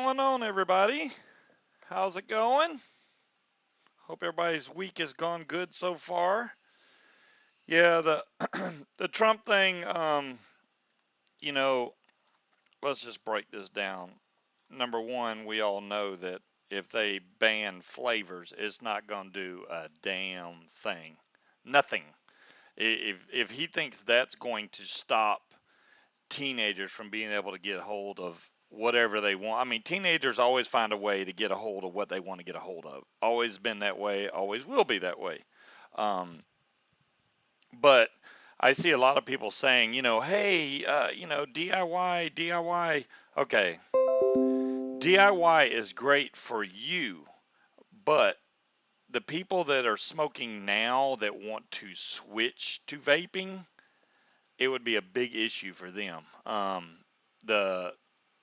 going on, everybody? How's it going? Hope everybody's week has gone good so far. Yeah, the the Trump thing. You know, let's just break this down. Number one, we all know that if they ban flavors, it's not going to do a damn thing. Nothing. If he thinks that's going to stop teenagers from being able to get a hold of whatever they want. I mean, teenagers always find a way to get a hold of what they want to get a hold of. Always been that way, always will be that way. Um, but I see a lot of people saying, hey, DIY, DIY. Okay, DIY is great for you, but the people that are smoking now that want to switch to vaping, it would be a big issue for them. The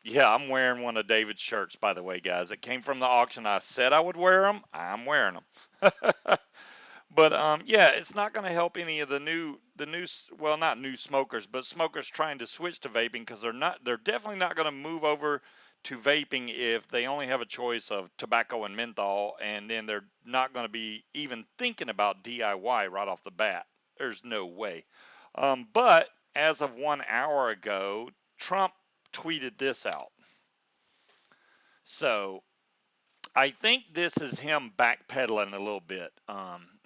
Yeah, I'm wearing one of David's shirts, by the way, guys. It came from the auction. I said I would wear them. I'm wearing them. But yeah, it's not going to help any of well, not new smokers, but smokers trying to switch to vaping because they're definitely not going to move over to vaping if they only have a choice of tobacco and menthol, and then they're not going to be even thinking about DIY right off the bat. There's no way. But as of 1 hour ago, Trump tweeted this out. So I think this is him backpedaling a little bit.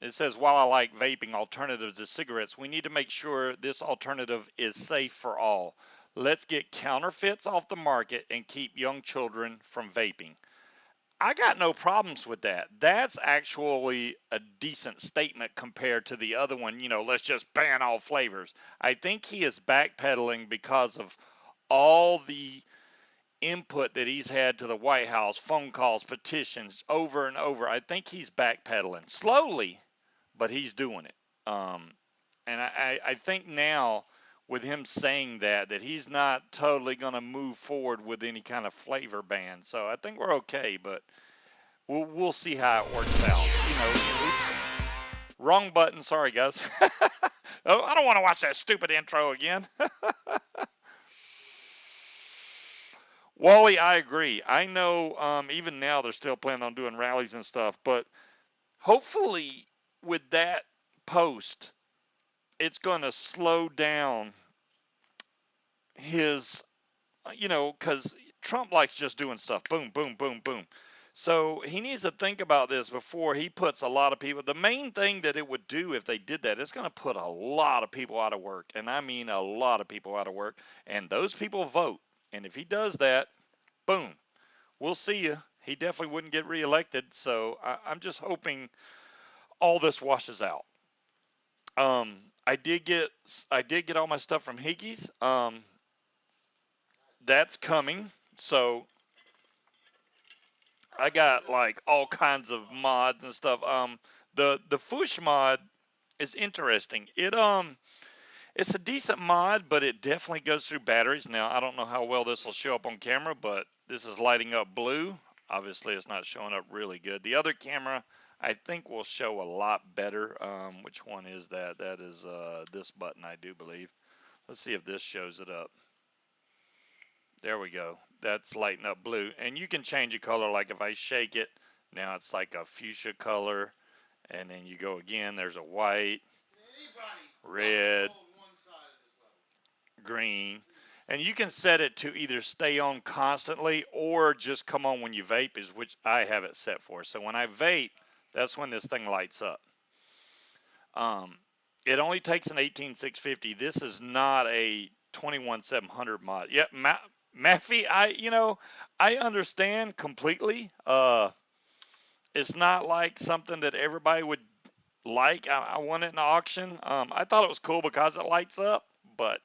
It says, while I like vaping alternatives to cigarettes, we need to make sure this alternative is safe for all. Let's get counterfeits off the market and keep young children from vaping. I got no problems with that. That's actually a decent statement compared to the other one, let's just ban all flavors. I think he is backpedaling because of all the input that he's had to the White House, phone calls, petitions over and over. I think he's backpedaling slowly, but he's doing it. And I think now with him saying that he's not totally going to move forward with any kind of flavor ban. So I think we're okay, but we'll see how it works out. Oops, wrong button. Sorry, guys. Oh, I don't want to watch that stupid intro again. Wally, I agree. I know even now they're still planning on doing rallies and stuff, but hopefully with that post, it's going to slow down his, because Trump likes just doing stuff. Boom, boom, boom, boom. So he needs to think about this before he puts a lot of people. The main thing that it would do if they did that, it's going to put a lot of people out of work. And I mean a lot of people out of work. And those people vote. And if he does that, boom, we'll see you. He definitely wouldn't get reelected. So I'm just hoping all this washes out. Um, I did get all my stuff from Higgy's. That's coming. So I got like all kinds of mods and stuff. The Fush mod is interesting. It's a decent mod, but it definitely goes through batteries. Now I don't know how well this will show up on camera, but this is lighting up blue. Obviously, it's not showing up really good. The other camera, I think, will show a lot better. Which one is that? That is this button, I do believe. Let's see if this shows it up. There we go. That's lighting up blue. And you can change the color. Like if I shake it, now it's like a fuchsia color. And then you go again, there's a white, red, green. And you can set it to either stay on constantly or just come on when you vape, is which I have it set for. So when I vape, that's when this thing lights up. Um, it only takes an 18650. This is not a 21700 mod. Yeah, Maffy, I understand completely. It's not like something that everybody would like. I won it in an auction. I thought it was cool because it lights up, but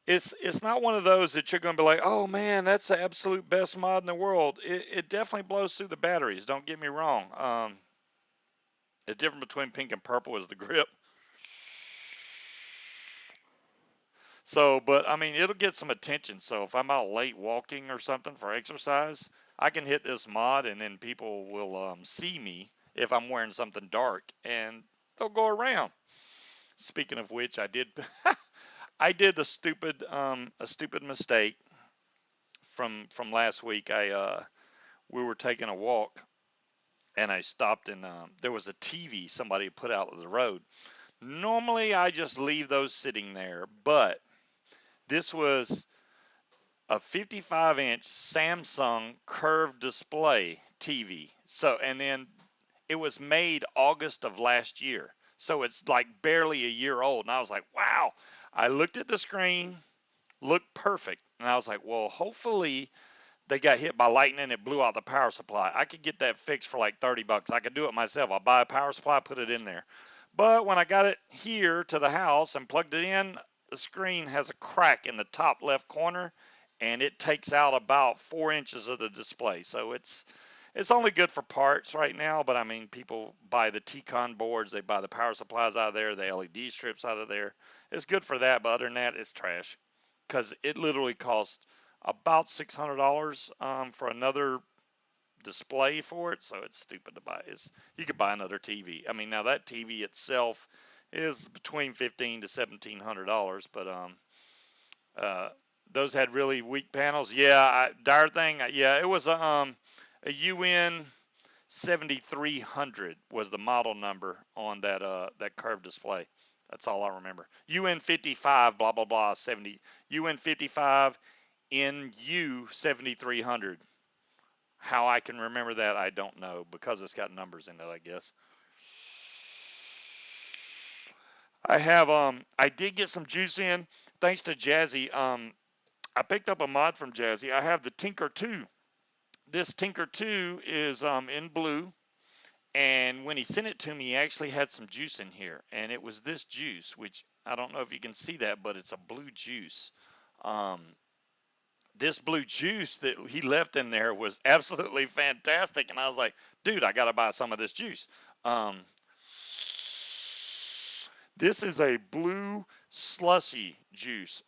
it's not one of those that you're going to be like, oh man, that's the absolute best mod in the world. It definitely blows through the batteries. Don't get me wrong. The difference between pink and purple is the grip. So, but I mean, it'll get some attention. So if I'm out late walking or something for exercise, I can hit this mod, and then people will see me if I'm wearing something dark, and they'll go around. Speaking of which, I did I did a stupid mistake from last week. We were taking a walk, and I stopped, and there was a TV somebody put out of the road. Normally, I just leave those sitting there, but this was a 55-inch Samsung curved display TV. So, and then it was made August of last year. So it's like barely a year old. And I was like, wow. I looked at the screen, looked perfect. And I was like, well, hopefully they got hit by lightning and it blew out the power supply. I could get that fixed for like 30 bucks. I could do it myself. I'll buy a power supply, put it in there. But when I got it here to the house and plugged it in, the screen has a crack in the top left corner and it takes out about 4 inches of the display. So it's only good for parts right now, but I mean, people buy the T-Con boards, they buy the power supplies out of there, the LED strips out of there. It's good for that, but other than that, it's trash because it literally costs about $600 for another display for it, so it's stupid to buy. You could buy another TV. I mean, now that TV itself is between $1,500 to $1,700, but uh, those had really weak panels. Yeah, dire thing. Yeah, it was a UN 7300 was the model number on that curved display. That's all I remember. UN 55 blah blah blah 70 UN 55 NU 7300. How I can remember that, I don't know, because it's got numbers in it, I guess. I did get some juice in thanks to Jazzy. I picked up a mod from Jazzy. I have the Tinker 2. This Tinker 2 is in blue, and when he sent it to me, he actually had some juice in here, and it was this juice, which I don't know if you can see that, but it's a blue juice. Um, this blue juice that he left in there was absolutely fantastic, and I was like, dude, I got to buy some of this juice. Um, this is a blue slushy juice.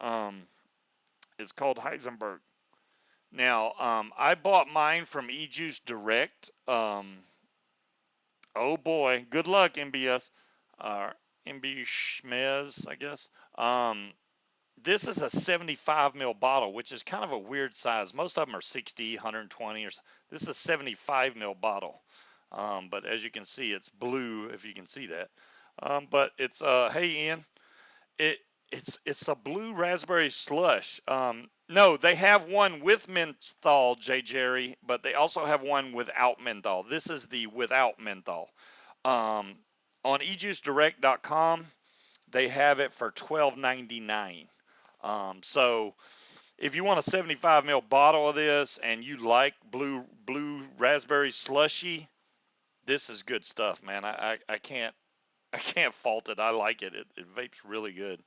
It's called Heisenberg. Now, I bought mine from eJuice Direct. Oh boy, good luck, MBS. MB Schmez, I guess. This is a 75 ml bottle, which is kind of a weird size. Most of them are 60, 120, or this is a 75 ml bottle. But as you can see, it's blue, if you can see that. But it's hey Ian, it it's a blue raspberry slush. No, they have one with menthol, J Jerry, but they also have one without menthol. This is the without menthol. Um, on ejuicedirect.com, they have it for $12.99. So if you want a 75 ml bottle of this and you like blue raspberry slushy, this is good stuff, man. I can't fault it. I like it. It vapes really good.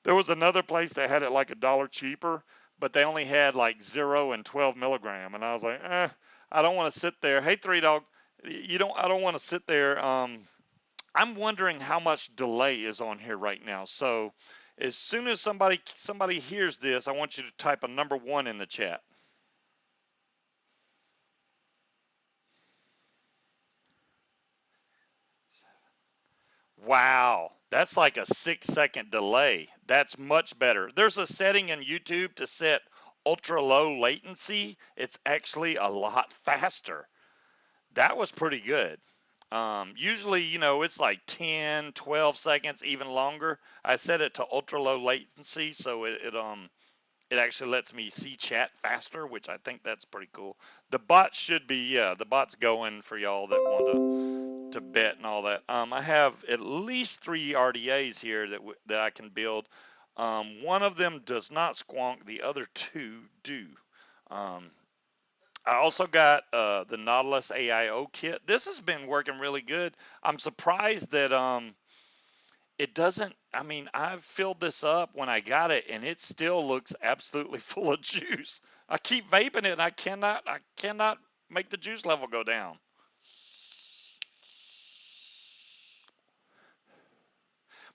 There was another place that had it like $1 cheaper, but they only had like 0 and 12 milligram, and I was like, I don't want to sit there. Hey, Three Dog, you don't. I don't want to sit there. I'm wondering how much delay is on here right now. So, as soon as somebody hears this, I want you to type a number 1 in the chat. Wow, that's like a 6-second delay. That's much better. There's a setting in YouTube to set ultra low latency. It's actually a lot faster. That was pretty good. Usually, it's like 10, 12 seconds, even longer. I set it to ultra low latency, so it actually lets me see chat faster, which I think that's pretty cool. The bot should be, yeah, the bot's going for y'all that want to bet and all that. I have at least 3 RDAs here that I can build. One of them does not squonk, the other 2 do. Um, I also got the Nautilus AIO kit. This has been working really good. I'm surprised that it doesn't. I mean, I've filled this up when I got it, and it still looks absolutely full of juice. I keep vaping it, and I cannot make the juice level go down.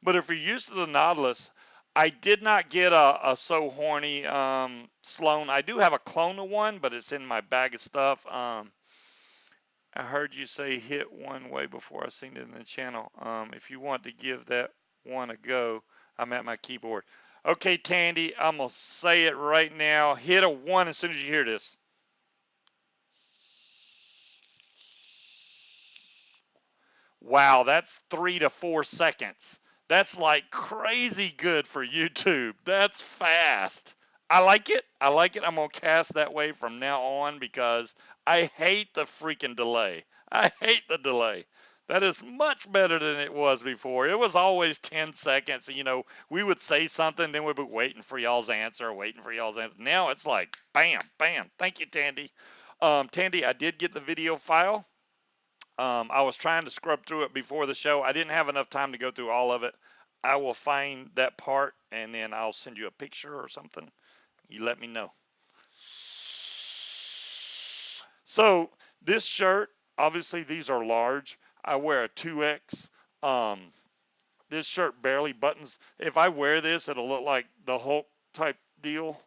But if you're used to the Nautilus, I did not get a so horny Sloan. I do have a clone of one, but it's in my bag of stuff. I heard you say hit one way before I seen it in the channel. If you want to give that one a go, I'm at my keyboard. Okay, Tandy, I'm going to say it right now. Hit a 1 as soon as you hear this. Wow, that's 3 to 4 seconds. That's like crazy good for YouTube. That's fast. I like it. I like it. I'm going to cast that way from now on because I hate the freaking delay. I hate the delay. That is much better than it was before. It was always 10 seconds. We would say something, then we'd be waiting for y'all's answer, waiting for y'all's answer. Now it's like bam, bam. Thank you, Tandy. Tandy, I did get the video file. I was trying to scrub through it before the show. I didn't have enough time to go through all of it. I will find that part and then I'll send you a picture or something. You let me know. So this shirt, obviously these are large. I wear a 2X. Um, this shirt barely buttons. If I wear this, it'll look like the Hulk type deal.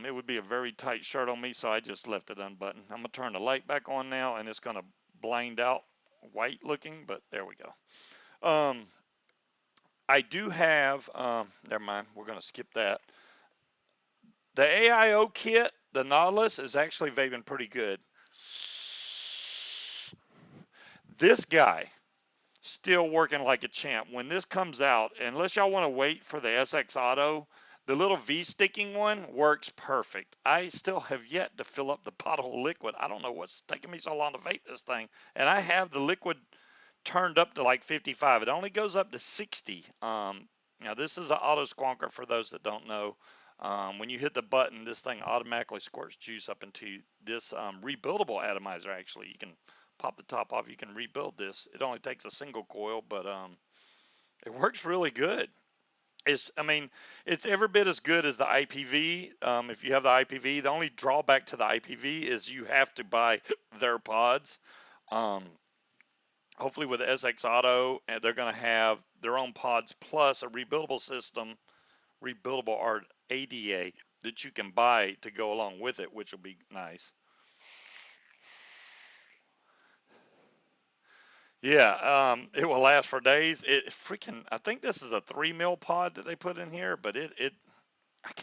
It would be a very tight shirt on me, so I just left it unbuttoned. I'm gonna turn the light back on now, and it's gonna blind out white looking, but there we go. I do have. Never mind. We're gonna skip that. The AIO kit, the Nautilus, is actually vaping pretty good. This guy still working like a champ. When this comes out, unless y'all want to wait for the SX Auto, the little V sticking one works perfect. I still have yet to fill up the bottle of liquid. I don't know what's taking me so long to vape this thing. And I have the liquid turned up to like 55. It only goes up to 60. Now this is an auto squonker for those that don't know. When you hit the button, this thing automatically squirts juice up into this rebuildable atomizer. Actually, you can pop the top off. You can rebuild this. It only takes a single coil, but it works really good. I mean, it's every bit as good as the IPV. If you have the IPV, the only drawback to the IPV is you have to buy their pods. Um, Hopefully with the SX Auto, and they're going to have their own pods plus a rebuildable system, rebuildable art ADA that you can buy to go along with it, which will be nice. Yeah, it will last for days. It freaking, I think this is a 3 mil pod that they put in here, but I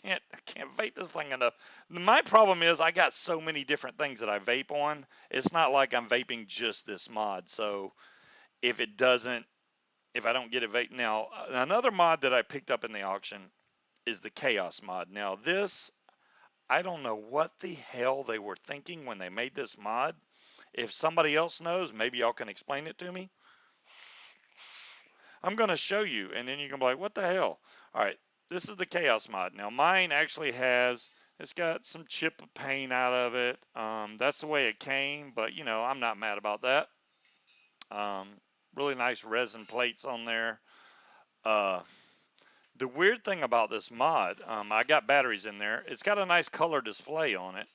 can't vape this thing enough. My problem is I got so many different things that I vape on. It's not like I'm vaping just this mod. So if it doesn't if I don't get it vape. Now, another mod that I picked up in the auction is the Chaos mod. Now, this, I don't know what the hell they were thinking when they made this mod. If somebody else knows, maybe y'all can explain it to me. I'm going to show you, and then you can be like, what the hell? All right, this is the Chaos mod. Now, mine actually it's got some chip of paint out of it. That's the way it came, but, I'm not mad about that. Um, really nice resin plates on there. Uh, The weird thing about this mod, I got batteries in there. It's got a nice color display on it.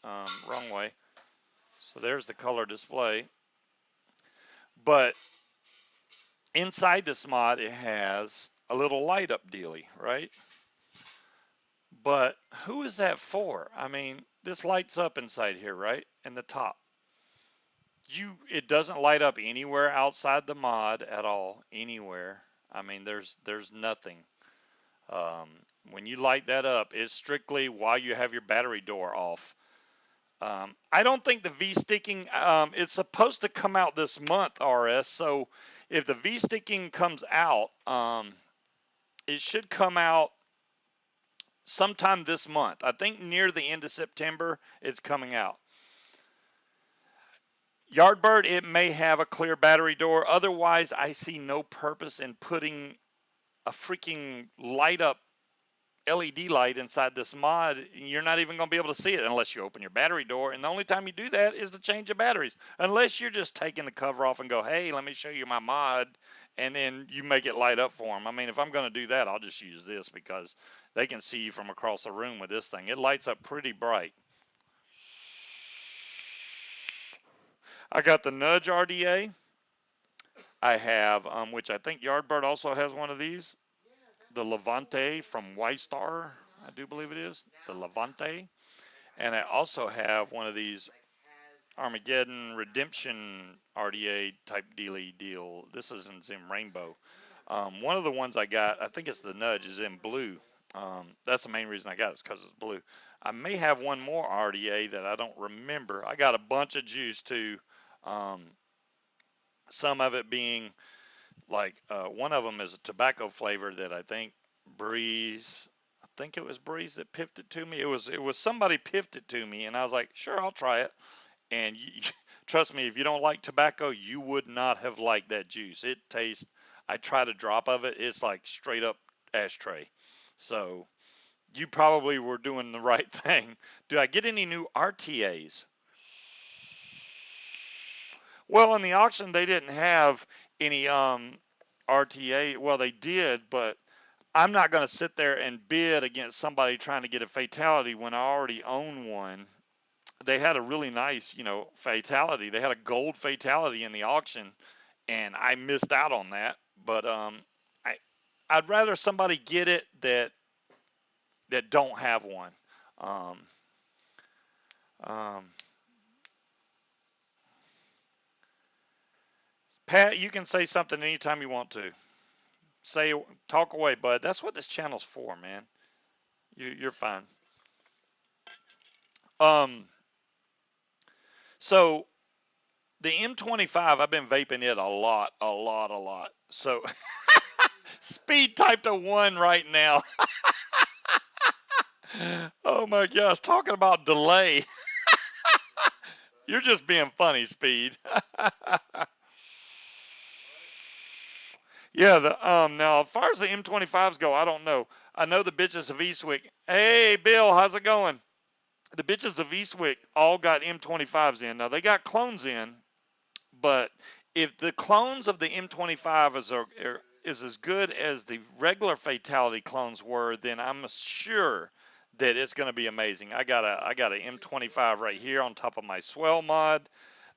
Wrong way. So there's the color display. But inside this mod, it has a little light up dealy, right? But who is that for? I mean, this lights up inside here, right? In the top. It doesn't light up anywhere outside the mod at all. Anywhere. I mean, there's nothing. Um, when you light that up, it's strictly while you have your battery door off. I don't think the V sticking, it's supposed to come out this month, RS. So if the V sticking comes out, it should come out sometime this month. I think near the end of September, it's coming out. Yardbird, it may have a clear battery door. Otherwise, I see no purpose in putting a freaking light up LED light inside this mod. You're not even going to be able to see it unless you open your battery door. And the only time you do that is to change the batteries. Unless you're just taking the cover off and go, hey, let me show you my mod. And then you make it light up for them. I mean, if I'm going to do that, I'll just use this because they can see you from across the room with this thing. It lights up pretty bright. I got the Nudge RDA. I have, which I think Yardbird also has one of these. The Levante from Y-Star, I do believe it is. The Levante. And I also have one of these Armageddon Redemption RDA type deal. This is in Rainbow. One of the ones I got, I think it's the Nudge, is in blue. That's the main reason I got it, is because it's blue. I may have one more RDA that I don't remember. I got a bunch of juice too. Um, some of it being like one of them is a tobacco flavor that I think Breeze. I think it was Breeze that piffed it to me. It was somebody piffed it to me, and I was like, sure, I'll try it. And trust me, if you don't like tobacco, you would not have liked that juice. It tastes. I tried a drop of it. It's like straight up ashtray. So you probably were doing the right thing. Do I get any new RTAs? Well, in the auction, they didn't have any RTA. Well, they did, but I'm not going to sit there and bid against somebody trying to get a fatality when I already own one. They had a really nice, fatality. They had a gold fatality in the auction, and I missed out on that. But I I'd rather somebody get it that don't have one. Um, um, Pat, you can say something anytime you want to. Say, talk away, bud. That's what this channel's for, man. You're fine. Um, so the M25, I've been vaping it a lot, a lot, a lot. So speed type to one right now. Oh my gosh, talking about delay. You're just being funny, Speed. Yeah, now as far as the M25s go, I don't know. I know the bitches of Eastwick. Hey, Bill, how's it going? The bitches of Eastwick all got M25s in. Now they got clones in, but if the clones of the M25 is as good as the regular fatality clones were, then I'm sure that it's going to be amazing. I got a M25 right here on top of my swell mod.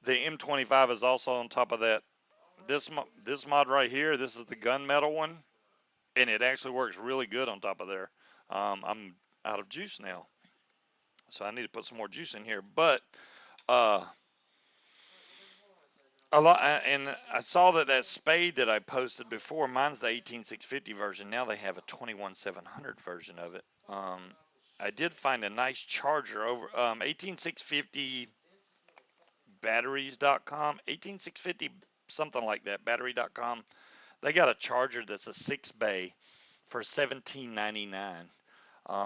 The M25 is also on top of that. This mod right here. This is the gunmetal one, and it actually works really good on top of there. I'm out of juice now, so I need to put some more juice in here. But uh, a lot, and I saw that spade that I posted before. Mine's the 18650 version. Now they have a 21700 version of it. I did find a nice charger over 18650 batteries.com, 18650 something like that, battery.com. They got a charger that's a 6 bay for 1799.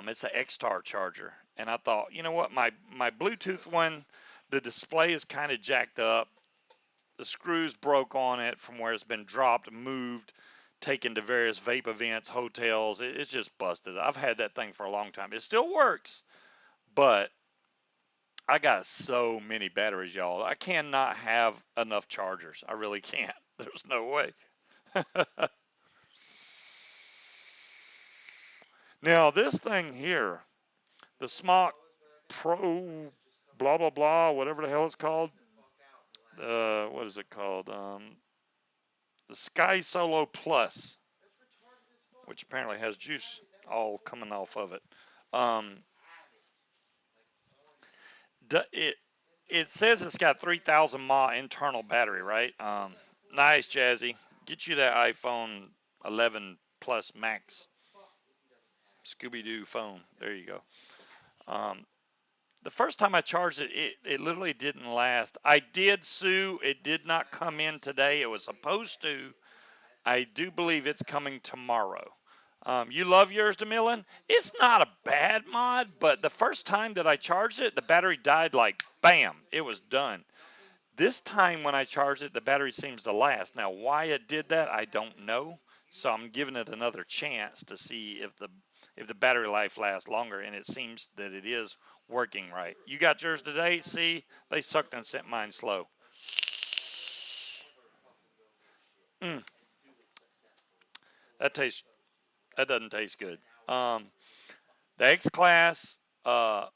It's an X-Tar charger, and I thought, you know what, my Bluetooth one, the display is kind of jacked up. The screws broke on it from where it's been dropped, moved, taken to various vape events, hotels. It's just busted. I've had that thing for a long time. It still works, but I got so many batteries, y'all. I cannot have enough chargers. I really can't. There's no way. Now, this thing here, the Smock Pro, blah, blah, blah, whatever the hell it's called. What is it called? The Sky Solo Plus, which apparently has juice all coming off of it. Um, it it says it's got 3,000 mAh internal battery, right? Nice, Jazzy. Get you that iPhone 11 Plus Max Scooby Doo phone. There you go. Um, the first time I charged it, it literally didn't last. I did sue. It did not come in today. It was supposed to. I do believe it's coming tomorrow. You love yours, DeMillan? It's not a bad mod, but the first time that I charged it, the battery died like bam, it was done. This time when I charged it, the battery seems to last. Now, why it did that, I don't know. So I'm giving it another chance to see if the battery life lasts longer, and it seems that it is working right. You got yours today? See, they sucked and sent mine slow. Mm, that tastes that doesn't taste good. Um, the X class, I've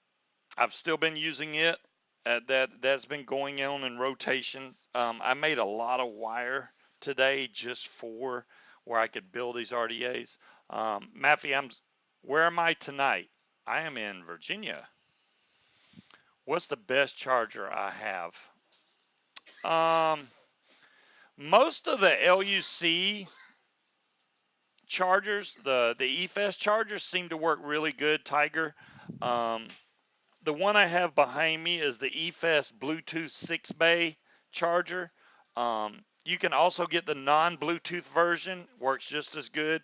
still been using it. That's been going on in rotation. I made a lot of wire today just for where I could build these RDAs. Maffey, where am I tonight? I am in Virginia. What's the best charger I have? Um, most of the LUC chargers, the eFest chargers seem to work really good, Tiger. Um, the one I have behind me is the eFest Bluetooth 6 bay charger. You can also get the non-Bluetooth version, works just as good.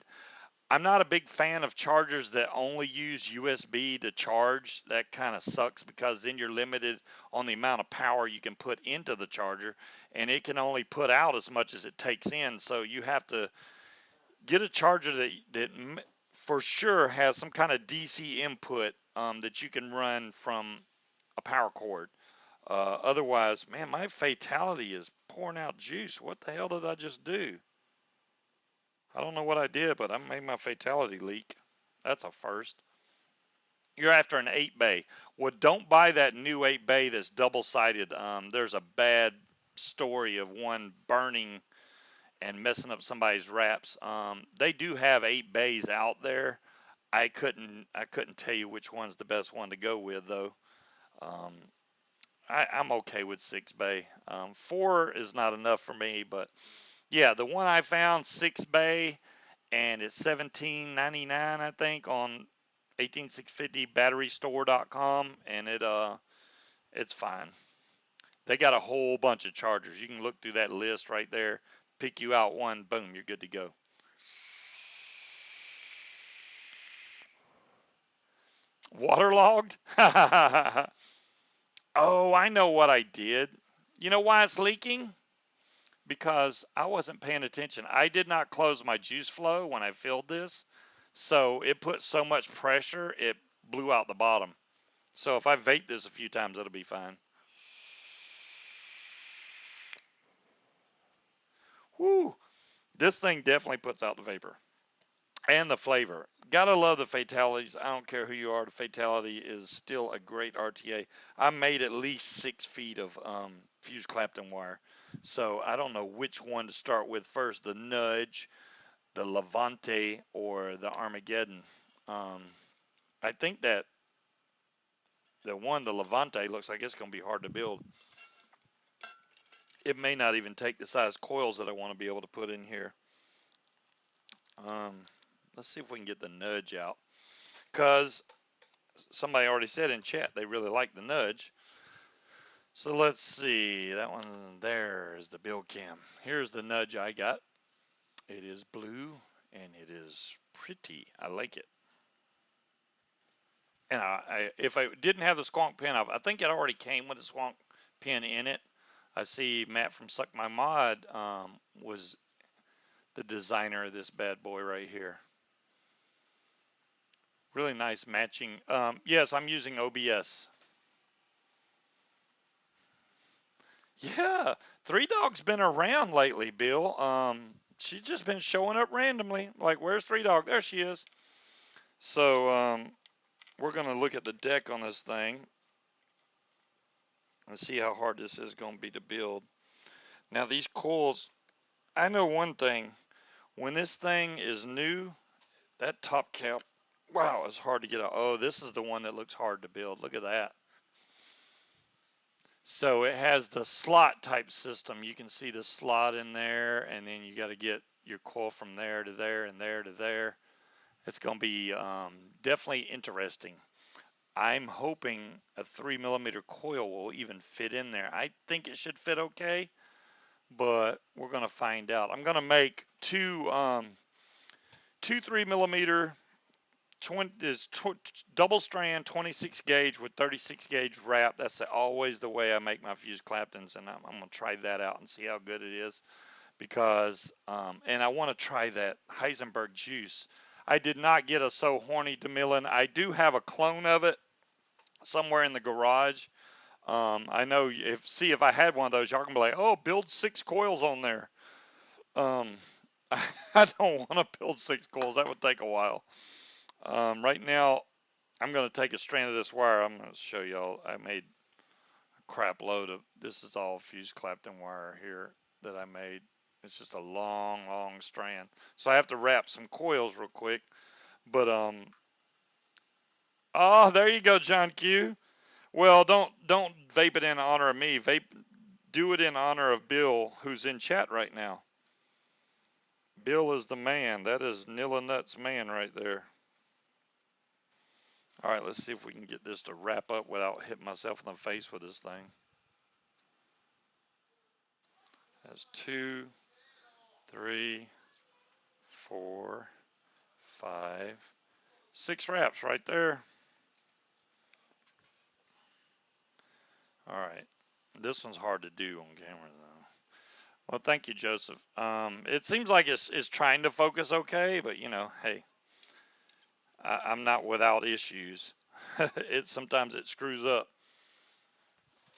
I'm not a big fan of chargers that only use USB to charge. That kind of sucks because then you're limited on the amount of power you can put into the charger, and it can only put out as much as it takes in. So you have to get a charger that for sure has some kind of DC input that you can run from a power cord. Otherwise, man, my fatality is pouring out juice. What the hell did I just do? I don't know what I did, but I made my fatality leak. That's a first. You're after an 8 bay. Well, don't buy that new 8 bay that's double sided. There's a bad story of one burning and messing up somebody's wraps. They do have 8 bays out there. I couldn't tell you which one's the best one to go with though. Um, I'm okay with 6 bay. 4 is not enough for me, but yeah, the one I found 6 bay and it's 17.99 I think on 18650batterystore.com, and it's fine. They got a whole bunch of chargers. You can look through that list right there, pick you out one, boom, you're good to go. Waterlogged? Oh, I know what I did. You know why it's leaking? Because I wasn't paying attention. I did not close my juice flow when I filled this. So it put so much pressure, it blew out the bottom. So if I vape this a few times, it'll be fine. Whoo! This thing definitely puts out the vapor and the flavor. Gotta love the fatalities. I don't care who you are. The fatality is still a great RTA. I made at least 6 feet of fused Clapton wire. So I don't know which one to start with first, the Nudge, the Levante, or the Armageddon. Um, I think that the Levante, looks like it's going to be hard to build. It may not even take the size coils that I want to be able to put in here. Um, let's see if we can get the Nudge out. Because somebody already said in chat they really like the Nudge. So let's see. That one there is the build cam. Here's the Nudge I got. It is blue and it is pretty. I like it. And if I didn't have the squonk pin, I think it already came with a squonk pin in it. I see Matt from Suck My Mod was the designer of this bad boy right here. Really nice matching. Yes, I'm using OBS. Yeah, Three Dog's been around lately, Bill. She's just been showing up randomly. Like, where's Three Dog? There she is. So, we're going to look at the deck on this thing and see how hard this is going to be to build. Now, these coils, I know one thing. When this thing is new, that top cap, wow, it's hard to get out. Oh, this is the one that looks hard to build. Look at that. So it has the slot type system. You can see the slot in there, and then you got to get your coil from there to there and there to there. It's going to be definitely interesting. I'm hoping a 3mm coil will even fit in there. I think it should fit okay, but we're going to find out. I'm going to make two 3mm 20 is double strand 26 gauge with 36 gauge wrap. That's always the way I make my fused Claptons, and I'm going to try that out and see how good it is, because and I want to try that Heisenberg juice. I did not get a So Horny DeMillan. I do have a clone of it somewhere in the garage. I know if I had one of those, y'all can be like, oh, build 6 coils on there. Um, I don't want to build 6 coils. That would take a while. Right now, I'm going to take a strand of this wire. I'm going to show y'all. I made a crap load of, this is all fused Clapton wire here that I made. It's just a long, long strand. So I have to wrap some coils real quick. But, oh, there you go, John Q. Well, don't vape it in honor of me. Do it in honor of Bill, who's in chat right now. Bill is the man. That is Nilla Nuts man right there. All right, let's see if we can get this to wrap up without hitting myself in the face with this thing. That's 2, 3, 4, 5, 6 wraps right there. All right. This one's hard to do on camera though. Well, thank you, Joseph. It seems like it's trying to focus okay, but you know, hey, I'm not without issues. Sometimes it screws up.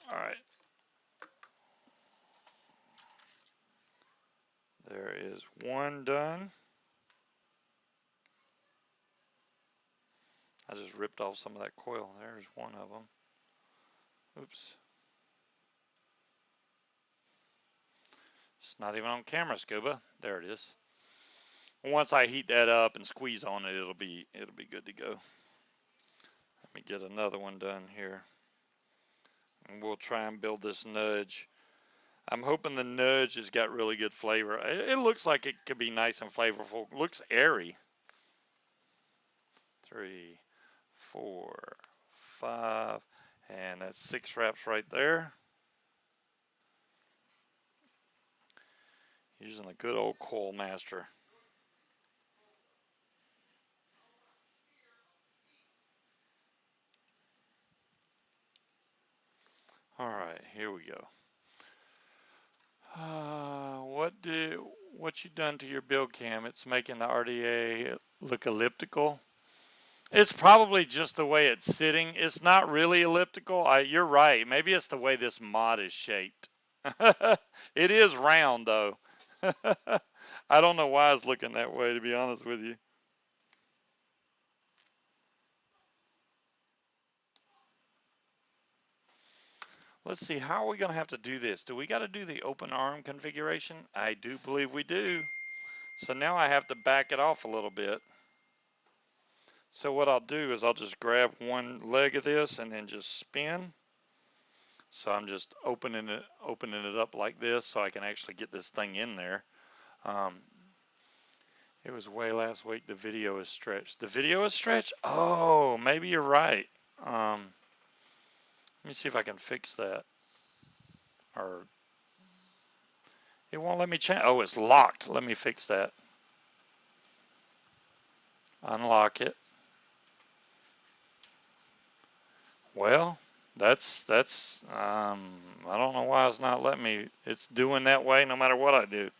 All right. There is one done. I just ripped off some of that coil. There's one of them. Oops. It's not even on camera, Scuba. There it is. Once I heat that up and squeeze on it, it'll be good to go. Let me get another one done here. And we'll try and build this nudge. I'm hoping the nudge has got really good flavor. It looks like it could be nice and flavorful. It looks airy. 3, 4, 5, and that's 6 wraps right there. Using the good old coil master. All right, here we go. What you done to your build cam? It's making the RDA look elliptical. It's probably just the way it's sitting. It's not really elliptical. You're right. Maybe it's the way this mod is shaped. It is round though. I don't know why it's looking that way, to be honest with you. Let's see, how are we going to have to do this? Do we got to do the open arm configuration? I do believe we do. So now I have to back it off a little bit. So what I'll do is I'll just grab one leg of this and then just spin. So I'm just opening it up like this so I can actually get this thing in there. It was way last week. The video is stretched. The video is stretched? Oh, maybe you're right. Let me see if I can fix that. Or it won't let me change. Oh, it's locked. Let me fix that. Unlock it. Well, that's I don't know why it's not letting me. It's doing that way no matter what I do.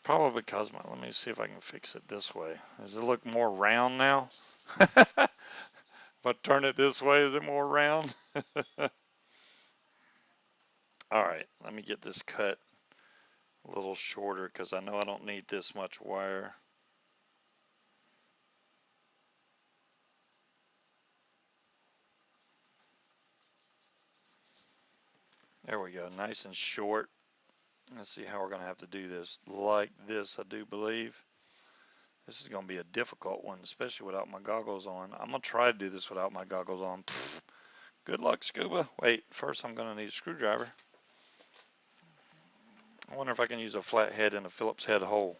Probably because let me see if I can fix it this way. Does it look more round now? But turn it this way, is it more round? All right, let me get this cut a little shorter because I know I don't need this much wire. There we go, nice and short. Let's see how we're going to have to do this. Like this, I do believe. This is going to be a difficult one, especially without my goggles on. I'm going to try to do this without my goggles on. Pfft. Good luck, Scuba. Wait, first I'm going to need a screwdriver. I wonder if I can use a flat head and a Phillips head hole.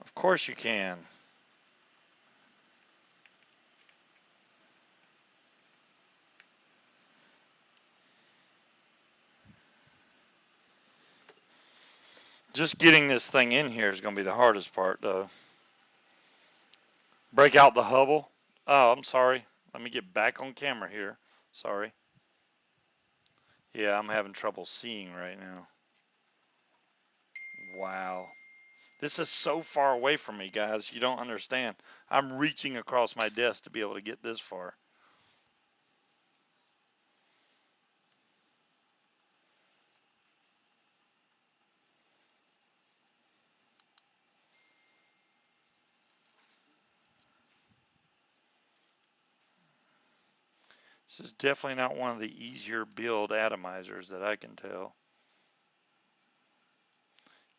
Of course you can. Just getting this thing in here is going to be the hardest part, though. Break out the hubble. Oh, I'm sorry. Let me get back on camera here. Sorry. Yeah, I'm having trouble seeing right now. Wow. This is so far away from me, guys. You don't understand. I'm reaching across my desk to be able to get this far. This is definitely not one of the easier build atomizers that I can tell.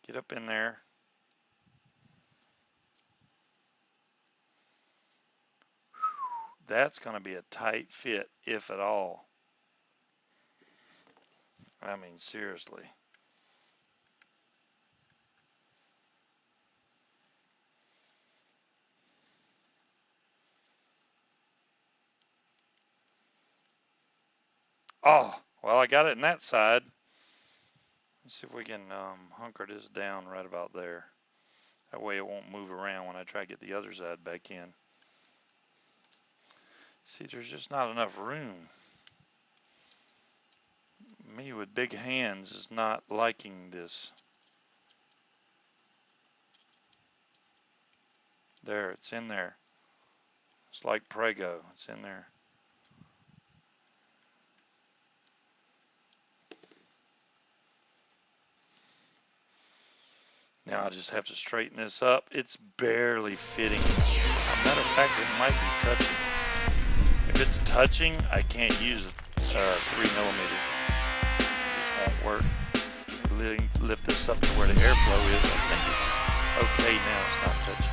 Get up in there. That's going to be a tight fit, if at all. I mean, seriously. Oh, well, I got it in that side. Let's see if we can hunker this down right about there. That way it won't move around when I try to get the other side back in. See, there's just not enough room. Me with big hands is not liking this. There, it's in there. It's like Prego. It's in there. Now I just have to straighten this up. It's barely fitting. As a matter of fact, it might be touching. If it's touching, I can't use 3mm. It just won't work. Lift this up to where the airflow is. I think it's okay now. It's not touching.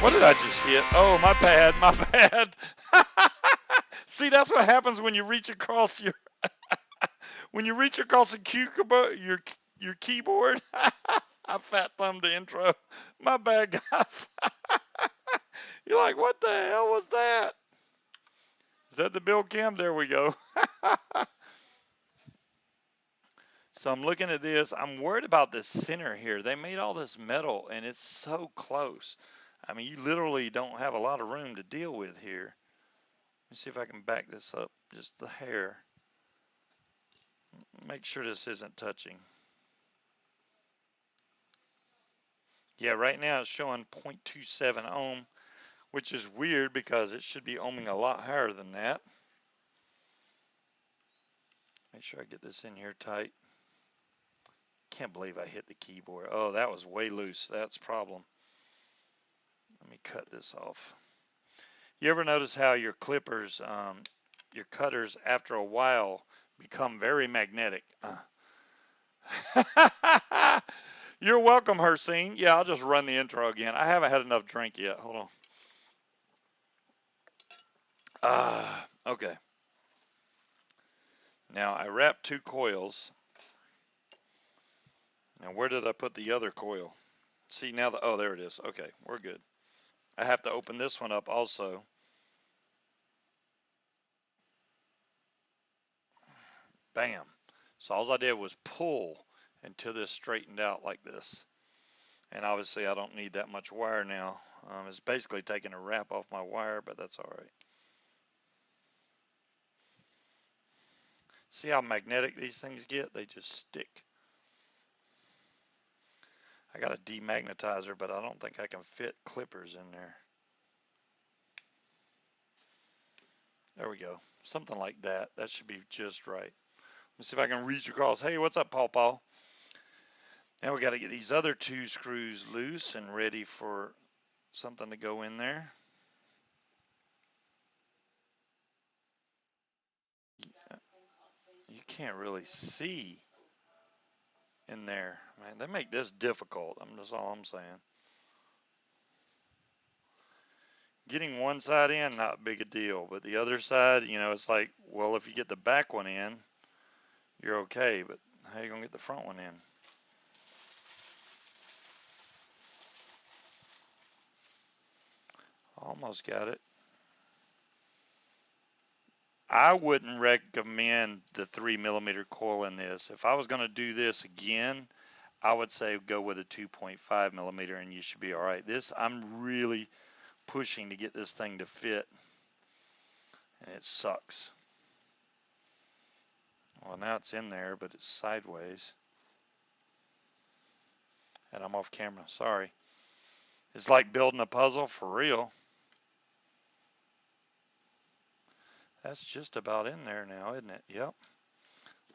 What did I just hit? Oh, my bad. My bad. See, that's what happens when you reach across your a cucumber, your keyboard. I fat thumbed the intro. My bad, guys. You're like, what the hell was that? Is that the Bill Cam? There we go. So I'm looking at this. I'm worried about this center here. They made all this metal and it's so close. I mean, you literally don't have a lot of room to deal with here. Let me see if I can back this up just the hair. Make sure this isn't touching. Yeah, right now it's showing 0.27 ohm, which is weird because it should be ohming a lot higher than that. Make sure I get this in here tight. Can't believe I hit the keyboard. Oh, that was way loose. That's a problem. Let me cut this off. You ever notice how your clippers, your cutters, after a while become very magnetic? You're welcome, Hersine. Yeah, I'll just run the intro again. I haven't had enough drink yet. Hold on. Okay. Now I wrapped 2 coils. Now where did I put the other coil? See now oh, there it is. Okay, we're good. I have to open this one up also. Bam. So all I did was pull until this straightened out like this. And obviously I don't need that much wire now. It's basically taking a wrap off my wire, but that's all right. See how magnetic these things get? They just stick. I got a demagnetizer, but I don't think I can fit clippers in there. There we go. Something like that. That should be just right. Let me see if I can reach across. Hey, what's up, Paul Paul? Now we got to get these other 2 screws loose and ready for something to go in there. You can't really see in there. Man, they make this difficult. That's all I'm saying. Getting one side in, not big a deal, but the other side, it's like, well, if you get the back one in, you're okay, but how are you gonna get the front one in? Almost got it. I wouldn't recommend the 3mm coil in this. If I was gonna do this again, I would say go with a 2.5mm and you should be all right. I'm really pushing to get this thing to fit, and it sucks. Well, now it's in there, but it's sideways. And I'm off camera, sorry. It's like building a puzzle for real. That's just about in there now, isn't it? Yep.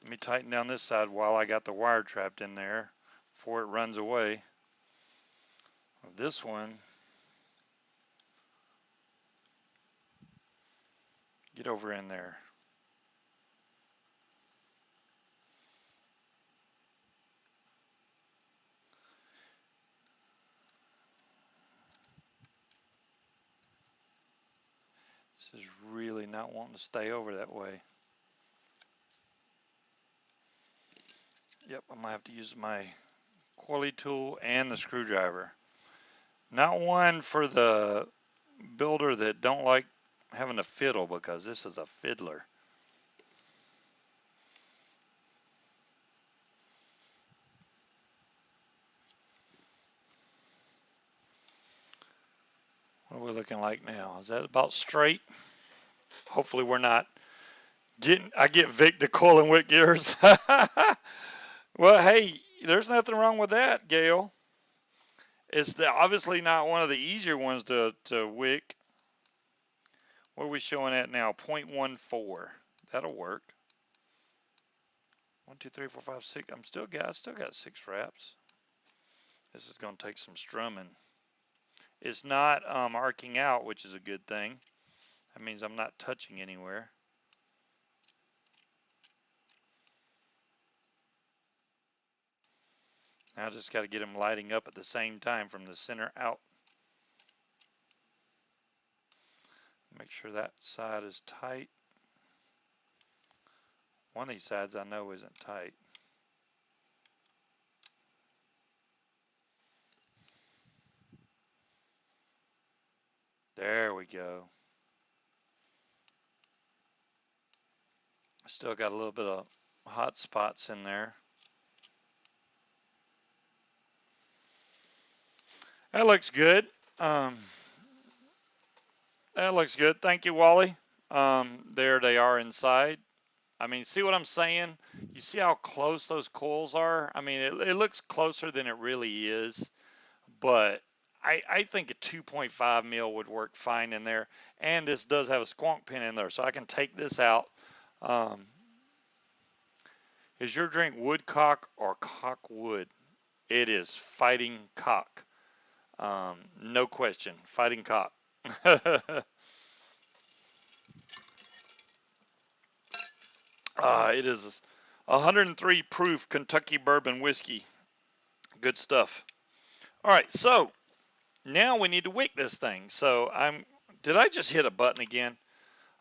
Let me tighten down this side while I got the wire trapped in there before it runs away. This one, get over in there. This is really not wanting to stay over that way. Yep, I'm gonna have to use my Quilly tool and the screwdriver. Not one for the builder that don't like having a fiddle because this is a fiddler. What are we looking like now? Is that about straight? Hopefully we're not I get Vic to coil and wick yours. Well, hey, there's nothing wrong with that, Gail. It's obviously not one of the easier ones to wick. What are we showing at now? 0.14. That'll work. 1, 2, 3, 4, 5, 6. I still got 6 wraps. This is going to take some strumming. It's not arcing out, which is a good thing. That means I'm not touching anywhere. Now I just got to get them lighting up at the same time from the center out. Make sure that side is tight. One of these sides I know isn't tight. There we go. Still got a little bit of hot spots in there. That looks good. That looks good. Thank you, Wally. There they are inside. I mean, see what I'm saying? You see how close those coils are? I mean, it looks closer than it really is, but I think a 2.5 mil would work fine in there. And this does have a squonk pin in there, so I can take this out. Um, is your drink woodcock or cockwood? It is fighting cock. No question, fighting cock. It is 103 proof Kentucky bourbon whiskey. Good stuff. All right, so now we need to wick this thing. So did I just hit a button again?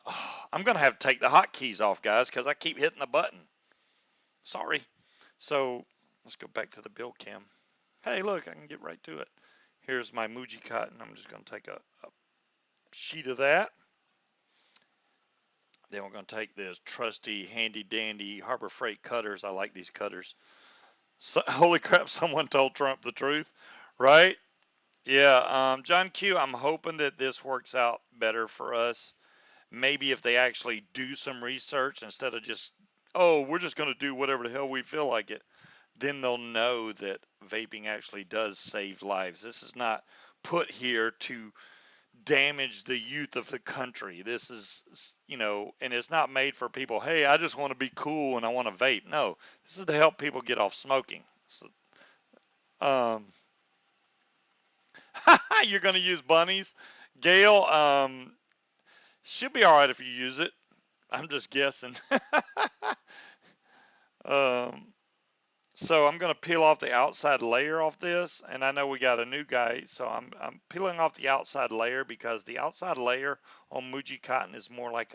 Oh, I'm going to have to take the hotkeys off, guys, because I keep hitting the button. Sorry. So let's go back to the build cam. Hey, look, I can get right to it. Here's my Muji cotton. I'm just going to take a sheet of that. Then we're going to take this trusty, handy dandy Harbor Freight cutters. I like these cutters. So, holy crap, someone told Trump the truth, right? Yeah, John Q, I'm hoping that this works out better for us. Maybe if they actually do some research instead of just, oh, we're just going to do whatever the hell we feel like it, then they'll know that vaping actually does save lives. This is not put here to damage the youth of the country. This is, and it's not made for people, hey, I just want to be cool and I want to vape. No, this is to help people get off smoking. So, um, you're going to use bunnies? Gail, she'll be all right if you use it. I'm just guessing. um, so I'm going to peel off the outside layer off this, and I know we got a new guy, so I'm peeling off the outside layer because the outside layer on Muji cotton is more like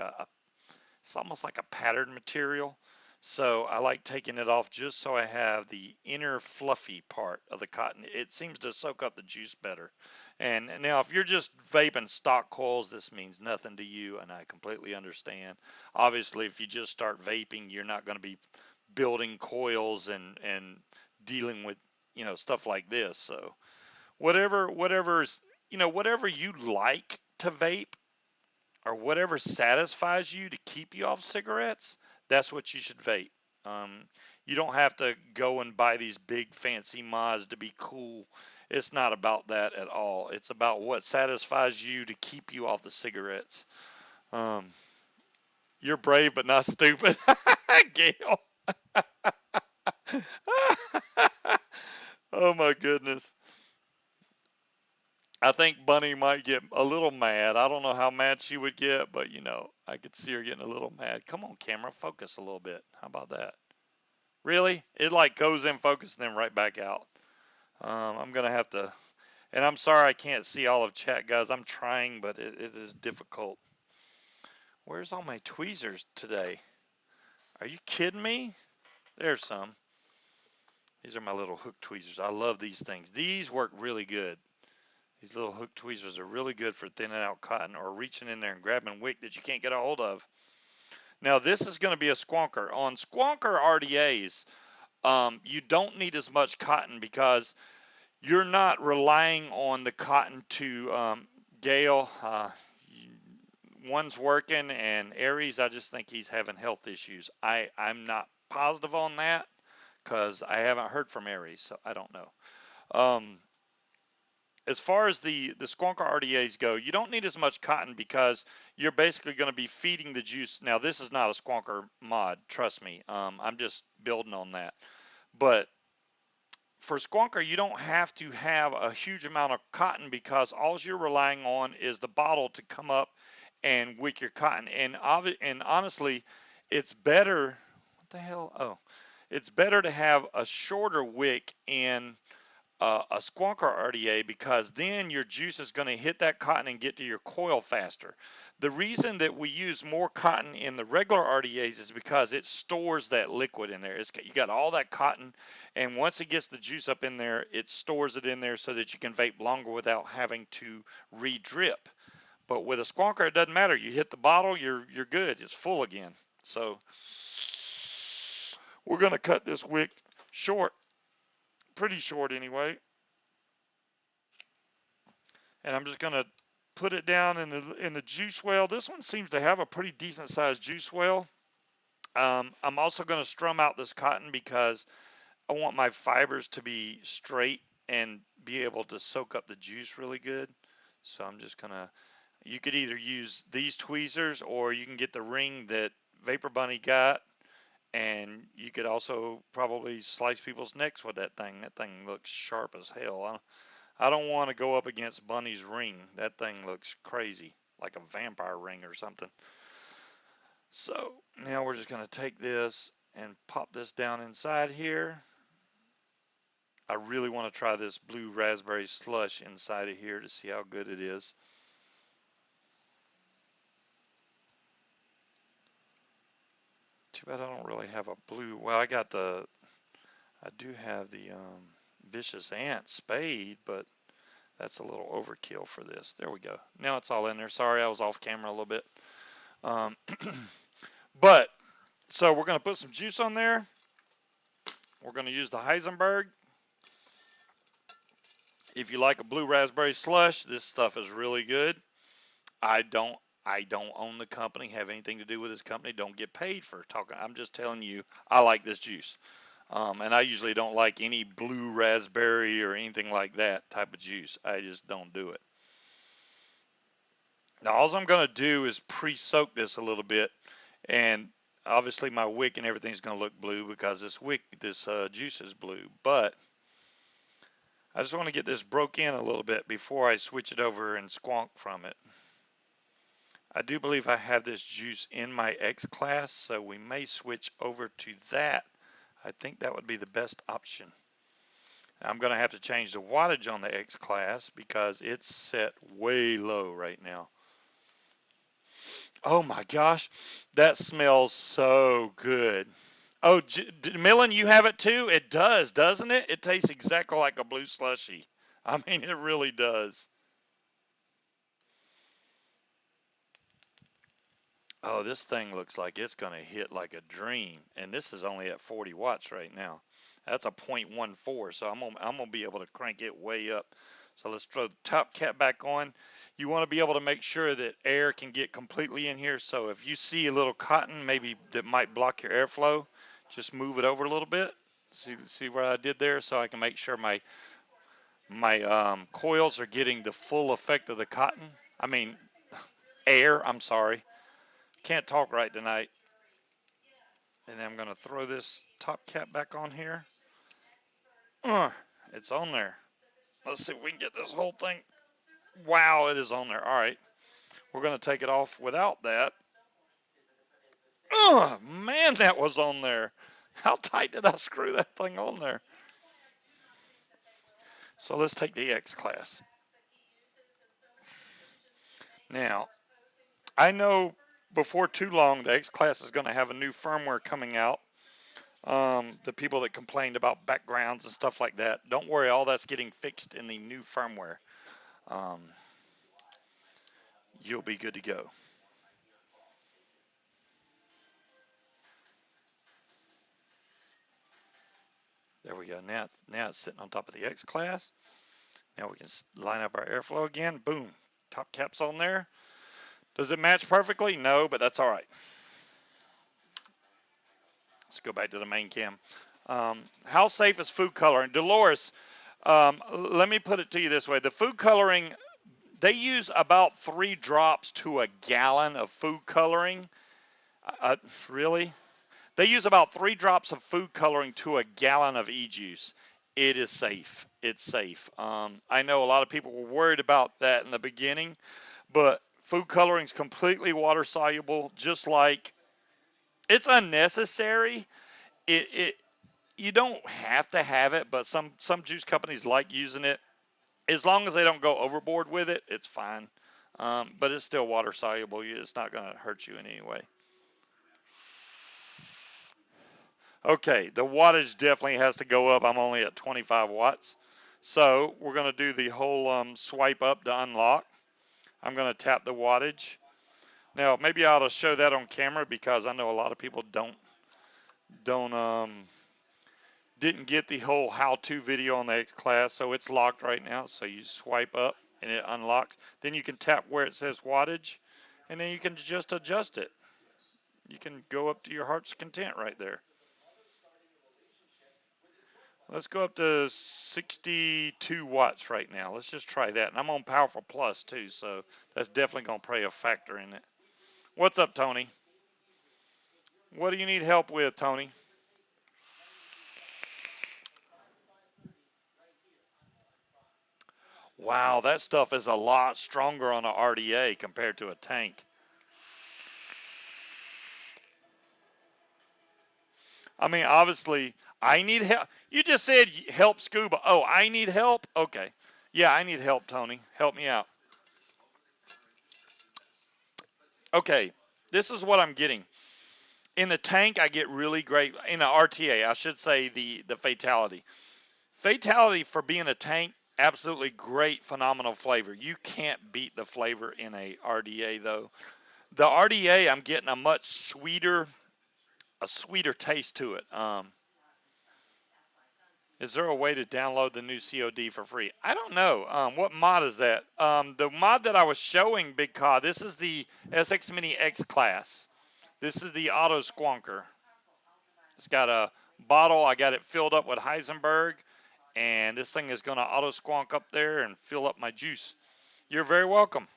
it's almost like a patterned material. So I like taking it off just so I have the inner fluffy part of the cotton. It seems to soak up the juice better. And now if you're just vaping stock coils, this means nothing to you, and I completely understand. Obviously, if you just start vaping, you're not going to be building coils and dealing with, stuff like this. So whatever's, whatever you like to vape, or whatever satisfies you to keep you off cigarettes, that's what you should vape. Um, you don't have to go and buy these big fancy mods to be cool. It's not about that at all. It's about what satisfies you to keep you off the cigarettes. Um, you're brave but not stupid, Gail. Oh my goodness. I think Bunny might get a little mad. I don't know how mad she would get, but I could see her getting a little mad. Come on, camera, focus a little bit. How about that? Really? It like goes in focus and then right back out. I'm gonna have to, and I'm sorry I can't see all of chat, guys. I'm trying, but it is difficult. Where's all my tweezers today? Are you kidding me? There's some. These are my little hook tweezers. I love these things. These work really good. These little hook tweezers are really good for thinning out cotton or reaching in there and grabbing wick that you can't get a hold of. Now this is going to be a squonker. On squonker RDAs, you don't need as much cotton because you're not relying on the cotton to Gale. One's working, and Aries, I just think he's having health issues. I'm not positive on that because I haven't heard from Aries, so I don't know. Um, as far as the squonker RDAs go, you don't need as much cotton because you're basically going to be feeding the juice. Now, this is not a squonker mod, trust me. I'm just building on that. But for squonker, you don't have to have a huge amount of cotton because all you're relying on is the bottle to come up and wick your cotton. And honestly, it's better. What the hell? Oh, it's better to have a shorter wick in a squonker RDA because then your juice is going to hit that cotton and get to your coil faster. The reason that we use more cotton in the regular RDAs is because it stores that liquid in there. You got all that cotton, and once it gets the juice up in there, it stores it in there so that you can vape longer without having to re-drip. But with a squonker, it doesn't matter. You hit the bottle, you're good. It's full again. So we're going to cut this wick short, pretty short anyway. And I'm just going to put it down in the juice well. This one seems to have a pretty decent sized juice well. I'm also going to strum out this cotton because I want my fibers to be straight and be able to soak up the juice really good. So I'm just going to, you could either use these tweezers or you can get the ring that Vapor Bunny got. And you could also probably slice people's necks with that thing. That thing looks sharp as hell. I don't want to go up against Bunny's ring. That thing looks crazy, like a vampire ring or something. So now we're just going to take this and pop this down inside here. I really want to try this blue raspberry slush inside of here to see how good it is. Too bad I don't really have a blue. Well, I do have the Vicious Ant Spade, but that's a little overkill for this. There we go. Now it's all in there. Sorry, I was off camera a little bit. Um, but, so we're going to put some juice on there. We're going to use the Heisenberg. If you like a blue raspberry slush, this stuff is really good. I don't own the company, have anything to do with this company, don't get paid for talking. I'm just telling you, I like this juice. And I usually don't like any blue raspberry or anything like that type of juice. I just don't do it. Now, all I'm going to do is pre-soak this a little bit, and obviously my wick and everything's going to look blue because this juice is blue. But I just want to get this broke in a little bit before I switch it over and squonk from it. I do believe I have this juice in my X class, so we may switch over to that. I think that would be the best option. I'm going to have to change the wattage on the X class because it's set way low right now. Oh my gosh, that smells so good. Oh, Millen, you have it too? It does, doesn't it? It tastes exactly like a blue slushy. I mean, it really does. Oh, this thing looks like it's going to hit like a dream. And this is only at 40 watts right now. That's a 0.14, so I'm gonna be able to crank it way up. So let's throw the top cap back on. You want to be able to make sure that air can get completely in here. So if you see a little cotton maybe that might block your airflow, just move it over a little bit. See what I did there? So I can make sure my coils are getting the full effect of the cotton. I mean, air, I'm sorry. Can't talk right tonight. And I'm going to throw this top cap back on here. It's on there. Let's see if we can get this whole thing. Wow, it is on there. All right. We're going to take it off without that. Man, that was on there. How tight did I screw that thing on there? So let's take the X class. Now, I know before too long the X class is going to have a new firmware coming out. The people that complained about backgrounds and stuff like that, don't worry, all that's getting fixed in the new firmware. um, you'll be good to go. There we go. Now it's sitting on top of the X class. Now we can line up our airflow again. Boom. Top cap's on there. Does it match perfectly? No, but that's all right. Let's go back to the main cam. How safe is food coloring? Dolores, let me put it to you this way. The food coloring, they use about 3 drops to a gallon of food coloring. Uh, really? They use about 3 drops of food coloring to a gallon of e-juice. It is safe. It's safe. I know a lot of people were worried about that in the beginning, but food coloring is completely water soluble, just like it's unnecessary. It you don't have to have it, but some juice companies like using it. As long as they don't go overboard with it, it's fine. But it's still water soluble. It's not going to hurt you in any way. Okay, the wattage definitely has to go up. I'm only at 25 watts. So we're going to do the whole swipe up to unlock. I'm going to tap the wattage. Now, maybe I ought to show that on camera because I know a lot of people don't didn't get the whole how-to video on the X class, so it's locked right now. So you swipe up and it unlocks. Then you can tap where it says wattage, and then you can just adjust it. You can go up to your heart's content right there. Let's go up to 62 watts right now. Let's just try that. And I'm on Powerful Plus too, so that's definitely going to play a factor in it. What's up, Tony? What do you need help with, Tony? Wow, that stuff is a lot stronger on an RDA compared to a tank. I mean, obviously, I need help. You just said help Scuba. Oh, I need help? Okay. Yeah, I need help, Tony. Help me out. Okay, this is what I'm getting. In the tank, I get really great. In the RTA, I should say the fatality. Fatality for being a tank, absolutely great, phenomenal flavor. You can't beat the flavor in a RDA, though. The RDA, I'm getting a sweeter taste to it. Is there a way to download the new COD for free? I don't know. What mod is that? The mod that I was showing, Big Cod, this is the SX Mini X class. This is the auto squonker. It's got a bottle. I got it filled up with Heisenberg, and this thing is going to auto squonk up there and fill up my juice. You're very welcome.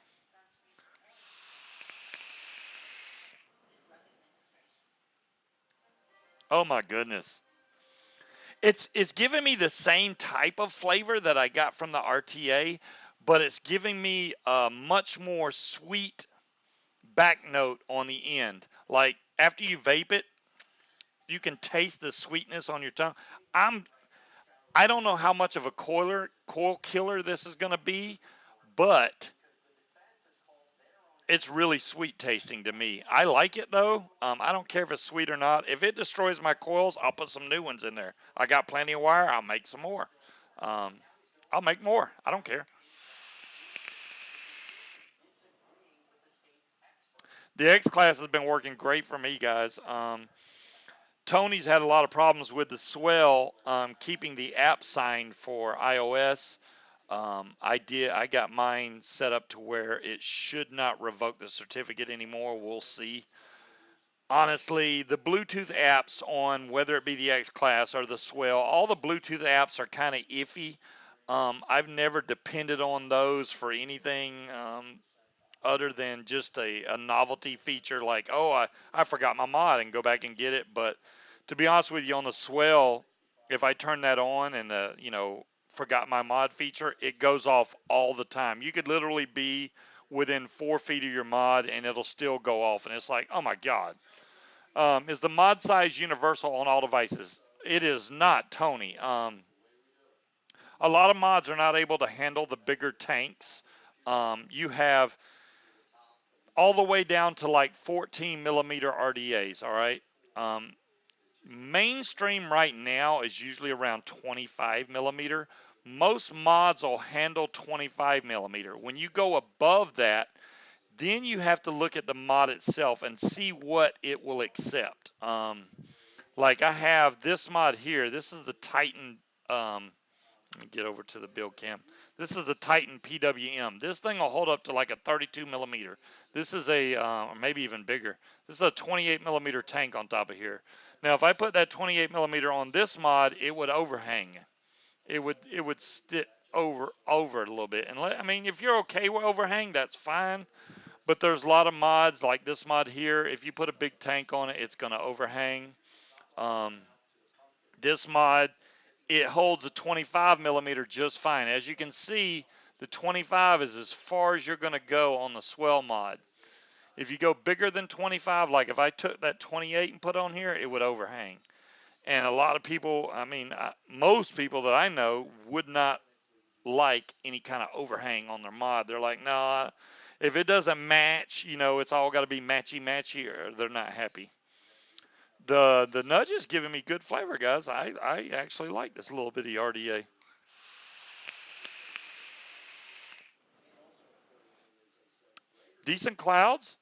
Oh my goodness. It's giving me the same type of flavor that I got from the RTA, but it's giving me a much more sweet back note on the end. Like after you vape it, you can taste the sweetness on your tongue. I'm I don't know how much of a coil killer this is going to be, but it's really sweet tasting to me. I like it though. I don't care if it's sweet or not. If it destroys my coils, I'll put some new ones in there. I got plenty of wire. I'll make some more. Um, I'll make more. I don't care. The X class has been working great for me, guys. Tony's had a lot of problems with the swell, keeping the app signed for iOS. I got mine set up to where it should not revoke the certificate anymore. We'll see. Honestly, the Bluetooth apps on whether it be the X Class or the Swell, all the Bluetooth apps are kind of iffy. I've never depended on those for anything other than just a novelty feature like, oh, I forgot my mod and go back and get it. But to be honest with you, on the Swell, if I turn that on and forgot my mod feature, it goes off all the time. You could literally be within 4 feet of your mod and it'll still go off. And it's like, oh my God. Is the mod size universal on all devices? It is not, Tony. A lot of mods are not able to handle the bigger tanks. You have all the way down to like 14 millimeter RDAs, all right? Mainstream right now is usually around 25 millimeter. Most mods will handle 25 millimeter. When you go above that, then you have to look at the mod itself and see what it will accept. Like I have this mod here. This is the Titan. Let me get over to the build cam. This is the Titan PWM. This thing will hold up to like a 32 millimeter. This is a, or maybe even bigger. This is a 28 millimeter tank on top of here. Now, if I put that 28 millimeter on this mod, it would overhang. It would sit over it a little bit. And I mean, if you're okay with overhang, that's fine. But there's a lot of mods like this mod here. If you put a big tank on it, it's going to overhang. Um, this mod, it holds a 25 millimeter just fine. As you can see, the 25 is as far as you're going to go on the swell mod. If you go bigger than 25, like if I took that 28 and put on here, it would overhang. And a lot of people, I mean, most people that I know would not like any kind of overhang on their mod. They're like, no, if it doesn't match, it's all got to be matchy, or they're not happy. The nudge is giving me good flavor, guys. I actually like this little bitty RDA. Decent clouds.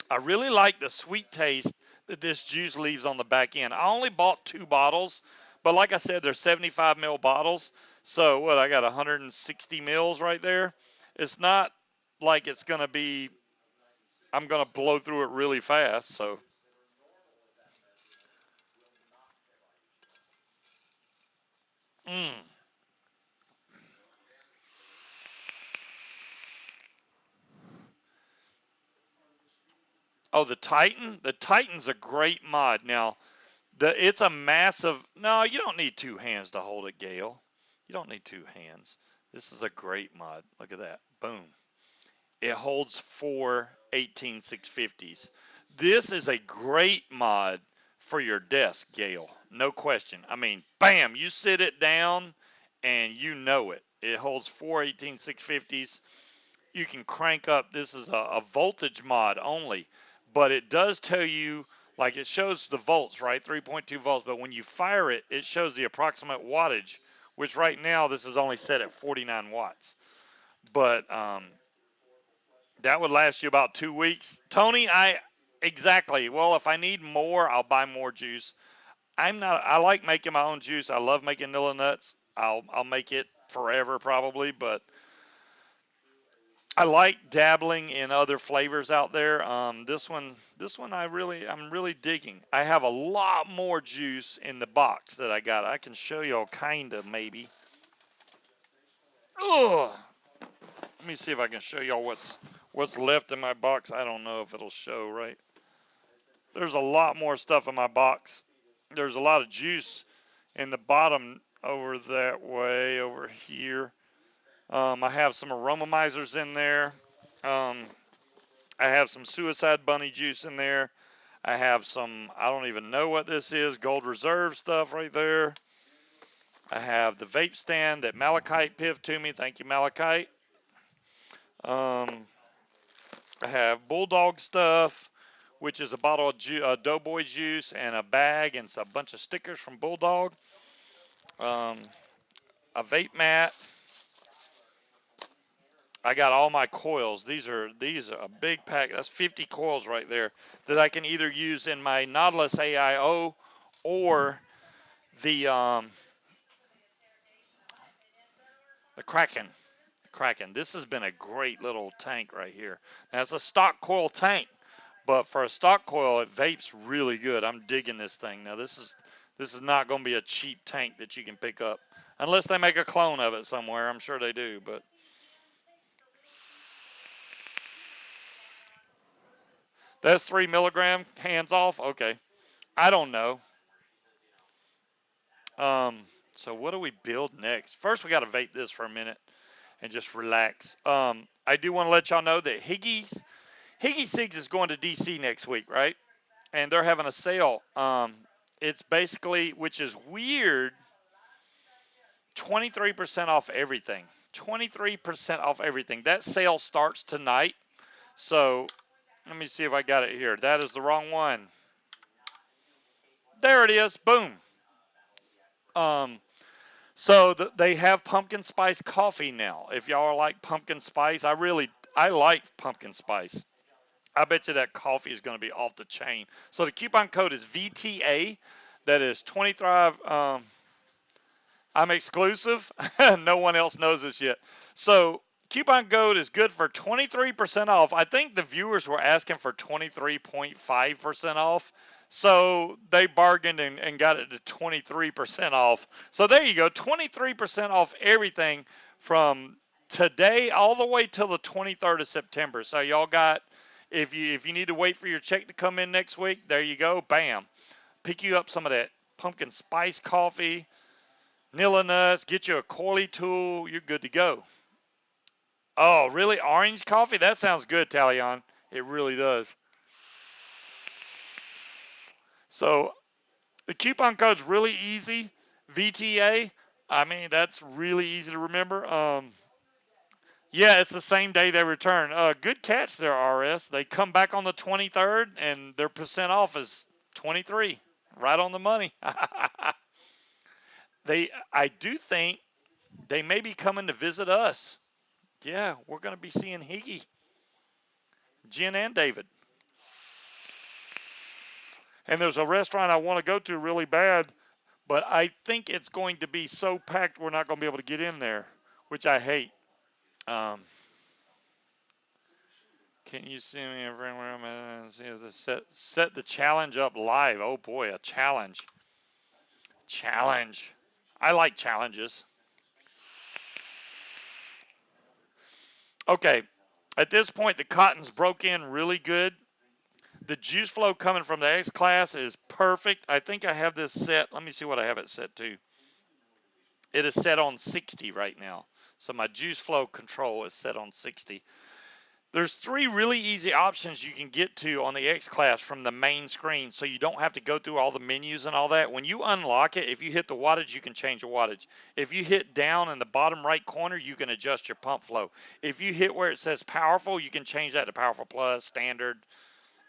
I really like the sweet taste that this juice leaves on the back end. I only bought 2 bottles, but like I said, they're 75 ml bottles. So what, I got 160 mils right there. It's not like it's going to be, I'm going to blow through it really fast. So, mm. Oh, the Titan? The Titan's a great mod. Now, it's a massive, no, you don't need 2 hands to hold it, Gail. You don't need 2 hands. This is a great mod. Look at that. Boom. It holds 4 18650s. This is a great mod for your desk, Gail. No question. I mean, bam, you sit it down and you know it. It holds 4 18650s. You can crank up. This is a voltage mod only, but it does tell you, like it shows the volts, right? 3.2 volts. But when you fire it, it shows the approximate wattage, which right now this is only set at 49 watts. But that would last you about 2 weeks. Tony, exactly. Well, if I need more, I'll buy more juice. I like making my own juice. I love making Nilla nuts. I'll make it forever probably, but I like dabbling in other flavors out there. This one I'm really digging. I have a lot more juice in the box that I got. I can show y'all kind of maybe. Ugh. Let me see if I can show y'all what's left in my box. I don't know if it'll show right. There's a lot more stuff in my box. There's a lot of juice in the bottom over that way over here. I have some aromamizers in there. Um, I have some suicide bunny juice in there. I have some, I don't even know what this is, gold reserve stuff right there. I have the vape stand that Malachite piffed to me. Thank you, Malachite. I have Bulldog stuff, which is a bottle of Doughboy juice and a bag and a bunch of stickers from Bulldog. Um, a vape mat. I got all my coils. These are a big pack. That's 50 coils right there that I can either use in my Nautilus AIO or the the Kraken. Kraken. This has been a great little tank right here. Now it's a stock coil tank, but for a stock coil, it vapes really good. I'm digging this thing. Now this is not going to be a cheap tank that you can pick up unless they make a clone of it somewhere. I'm sure they do, but that's 3 milligram hands off. Okay, I don't know. Um, so what do we build next? First, we got to vape this for a minute and just relax. I do want to let y'all know that e-cig is going to DC next week, right? And they're having a sale. It's basically, which is weird, 23% off everything. 23% off everything. That sale starts tonight. So let me see if I got it here. That is the wrong one. There it is. Boom. Um, So they have pumpkin spice coffee now. If y'all are like pumpkin spice, I like pumpkin spice. I bet you that coffee is going to be off the chain. So the coupon code is VTA. That is 25. I'm exclusive. No one else knows this yet. So coupon code is good for 23% off. I think the viewers were asking for 23.5% off. So they bargained and got it to 23% off. So there you go, 23% off everything from today all the way till the 23rd of September. So y'all got, if you need to wait for your check to come in next week, there you go, bam. Pick you up some of that pumpkin spice coffee, vanilla nuts, get you a coily tool, you're good to go. Oh, really? Orange coffee? That sounds good, Talion. It really does. So the coupon code's really easy. VTA. I mean, that's really easy to remember. Yeah, it's the same day they return. Good catch there, RS. They come back on the 23rd, and their percent off is 23. Right on the money. I do think they may be coming to visit us. Yeah, we're going to be seeing Higgy, Jen, and David. And there's a restaurant I want to go to really bad, but I think it's going to be so packed we're not going to be able to get in there, which I hate. Um, can you see me everywhere? I'm at? See if set the challenge up live. Oh boy, a challenge. Challenge. I like challenges. Okay, at this point the cotton's broke in really good. The juice flow coming from the X class is perfect. I think I have this set. Let me see what I have it set to. It is set on 60 right now. So my juice flow control is set on 60. There's three really easy options you can get to on the X Class from the main screen, so you don't have to go through all the menus and all that. When you unlock it, if you hit the wattage, you can change the wattage. If you hit down in the bottom right corner, you can adjust your pump flow. If you hit where it says powerful, you can change that to powerful plus, standard,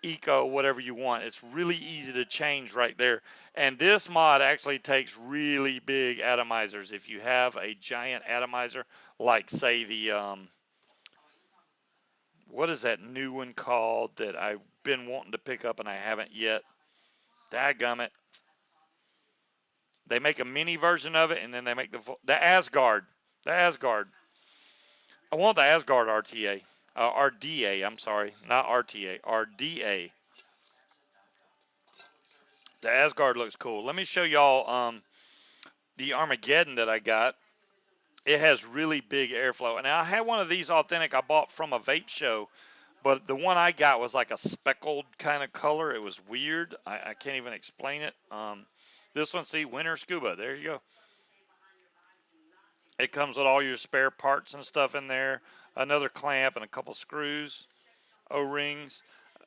eco, whatever you want. It's really easy to change right there. And this mod actually takes really big atomizers. If you have a giant atomizer, like say the what is that new one called that I've been wanting to pick up and I haven't yet? Dadgummit. They make a mini version of it and then they make the Asgard. The Asgard. I want the Asgard RTA. RDA, I'm sorry. Not RTA. RDA. The Asgard looks cool. Let me show y'all the Armageddon that I got. It has really big airflow. And I had one of these authentic I bought from a vape show, but the one I got was like a speckled kind of color. It was weird. I can't even explain it. This one, see, Winter Scuba. There you go. It comes with all your spare parts and stuff in there. Another clamp and a couple screws, O-rings.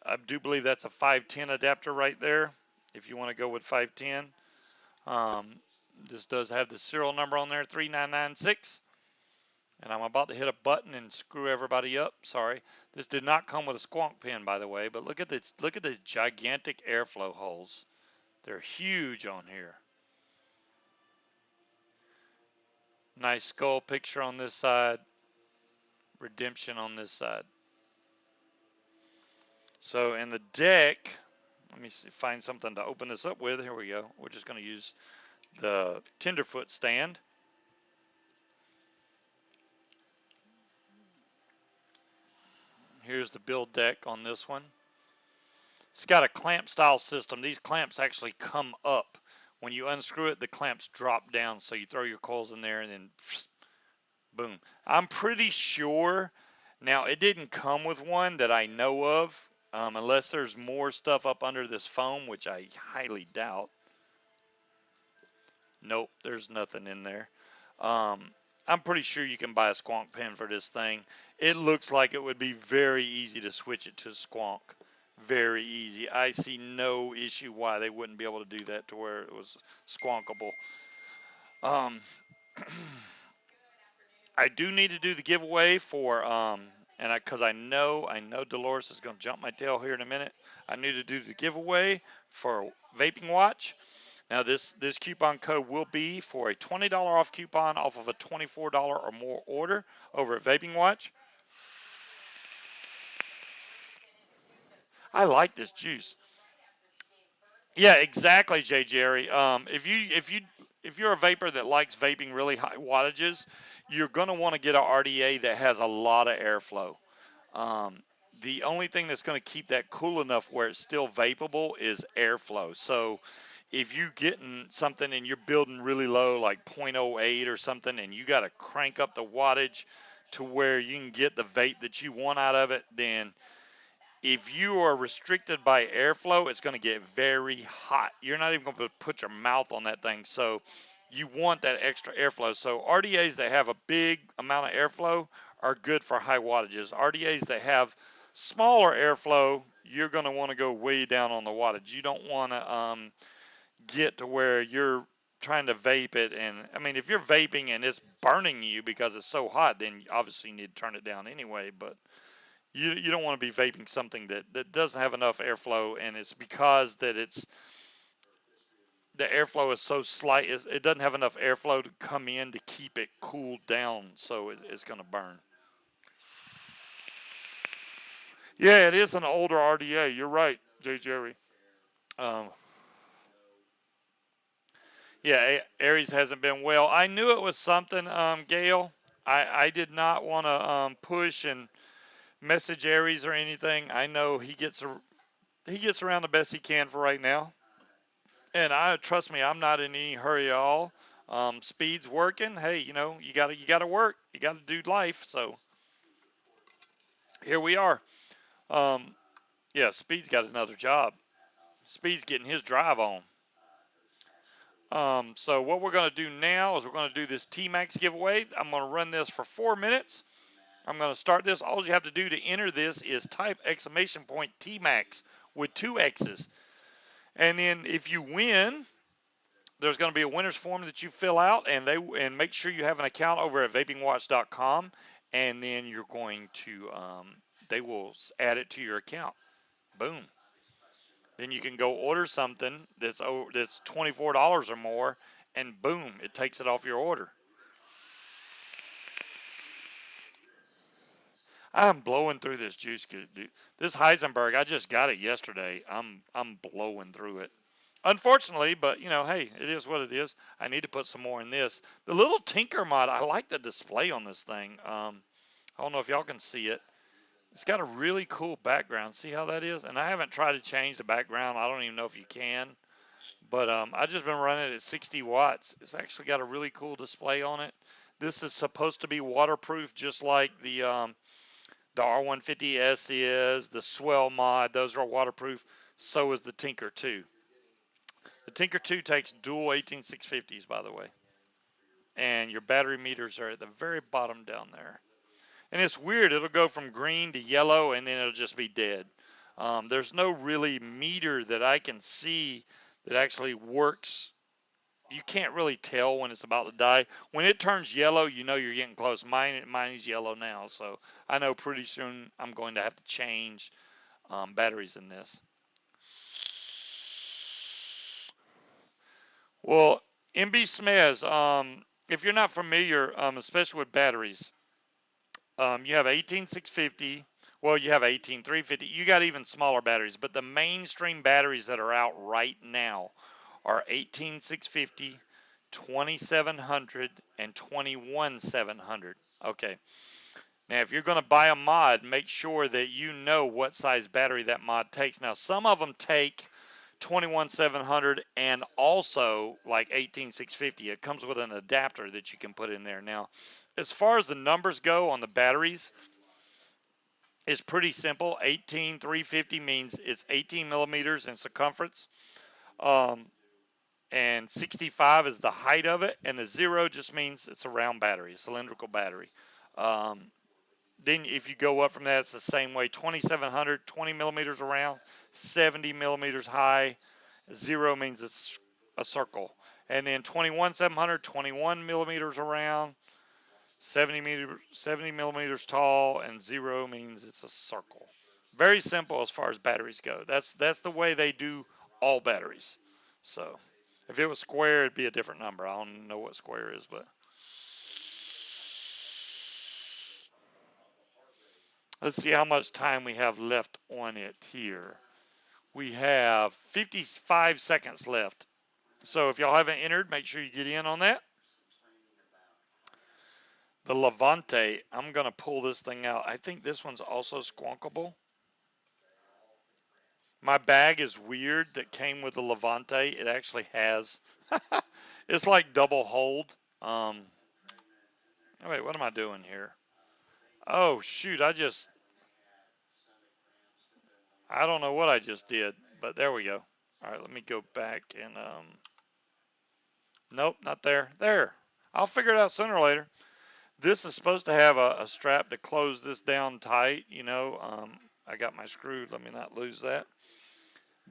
I do believe that's a 510 adapter right there, if you want to go with 510. Um, this does have the serial number on there, 3996. And I'm about to hit a button and screw everybody up. Sorry. This did not come with a squonk pin, by the way, but look at this. Look at the gigantic airflow holes. They're huge on here. Nice skull picture on this side. Redemption on this side. So in the deck, let me see, find something to open this up with. Here we go. We're just going to use the tenderfoot stand. Here's the build deck on this one. It's got a clamp style system. These clamps actually come up. When you unscrew it, the clamps drop down. So you throw your coils in there and then boom. I'm pretty sure, now it didn't come with one that I know of, unless there's more stuff up under this foam, which I highly doubt. Nope, there's nothing in there. I'm pretty sure you can buy a squonk pin for this thing. It looks like it would be very easy to switch it to squonk. Very easy. I see no issue why they wouldn't be able to do that to where it was squonkable. Um, I do need to do the giveaway for and because I know Dolores is going to jump my tail here in a minute. I need to do the giveaway for Vaping Watch. Now this coupon code will be for a $20 off coupon off of a $24 or more order over at Vaping Watch. I like this juice. Yeah, exactly, Jay Jerry. If you're a vapor that likes vaping really high wattages, you're gonna want to get an RDA that has a lot of airflow. Um, the only thing that's going to keep that cool enough where it's still vapable is airflow. So if you getting something and you're building really low, like 0.08 or something, and you got to crank up the wattage to where you can get the vape that you want out of it, then if you are restricted by airflow, it's going to get very hot. You're not even going to put your mouth on that thing. So you want that extra airflow. So RDAs that have a big amount of airflow are good for high wattages. RDAs that have smaller airflow, you're going to want to go way down on the wattage. You don't want to get to where you're trying to vape it. And I mean, if you're vaping and it's burning you because it's so hot, then obviously you need to turn it down anyway. But you don't want to be vaping something that doesn't have enough airflow, and it's because that it's the airflow is so slight, it doesn't have enough airflow to come in to keep it cooled down, so it's going to burn. Yeah, it is an older RDA. You're right, Jay Jerry. Um, yeah, Aries hasn't been well. I knew it was something, Gail. I did not want to push and message Aries or anything. I know he gets around the best he can for right now. And I trust me, I'm not in any hurry at all. Speed's working. Hey, you gotta work. You gotta do life. So here we are. Um, yeah, Speed's got another job. Speed's getting his drive on. So what we're gonna do now is we're gonna do this T-Max giveaway. I'm gonna run this for 4 minutes. I'm gonna start this. All you have to do to enter this is type exclamation point T-Max with two X's, and then if you win, there's going to be a winner's form that you fill out, and make sure you have an account over at vapingwatch.com, and then you're going to they will add it to your account. Boom. Then you can go order something that's $24 or more, and boom, it takes it off your order. I'm blowing through this juice, dude. This Heisenberg, I just got it yesterday. I'm blowing through it. Unfortunately, but hey, it is what it is. I need to put some more in this. The little Tinker mod, I like the display on this thing. I don't know if y'all can see it. It's got a really cool background. See how that is? And I haven't tried to change the background. I don't even know if you can. But I just been running it at 60 watts. It's actually got a really cool display on it. This is supposed to be waterproof, just like the R150S is. The Swell mod, those are waterproof. So is the Tinker 2. The Tinker 2 takes dual 18650s, by the way. And your battery meters are at the very bottom down there. And it's weird. It'll go from green to yellow, and then it'll just be dead. There's no really meter that I can see that actually works. You can't really tell when it's about to die. When it turns yellow, you know you're getting close. Mine is yellow now, so I know pretty soon I'm going to have to change batteries in this. Well, MB Smez, if you're not familiar, especially with batteries, you have 18650. Well, you have 18350. You got even smaller batteries, but the mainstream batteries that are out right now are 18650, 2700, and 21700. Okay. Now, if you're going to buy a mod, make sure that you know what size battery that mod takes. Now, some of them take 21700 and also like 18650. It comes with an adapter that you can put in there. Now, as far as the numbers go on the batteries, it's pretty simple. 18350 means it's 18 millimeters in circumference. Um, and 65 is the height of it, and the 0 just means it's a round battery, a cylindrical battery. Um, then if you go up from that, it's the same way. 2700, 20 millimeters around, 70 millimeters high. 0 means it's a circle. And then 21700, 21 millimeters around, 70 millimeters tall, and 0 means it's a circle. Very simple as far as batteries go. That's the way they do all batteries. So If it was square, it'd be a different number. I don't know what square is, but let's see how much time we have left on it here. We have 55 seconds left. So if y'all haven't entered, make sure you get in on that. The Levante, I'm going to pull this thing out. I think this one's also squonkable. My bag is weird that came with the Levante. It actually has, it's like double hold. Oh, wait, what am I doing here? Oh, shoot, I don't know what I just did, but there we go. All right, let me go back and, nope, not there. There. I'll figure it out sooner or later. This is supposed to have a strap to close this down tight, you know. I got my screw. Let me not lose that.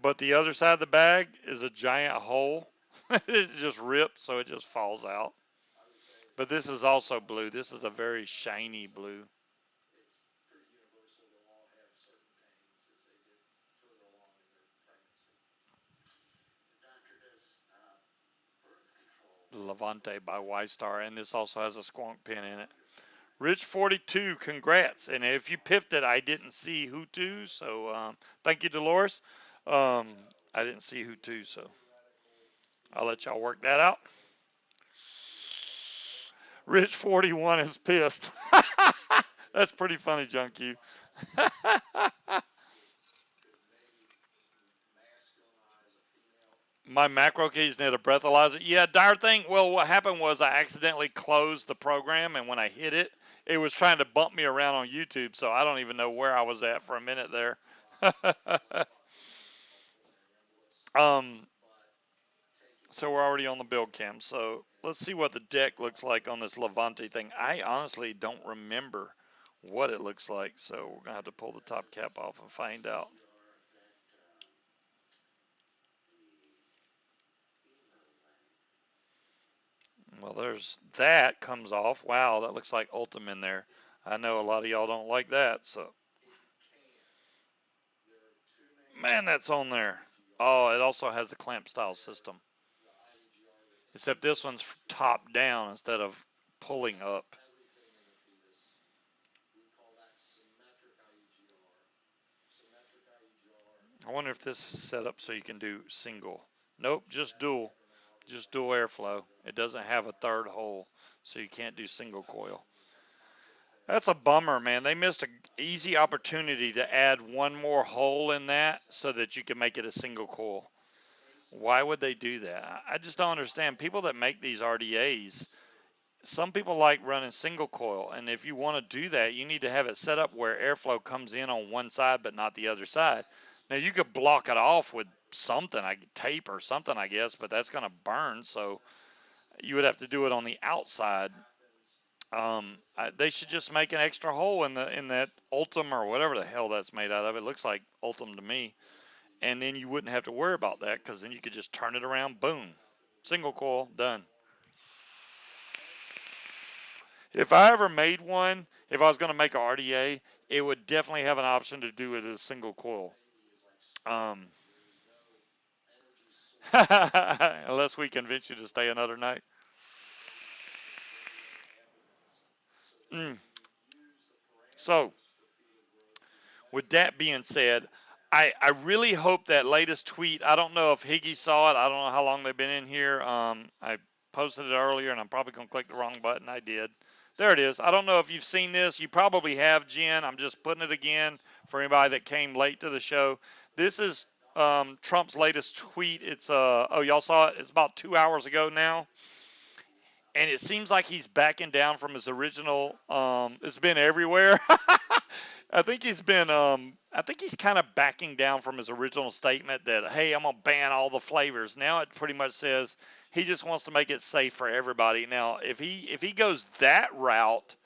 But the other side of the bag is a giant hole. It just rips, so it just falls out. But this is also blue. This is a very shiny blue. Levante by Y-Star, and this also has a squonk pin in it. Rich 42, congrats. And if you pipped it, I didn't see who to, so thank you, Dolores. Um, I didn't see who to, so I'll let y'all work that out. Rich 41 is pissed. That's pretty funny, Junkie. My macro keys need a breathalyzer. Yeah, dire thing. Well, what happened was I accidentally closed the program, and when I hit it, it was trying to bump me around on YouTube, so I don't even know where I was at for a minute there. um, so we're already on the build cam. So let's see what the deck looks like on this Levante thing. I honestly don't remember what it looks like, so we're gonna have to pull the top cap off and find out. Well, there's that comes off. Wow, that looks like Ultim in there. I know a lot of y'all don't like that, so man, that's on there. Oh, it also has a clamp style system, except this one's top down instead of pulling up. I wonder if this is set up so you can do single. Nope, just dual. Just dual airflow. It doesn't have a third hole, so you can't do single coil. That's a bummer, man. They missed an easy opportunity to add one more hole in that so that you can make it a single coil. Why would they do that? I just don't understand. People that make these RDAs, some people like running single coil, and if you want to do that, you need to have it set up where airflow comes in on one side but not the other side. Now you could block it off with something, like tape or something, I guess, but that's going to burn, so you would have to do it on the outside. They should just make an extra hole in that Ultim or whatever the hell that's made out of. It looks like Ultim to me, and then you wouldn't have to worry about that because then you could just turn it around, boom, single coil, done. If I ever made one, if I was going to make a RDA, it would definitely have an option to do it as a single coil. Um, unless we convince you to stay another night. Mm. So, with that being said, I really hope that latest tweet. I don't know if Higgy saw it. I don't know how long they've been in here. I posted it earlier, and I'm probably going to click the wrong button. I did. There it is. I don't know if you've seen this. You probably have, Jen. I'm just putting it again for anybody that came late to the show. This is Trump's latest tweet. It's oh, y'all saw it. It's about 2 hours ago now, and it seems like he's backing down from his original. It's been everywhere. I think he's kind of backing down from his original statement that, hey, I'm gonna ban all the flavors. Now it pretty much says he just wants to make it safe for everybody. Now, if he goes that route,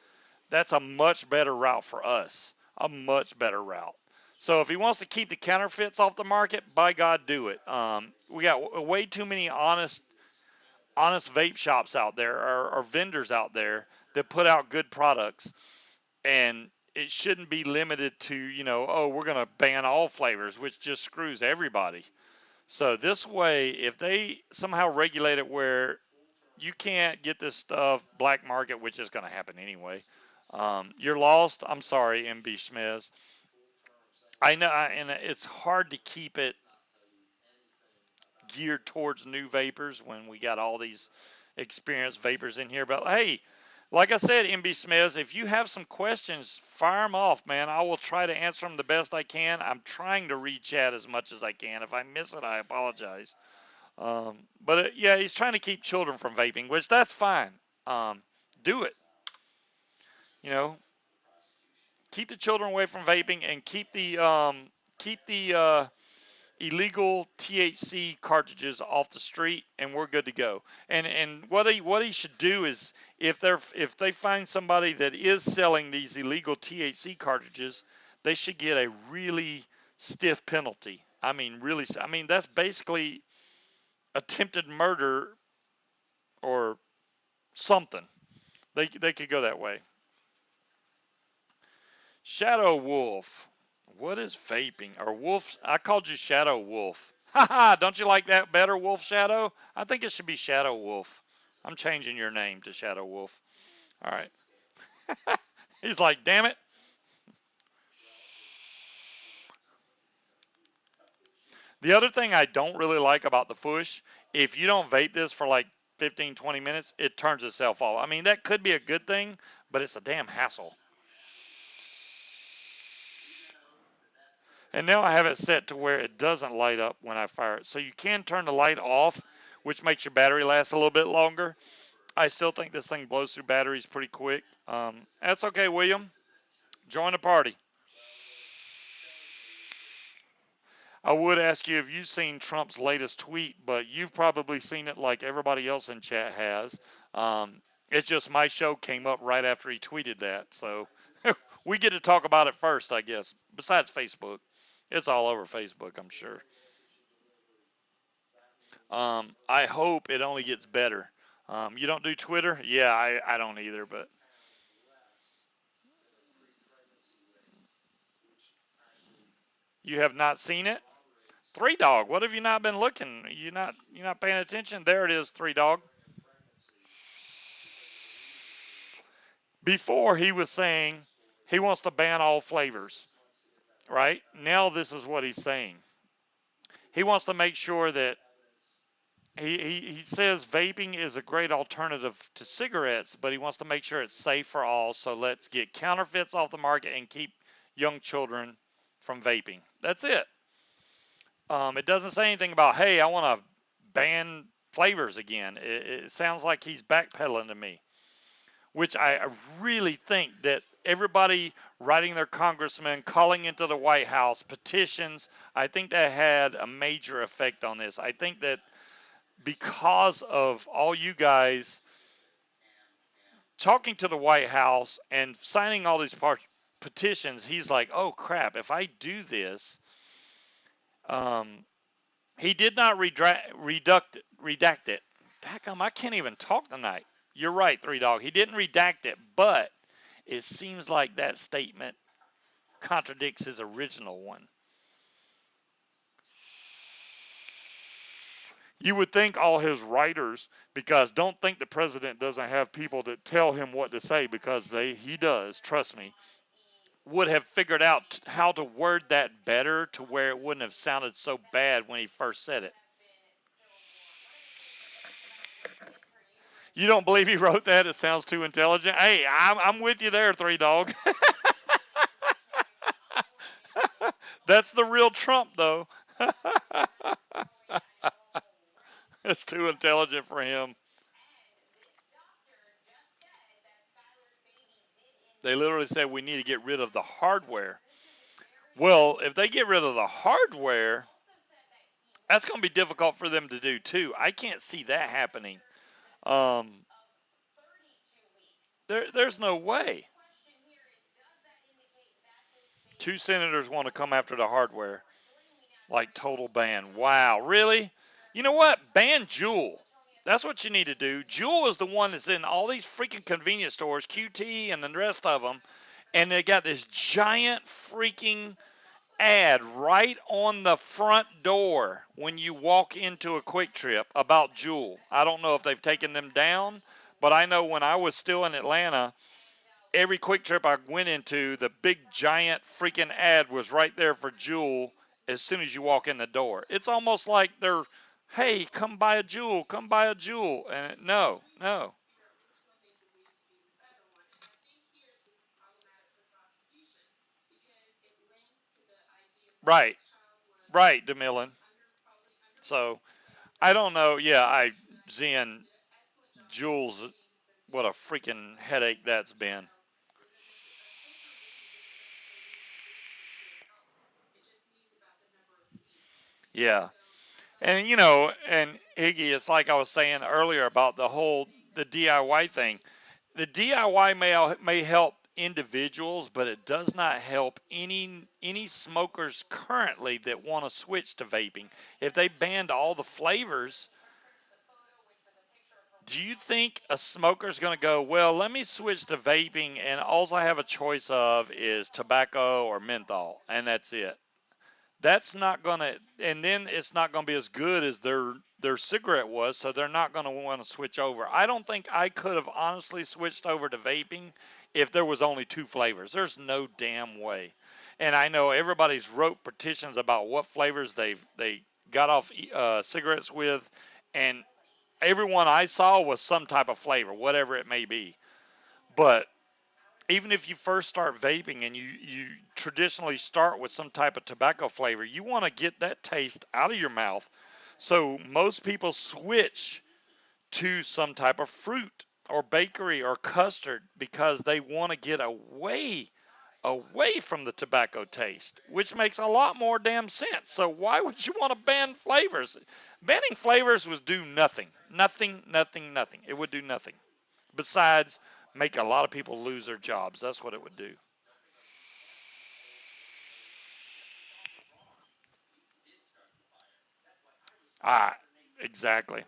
that's a much better route for us. A much better route. So if he wants to keep the counterfeits off the market, by God, do it. We got way too many honest vape shops out there, or vendors out there that put out good products, and it shouldn't be limited to, oh, we're going to ban all flavors, which just screws everybody. So this way, if they somehow regulate it where you can't get this stuff black market, which is going to happen anyway, you're lost. I'm sorry, MB Schmiz. I know, and it's hard to keep it geared towards new vapors when we got all these experienced vapors in here. But hey, like I said, MB Smiths, if you have some questions, fire them off, man. I will try to answer them the best I can. I'm trying to read chat as much as I can. If I miss it, I apologize. But yeah, he's trying to keep children from vaping, which that's fine. Do it. You know, keep the children away from vaping and keep the illegal THC cartridges off the street, and we're good to go. And what he should do is if they find somebody that is selling these illegal THC cartridges, they should get a really stiff penalty. I mean, really. I mean, that's basically attempted murder or something. They could go that way. Shadow Wolf. What is vaping? Or Wolf? I called you Shadow Wolf. Haha, don't you like that better, Wolf Shadow? I think it should be Shadow Wolf. I'm changing your name to Shadow Wolf. All right. He's like, damn it. The other thing I don't really like about the Fush, if you don't vape this for like 15, 20 minutes, it turns itself off. I mean, that could be a good thing, but it's a damn hassle. And now I have it set to where it doesn't light up when I fire it. So you can turn the light off, which makes your battery last a little bit longer. I still think this thing blows through batteries pretty quick. That's okay, William. Join the party. I would ask you if you've seen Trump's latest tweet, but you've probably seen it like everybody else in chat has. It's just my show came up right after he tweeted that. So we get to talk about it first, I guess, besides Facebook. It's all over Facebook, I'm sure. I hope it only gets better. You don't do Twitter? Yeah, I don't either, but you have not seen it? Three Dog, what have you not been looking? You not paying attention? There it is, Three Dog. Before he was saying he wants to ban all flavors, right? Now this is what he's saying. He wants to make sure that he says vaping is a great alternative to cigarettes, but he wants to make sure it's safe for all. So let's get counterfeits off the market and keep young children from vaping. That's it. It doesn't say anything about, hey, I want to ban flavors again. It sounds like he's backpedaling to me, which I really think that everybody writing their congressman, calling into the White House, petitions, I think that had a major effect on this. I think that because of all you guys talking to the White House and signing all these petitions, he's like, oh crap, if I do this, um, he did not redact it. Heck, I can't even talk tonight. You're right, Three Dog. He didn't redact it, but it seems like that statement contradicts his original one. You would think all his writers, because don't think the president doesn't have people that tell him what to say, because he does, trust me, would have figured out how to word that better to where it wouldn't have sounded so bad when he first said it. You don't believe he wrote that? It sounds too intelligent. Hey, I'm with you there, Three Dog. That's the real Trump, though. It's too intelligent for him. They literally said we need to get rid of the hardware. Well, if they get rid of the hardware, that's going to be difficult for them to do too. I can't see that happening. Um, there's no way. Two senators want to come after the hardware, like total ban. Wow, really? You know what? Ban Juul. That's what you need to do. Juul is the one that's in all these freaking convenience stores, QT and the rest of them, and they got this giant freaking ad right on the front door when you walk into a Quick Trip about Juul. I don't know if they've taken them down, but I know when I was still in Atlanta, every Quick Trip I went into, the big giant freaking ad was right there for Juul as soon as you walk in the door. It's almost like they're, hey, come buy a Juul, come buy a Juul. And no, no. Right, right, DeMillan. So I don't know. Yeah, Zen, Jules, what a freaking headache that's been. Yeah. And and Iggy, it's like I was saying earlier about the DIY thing. The DIY may help individuals, but it does not help any smokers currently that want to switch to vaping. If they banned all the flavors, do you think a smoker's going to go, well, let me switch to vaping and all I have a choice of is tobacco or menthol, and that's it? That's not going to, and then it's not going to be as good as their cigarette was, so they're not going to want to switch over. I don't think I could have honestly switched over to vaping if there was only two flavors. There's no damn way. And I know everybody's wrote petitions about what flavors they got off cigarettes with, and everyone I saw was some type of flavor, whatever it may be. But even if you first start vaping and you traditionally start with some type of tobacco flavor, you want to get that taste out of your mouth. So most people switch to some type of fruit or bakery or custard because they want to get away from the tobacco taste, which makes a lot more damn sense. So why would you want to ban flavors? Banning flavors would do nothing. Nothing, nothing, nothing. It would do nothing. Besides make a lot of people lose their jobs. That's what it would do. Ah, exactly.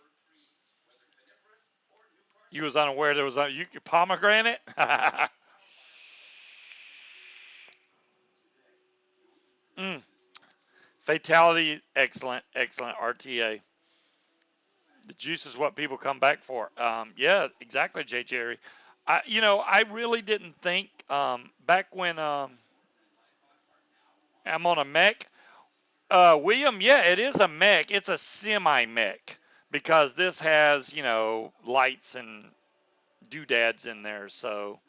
You was unaware there was a you pomegranate. mm, fatality, excellent, excellent RTA. The juice is what people come back for. Yeah, exactly, J. Jerry. I really didn't think back when I'm on a mech. William, yeah, it is a mech. It's a semi mech because this has lights and doodads in there, so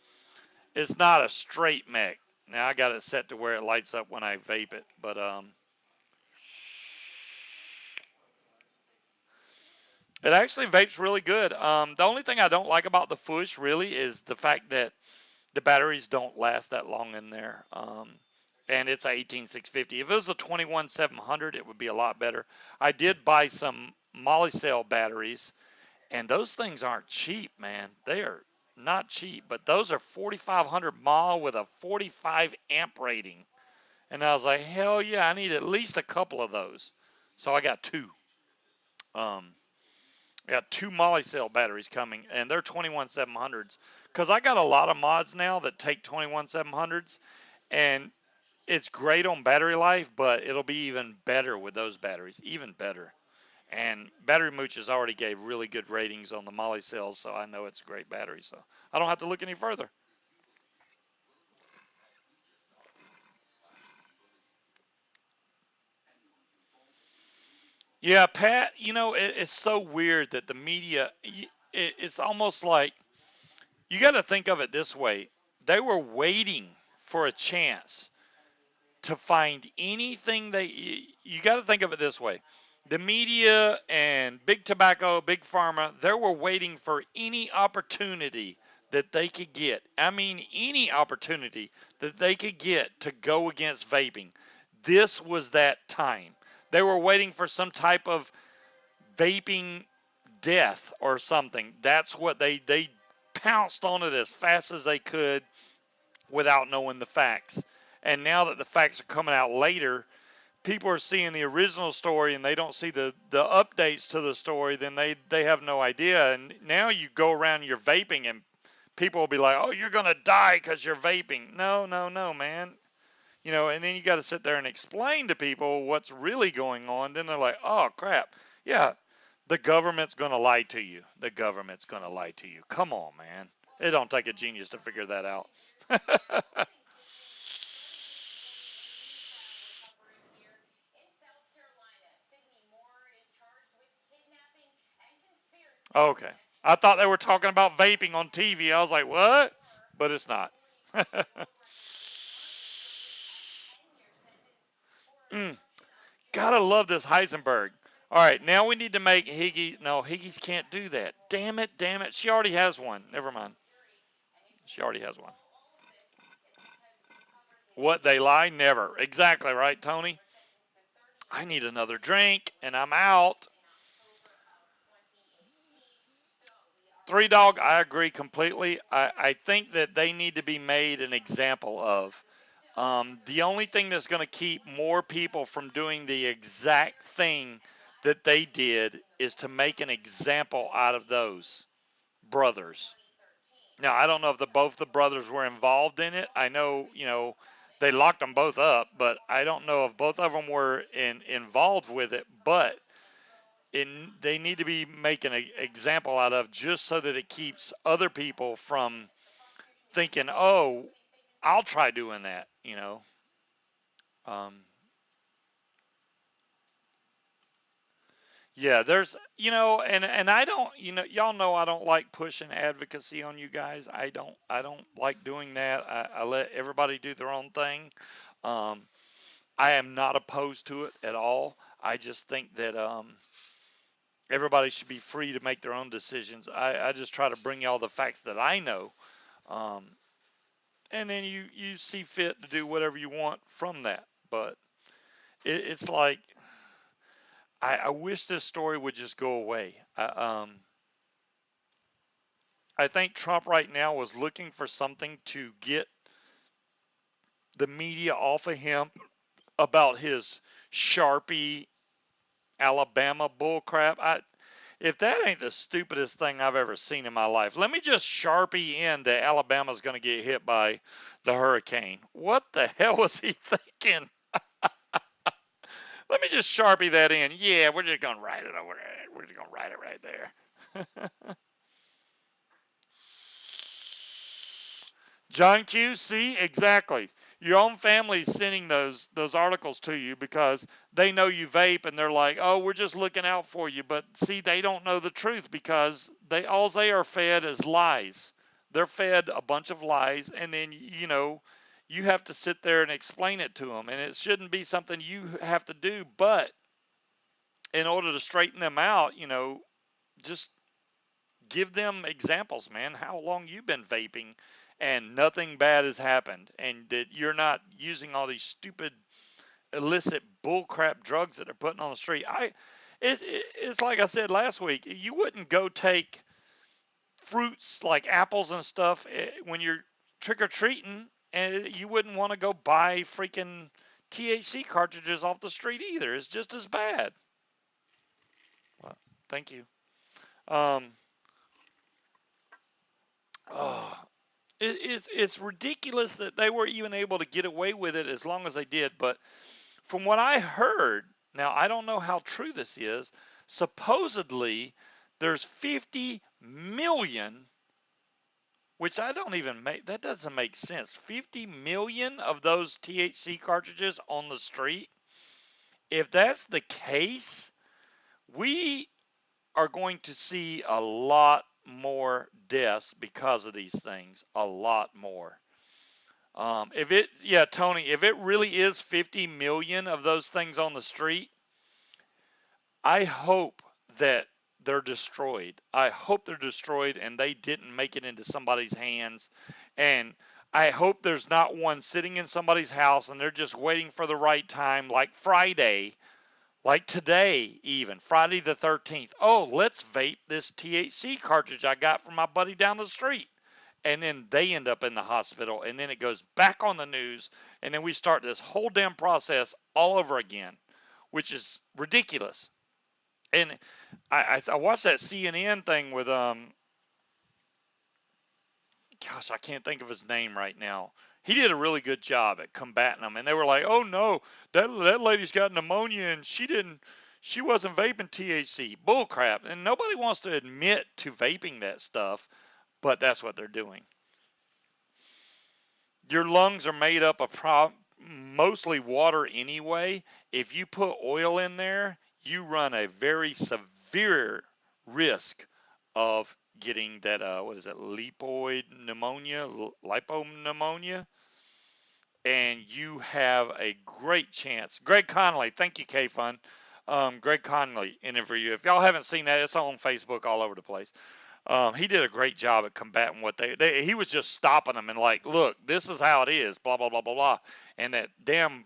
it's not a straight mech. Now I got it set to where it lights up when I vape it, but it actually vapes really good. The only thing I don't like about the Fush really is the fact that the batteries don't last that long in there. And it's a 18650. If it was a 21700, it would be a lot better. I did buy some Molicel batteries, and those things aren't cheap, man. They are not cheap, but those are 4500 mile with a 45 amp rating. And I was like, hell yeah, I need at least a couple of those. So I got two. Um, I got two Molicel batteries coming, and they're 21700s. Because I got a lot of mods now that take 21700s, and it's great on battery life, but it'll be even better with those batteries, even better. And Battery Mooches already gave really good ratings on the Molicels, so I know it's a great battery. So I don't have to look any further. Yeah, Pat, it's so weird that the media, it's almost like you got to think of it this way. They were waiting for a chance to find anything you got to think of it this way. The media and big tobacco, big pharma, they were waiting for any opportunity that they could get. I mean, any opportunity that they could get to go against vaping. This was that time. They were waiting for some type of vaping death or something. That's what they pounced on it as fast as they could without knowing the facts. And now that the facts are coming out later, people are seeing the original story and they don't see the updates to the story, then they have no idea. And now you go around your vaping and people will be like, oh, you're going to die because you're vaping. No, no, no, man. and then you got to sit there and explain to people what's really going on. Then they're like, oh crap, yeah, the government's going to lie to you. The government's going to lie to you. Come on, man. It don't take a genius to figure that out. Okay. I thought they were talking about vaping on TV. I was like, what? But it's not. mm, Gotta love this Heisenberg. All right, now we need to make Higgy. No, Higgy's can't do that. Damn it, damn it. She already has one. Never mind. She already has one. What, they lie? Never. Exactly right, Tony. I need another drink, and I'm out. Three Dog, I agree completely. I think that they need to be made an example of. The only thing that's going to keep more people from doing the exact thing that they did is to make an example out of those brothers. Now, I don't know if both the brothers were involved in it. I know, they locked them both up, but I don't know if both of them were involved with it. But they need to be making an example out of, just so that it keeps other people from thinking, oh, I'll try doing that. Um, Yeah, and I don't, y'all know I don't like pushing advocacy on you guys. I don't like doing that. I let everybody do their own thing. Um, I am not opposed to it at all. I just think that everybody should be free to make their own decisions. I just try to bring y'all the facts that I know, um, and then you see fit to do whatever you want from that. But it's like I wish this story would just go away. I think Trump right now was looking for something to get the media off of him about his Sharpie Alabama bullcrap. If that ain't the stupidest thing I've ever seen in my life, let me just Sharpie in that Alabama's going to get hit by the hurricane. What the hell was he thinking? Let me just Sharpie that in. Yeah, we're just going to write it over there. We're just going to write it right there. John Q. See, exactly. Your own family's sending those articles to you because they know you vape, and they're like, "Oh, we're just looking out for you." But see, they don't know the truth because they are fed is lies. They're fed a bunch of lies, and then you have to sit there and explain it to them, and it shouldn't be something you have to do. But in order to straighten them out, just give them examples, man. How long you been vaping and nothing bad has happened, and that you're not using all these stupid illicit bullcrap drugs that they're putting on the street. It's like I said last week. You wouldn't go take fruits like apples and stuff when you're trick or treating, and you wouldn't want to go buy freaking THC cartridges off the street either. It's just as bad. Well, thank you. Um, oh, it's ridiculous that they were even able to get away with it as long as they did. But from what I heard, now I don't know how true this is. Supposedly, there's 50 million, which I don't even make. That doesn't make sense. 50 million of those THC cartridges on the street. If that's the case, we are going to see a lot more deaths because of these things. A lot more. Yeah, Tony, if it really is 50 million of those things on the street, I hope that they're destroyed. I hope they're destroyed and they didn't make it into somebody's hands. And I hope there's not one sitting in somebody's house and they're just waiting for the right time, like Friday, like today, even Friday the 13th. Oh, let's vape this THC cartridge I got from my buddy down the street, and then they end up in the hospital, and then it goes back on the news, and then we start this whole damn process all over again, which is ridiculous. And I watched that CNN thing with gosh, I can't think of his name right now. He did a really good job at combating them, and they were like, "Oh no, that lady's got pneumonia, and she wasn't vaping THC." Bull crap, and nobody wants to admit to vaping that stuff, but that's what they're doing. Your lungs are made up of mostly water anyway. If you put oil in there, you run a very severe risk of getting that what is it, lipoid pneumonia, lipopneumonia, and you have a great chance. Greg Conley, thank you, K Fun. Greg Conley interview. If y'all haven't seen that, it's on Facebook all over the place. He did a great job at combating what he was just stopping them and like, look, this is how it is, blah, blah, blah, blah, blah. And that damn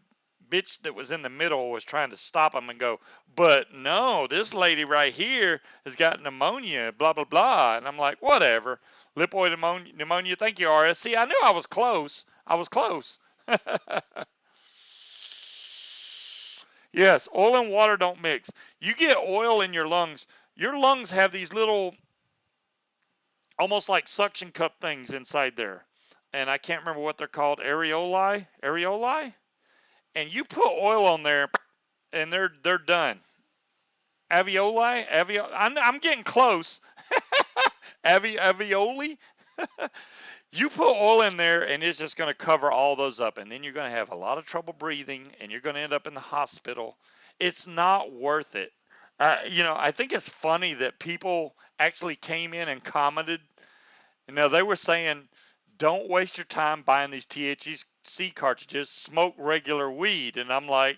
bitch that was in the middle was trying to stop him and go, but no, this lady right here has got pneumonia, blah, blah, blah. And I'm like, whatever. Lipoid pneumonia. Thank you, RS. See, I knew I was close. I was close. Yes, oil and water don't mix. You get oil in your lungs. Your lungs have these little almost like suction cup things inside there. And I can't remember what they're called, areoli. And you put oil on there, and they're done. I'm getting close. Avioli. You put oil in there, and it's just going to cover all those up, and then you're going to have a lot of trouble breathing, and you're going to end up in the hospital. It's not worth it. I think it's funny that people actually came in and commented. They were saying, don't waste your time buying these THC cartridges, smoke regular weed. And I'm like,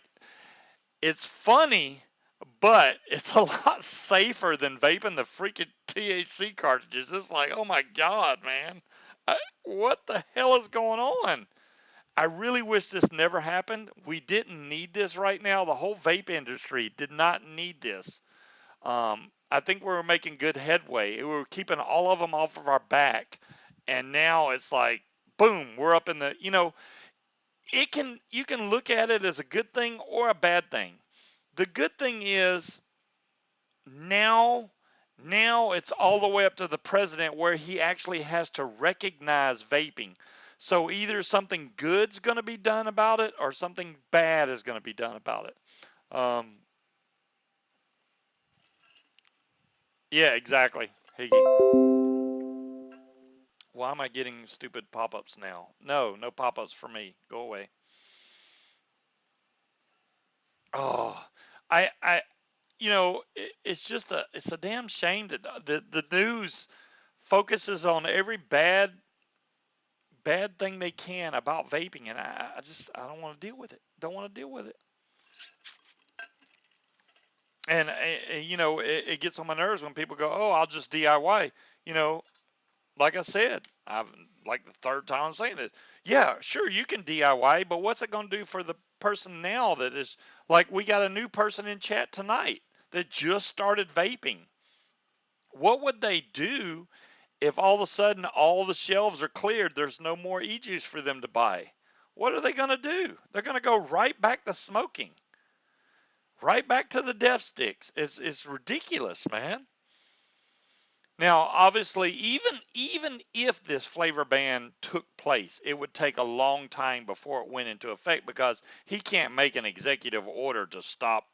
it's funny, but it's a lot safer than vaping the freaking THC cartridges. It's like, oh my God, man. What the hell is going on? I really wish this never happened. We didn't need this right now. The whole vape industry did not need this. I think we were making good headway. We were keeping all of them off of our back, and now it's like, boom, we're up in the. You can look at it as a good thing or a bad thing. The good thing is now, it's all the way up to the president where he actually has to recognize vaping. So either something good's going to be done about it or something bad is going to be done about it. Yeah, exactly. Higgy. Why am I getting stupid pop-ups now? No pop-ups for me. Go away. Oh, I, it's a damn shame that the news focuses on every bad thing they can about vaping, and I don't want to deal with it. Don't want to deal with it. And it gets on my nerves when people go, "Oh, I'll just DIY." You know, like I said, I've like the third time I'm saying this. Yeah, sure, you can DIY, but what's it going to do for the person now that is like we got a new person in chat tonight that just started vaping? What would they do if all of a sudden all the shelves are cleared? There's no more e-juice for them to buy. What are they going to do? They're going to go right back to smoking, right back to the death sticks. It's ridiculous, man. Now, obviously, even if this flavor ban took place, it would take a long time before it went into effect because he can't make an executive order to stop,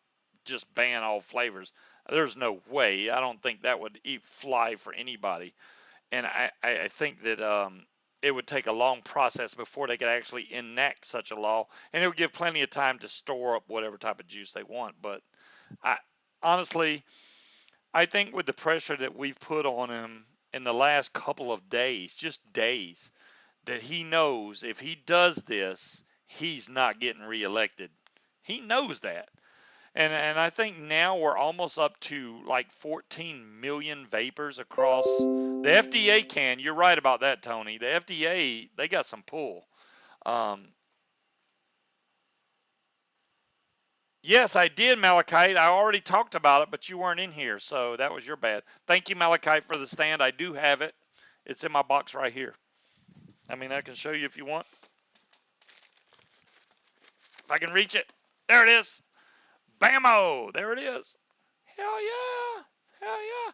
just ban all flavors. There's no way. I don't think that would fly for anybody. And I think that it would take a long process before they could actually enact such a law, and it would give plenty of time to store up whatever type of juice they want. But I honestly, I think with the pressure that we've put on him in the last couple of days, just days, that he knows if he does this, he's not getting reelected. He knows that. And I think now we're almost up to like 14 million vapors across the FDA can. You're right about that, Tony. The FDA, they got some pull. Um, yes, I did, Malachite. I already talked about it, but you weren't in here, so that was your bad. Thank you, Malachite, for the stand. I do have it. It's in my box right here. I mean, I can show you if you want. If I can reach it. There it is. Bammo! There it is. Hell yeah. Hell yeah.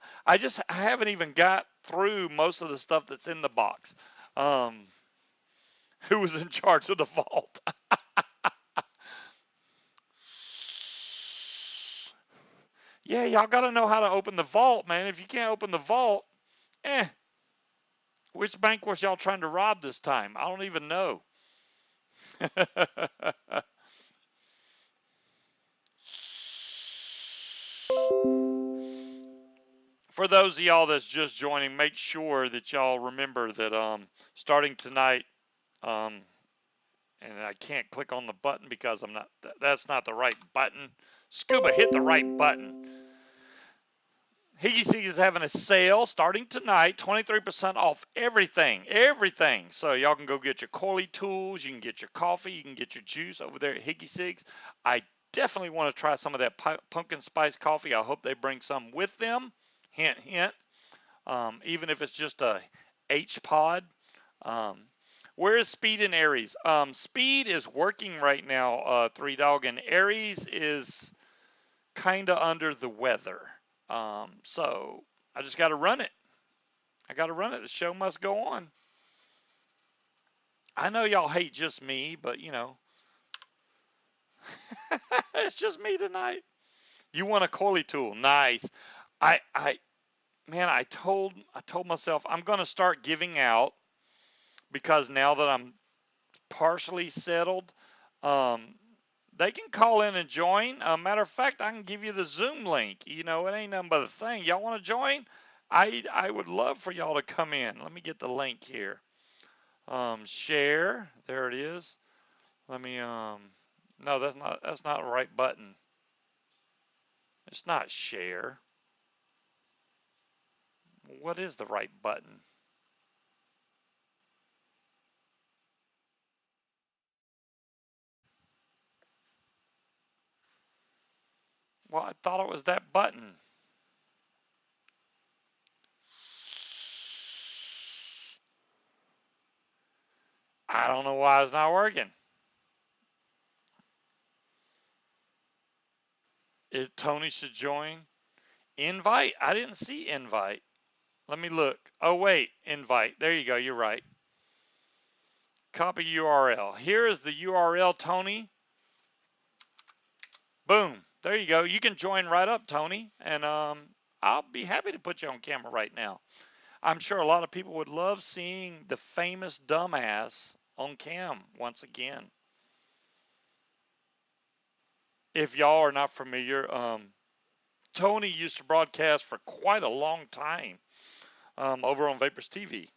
I haven't even got through most of the stuff that's in the box. Um, who was in charge of the vault? Yeah, y'all got to know how to open the vault, man. If you can't open the vault, eh. Which bank was y'all trying to rob this time? I don't even know. For those of y'all that's just joining, make sure that y'all remember that starting tonight, um, and I can't click on the button because I'm not. That's not the right button. Scuba, hit the right button. e-cig is having a sale starting tonight, 23% off everything, everything. So y'all can go get your coily tools, you can get your coffee, you can get your juice over there at e-cig's. I definitely want to try some of that pumpkin spice coffee. I hope they bring some with them. Hint, hint. Even if it's just a H pod. Um, where is Speed and Aries? Speed is working right now, Three Dog, and Aries is kind of under the weather. So I just got to run it. I got to run it. The show must go on. I know y'all hate just me, but it's just me tonight. You want a coily tool? Nice. I man, I told myself I'm gonna start giving out because now that I'm partially settled, um, they can call in and join. Matter of fact, I can give you the Zoom link. It ain't nothing but a thing. Y'all want to join? I would love for y'all to come in. Let me get the link here. Share. There it is. Let me no, that's not the right button. It's not share. What is the right button? Well, I thought it was that button. I don't know why it's not working. Tony should join. Invite? I didn't see invite. Let me look. Oh, wait. Invite. There you go. You're right. Copy URL. Here is the URL, Tony. Boom. There you go. You can join right up, Tony. And I'll be happy to put you on camera right now. I'm sure a lot of people would love seeing the famous dumbass on cam once again. If y'all are not familiar, Tony used to broadcast for quite a long time over on Vapors TV.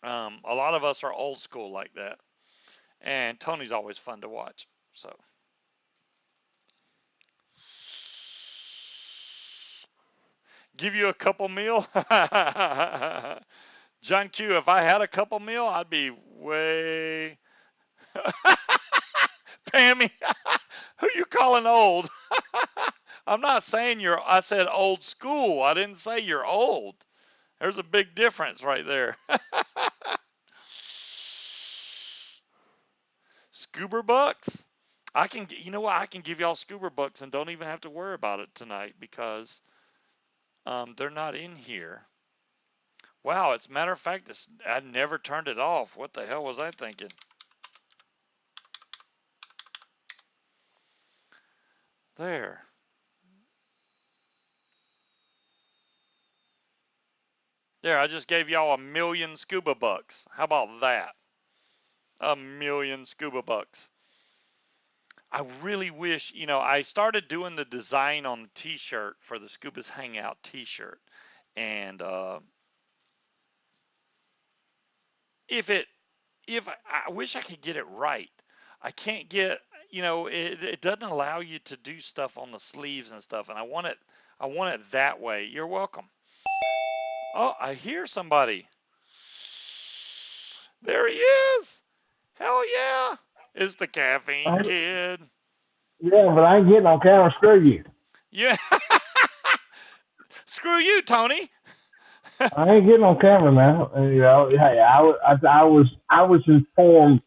A lot of us are old school like that, and Tony's always fun to watch. So, give you a couple meal, John Q. If I had a couple meal, I'd be way. Pammy, who you calling old? I'm not saying you're. I said old school. I didn't say you're old. There's a big difference right there. Scuba bucks. I can. You know what? I can give y'all scuba bucks and don't even have to worry about it tonight because they're not in here. Wow, as a matter of fact, I never turned it off. What the hell was I thinking? There. There, I just gave y'all 1,000,000 scuba bucks. How about that? 1,000,000 scuba bucks. I really wish, I started doing the design on the t-shirt for the Scuba's Hangout t-shirt. And if it if I wish I could get it right. I can't get, it doesn't allow you to do stuff on the sleeves and stuff, and I want it that way. You're welcome. Oh, I hear somebody. There he is. Hell yeah. It's the caffeine kid. Yeah, but I ain't getting on camera. Screw you. Yeah. Screw you, Tony. I ain't getting on camera now. Hey, I was informed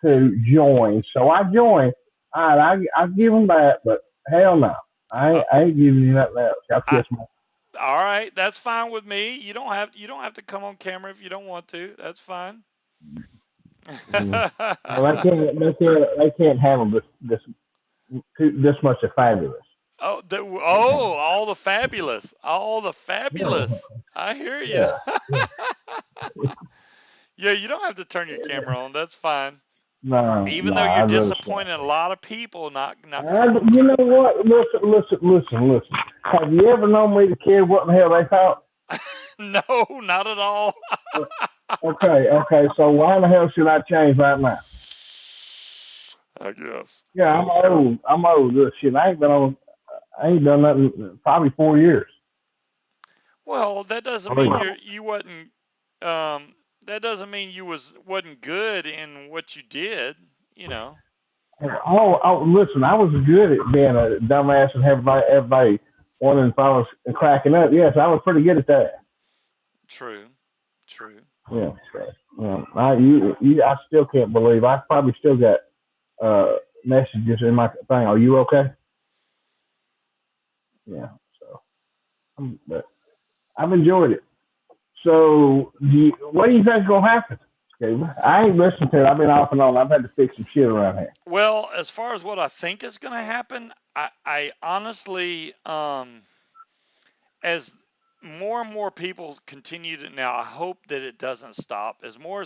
to join, so I joined. All right, I give them that, but hell no, I Uh, ain't, I ain't giving you nothing else. I'll I kiss my. All right, that's fine with me. You don't have to come on camera if you don't want to. That's fine. Mm. Well, they can't handle this much of fabulous. All the fabulous, all the Yeah, fabulous. I hear you. yeah, yeah. Yeah, you don't have to turn your camera on. That's fine. No, Even no, though you're I'd rather stay. disappointing a lot of people not coming on You camera. know what? Listen. Have you ever known me to care what in the hell they thought? No, not at all. Okay. So why in the hell should I change right now? I guess. Yeah, I'm old. I'm old. Look, shit, I ain't been on. I ain't done nothing in probably 4 years. Well, that doesn't Three. mean you wasn't. Um, that doesn't mean you wasn't good in what you did. You know. Listen, I was good at being a dumbass and everybody wondering if I was cracking up. Yes, I was pretty good at that. True. True. Yeah. So, yeah. I still can't believe I probably still got uh messages in my thing. Are you okay? Yeah. So, but I've enjoyed it. So, what do you think's gonna happen? Okay, I ain't listened to it. I've been off and on. I've had to fix some shit around here. Well, as far as what I think is going to happen, I honestly, as more and more people continue to now, I hope that it doesn't stop. As more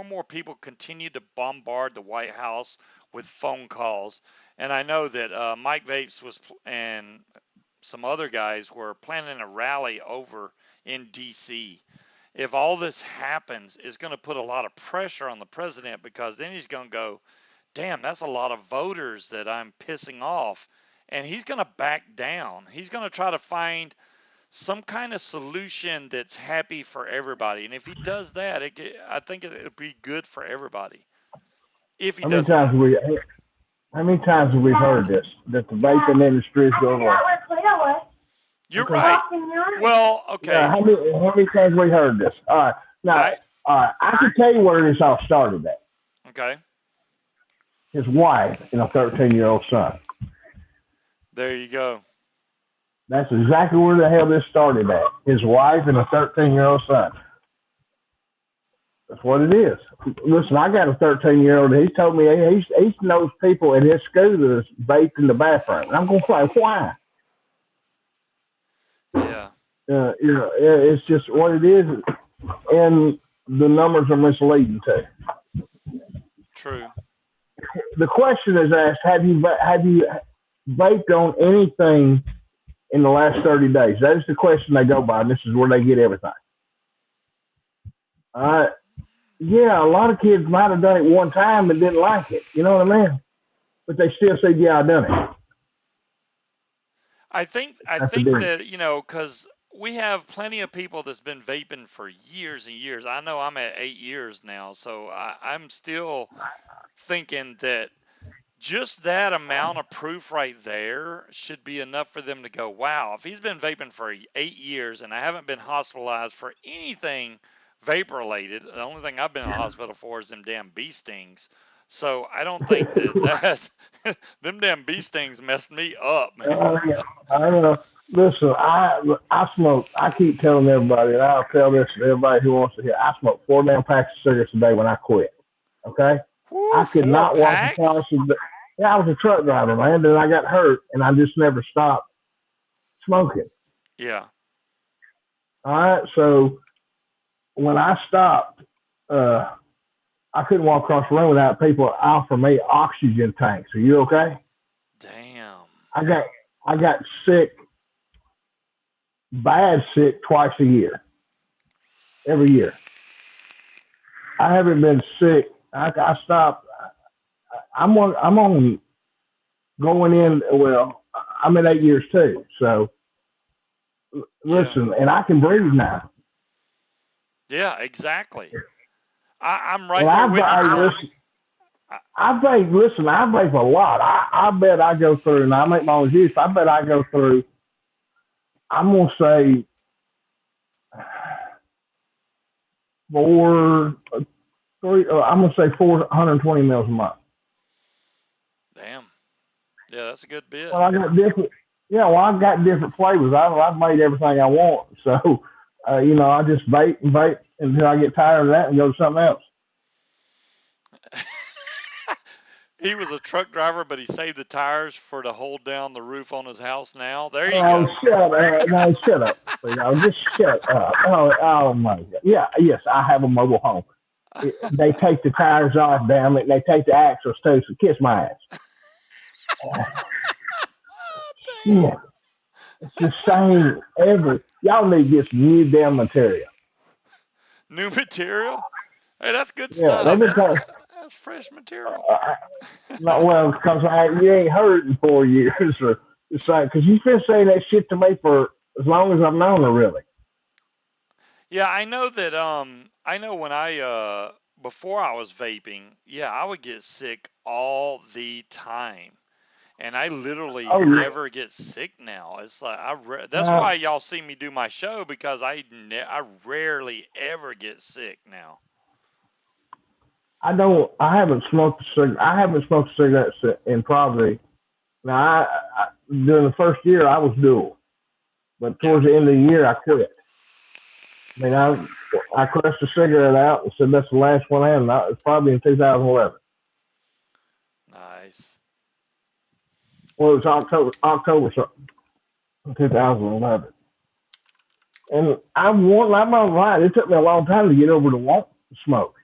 and more people continue to bombard the White House with phone calls, and I know that Mike Vapes and some other guys were planning a rally over in D.C. If all this happens, it's going to put a lot of pressure on the president because then he's going to go, damn, that's a lot of voters that I'm pissing off. And he's going to back down. He's going to try to find some kind of solution that's happy for everybody. And if he does that, I think it'll be good for everybody. If he How many does it times that have way. we? How many times have we heard this? That the vaping industry is going on. You're Okay. right. Well, Yeah. okay. How many times have we heard this? All right. Now, I I can tell you where this all started at. okay. His wife and a 13-year-old son. There you go. That's exactly where the hell this started at. His wife and a 13-year-old son. That's what it is. Listen, I got a 13-year-old. He told me he knows people at his school that vape in the bathroom. And I'm going to say, why? Yeah. It's just what it is, and the numbers are misleading too. True. The question is asked: Have you vaped on anything in the last 30 days? That is the question they go by, and this is where they get everything. Uh, yeah, a lot of kids might have done it one time and didn't like it. You know what I mean? But they still say, "Yeah, I done it." I That's the think difference. that, cuz we have plenty of people that's been vaping for years and years. I know I'm at 8 years now, so I'm still thinking that just that amount of proof right there should be enough for them to go, wow, if he's been vaping for 8 years and I haven't been hospitalized for anything vapor related, the only thing I've been in the hospital for is them damn bee stings. So I don't think that's them damn bee stings messed me up, man. Uh, I know. Listen, I smoke. I keep telling everybody, and I'll tell this to everybody who wants to hear. I smoke 4 damn packs of cigarettes a day when I quit. Okay, Whoo, I could four not walk across packs? the. Yeah, I was a truck driver, man. Then I got hurt, and I just never stopped smoking. Yeah. All right, so when I stopped, uh, I couldn't walk across the room without people offering me oxygen tanks. Are you okay? Damn. I got I got sick, bad sick twice a year, every year. I haven't been sick. I stopped. I'm on going in. Well, I'm at 8 years too. So Yeah. listen, and I can breathe now. Yeah, exactly. I'm And right there with you, Tony. listen. I, I vape a lot. I bet I go through, and I make my own juice. I bet I go through. I'm gonna say four, three. I'm gonna say 420 mils a month. damn. Yeah, that's a good bit. Well, I got different. Yeah, well, I've got different flavors. I've made everything I want. So, I just vape and vape until I get tired of that and go to something else. He was a truck driver, but he saved the tires for to hold down the roof on his house now. There you Oh, go. shut up. No, shut up. Just shut up. Oh my God. Yeah, yes, I have a mobile home. They take the tires off, damn it. They take the axles too, so kiss my ass. Oh, shit. It's the same every. Y'all need to get some new damn material. New material. Hey, that's good Yeah, stuff. they've been trying. That's fresh material. Uh, Not well, because you ain't heard in 4 years, or it's like because you've been saying that shit to me for as long as I've known her, really. Yeah, I know that. I know when I before I was vaping, yeah, I would get sick all the time, and I literally Oh yeah. never get sick now. It's like that's why Now y'all see me do my show because I rarely ever get sick now. I don't. I haven't smoked a cigarette. I haven't smoked cigarettes in probably. Now during the first year I was dual, but Yeah, towards the end of the year I quit. I mean I crushed a cigarette out and said that's the last one I had. And it's probably in 2011. nice. Well, it was October something, 2011. And I'm not lying. It took me a long time to get over to want to smoke.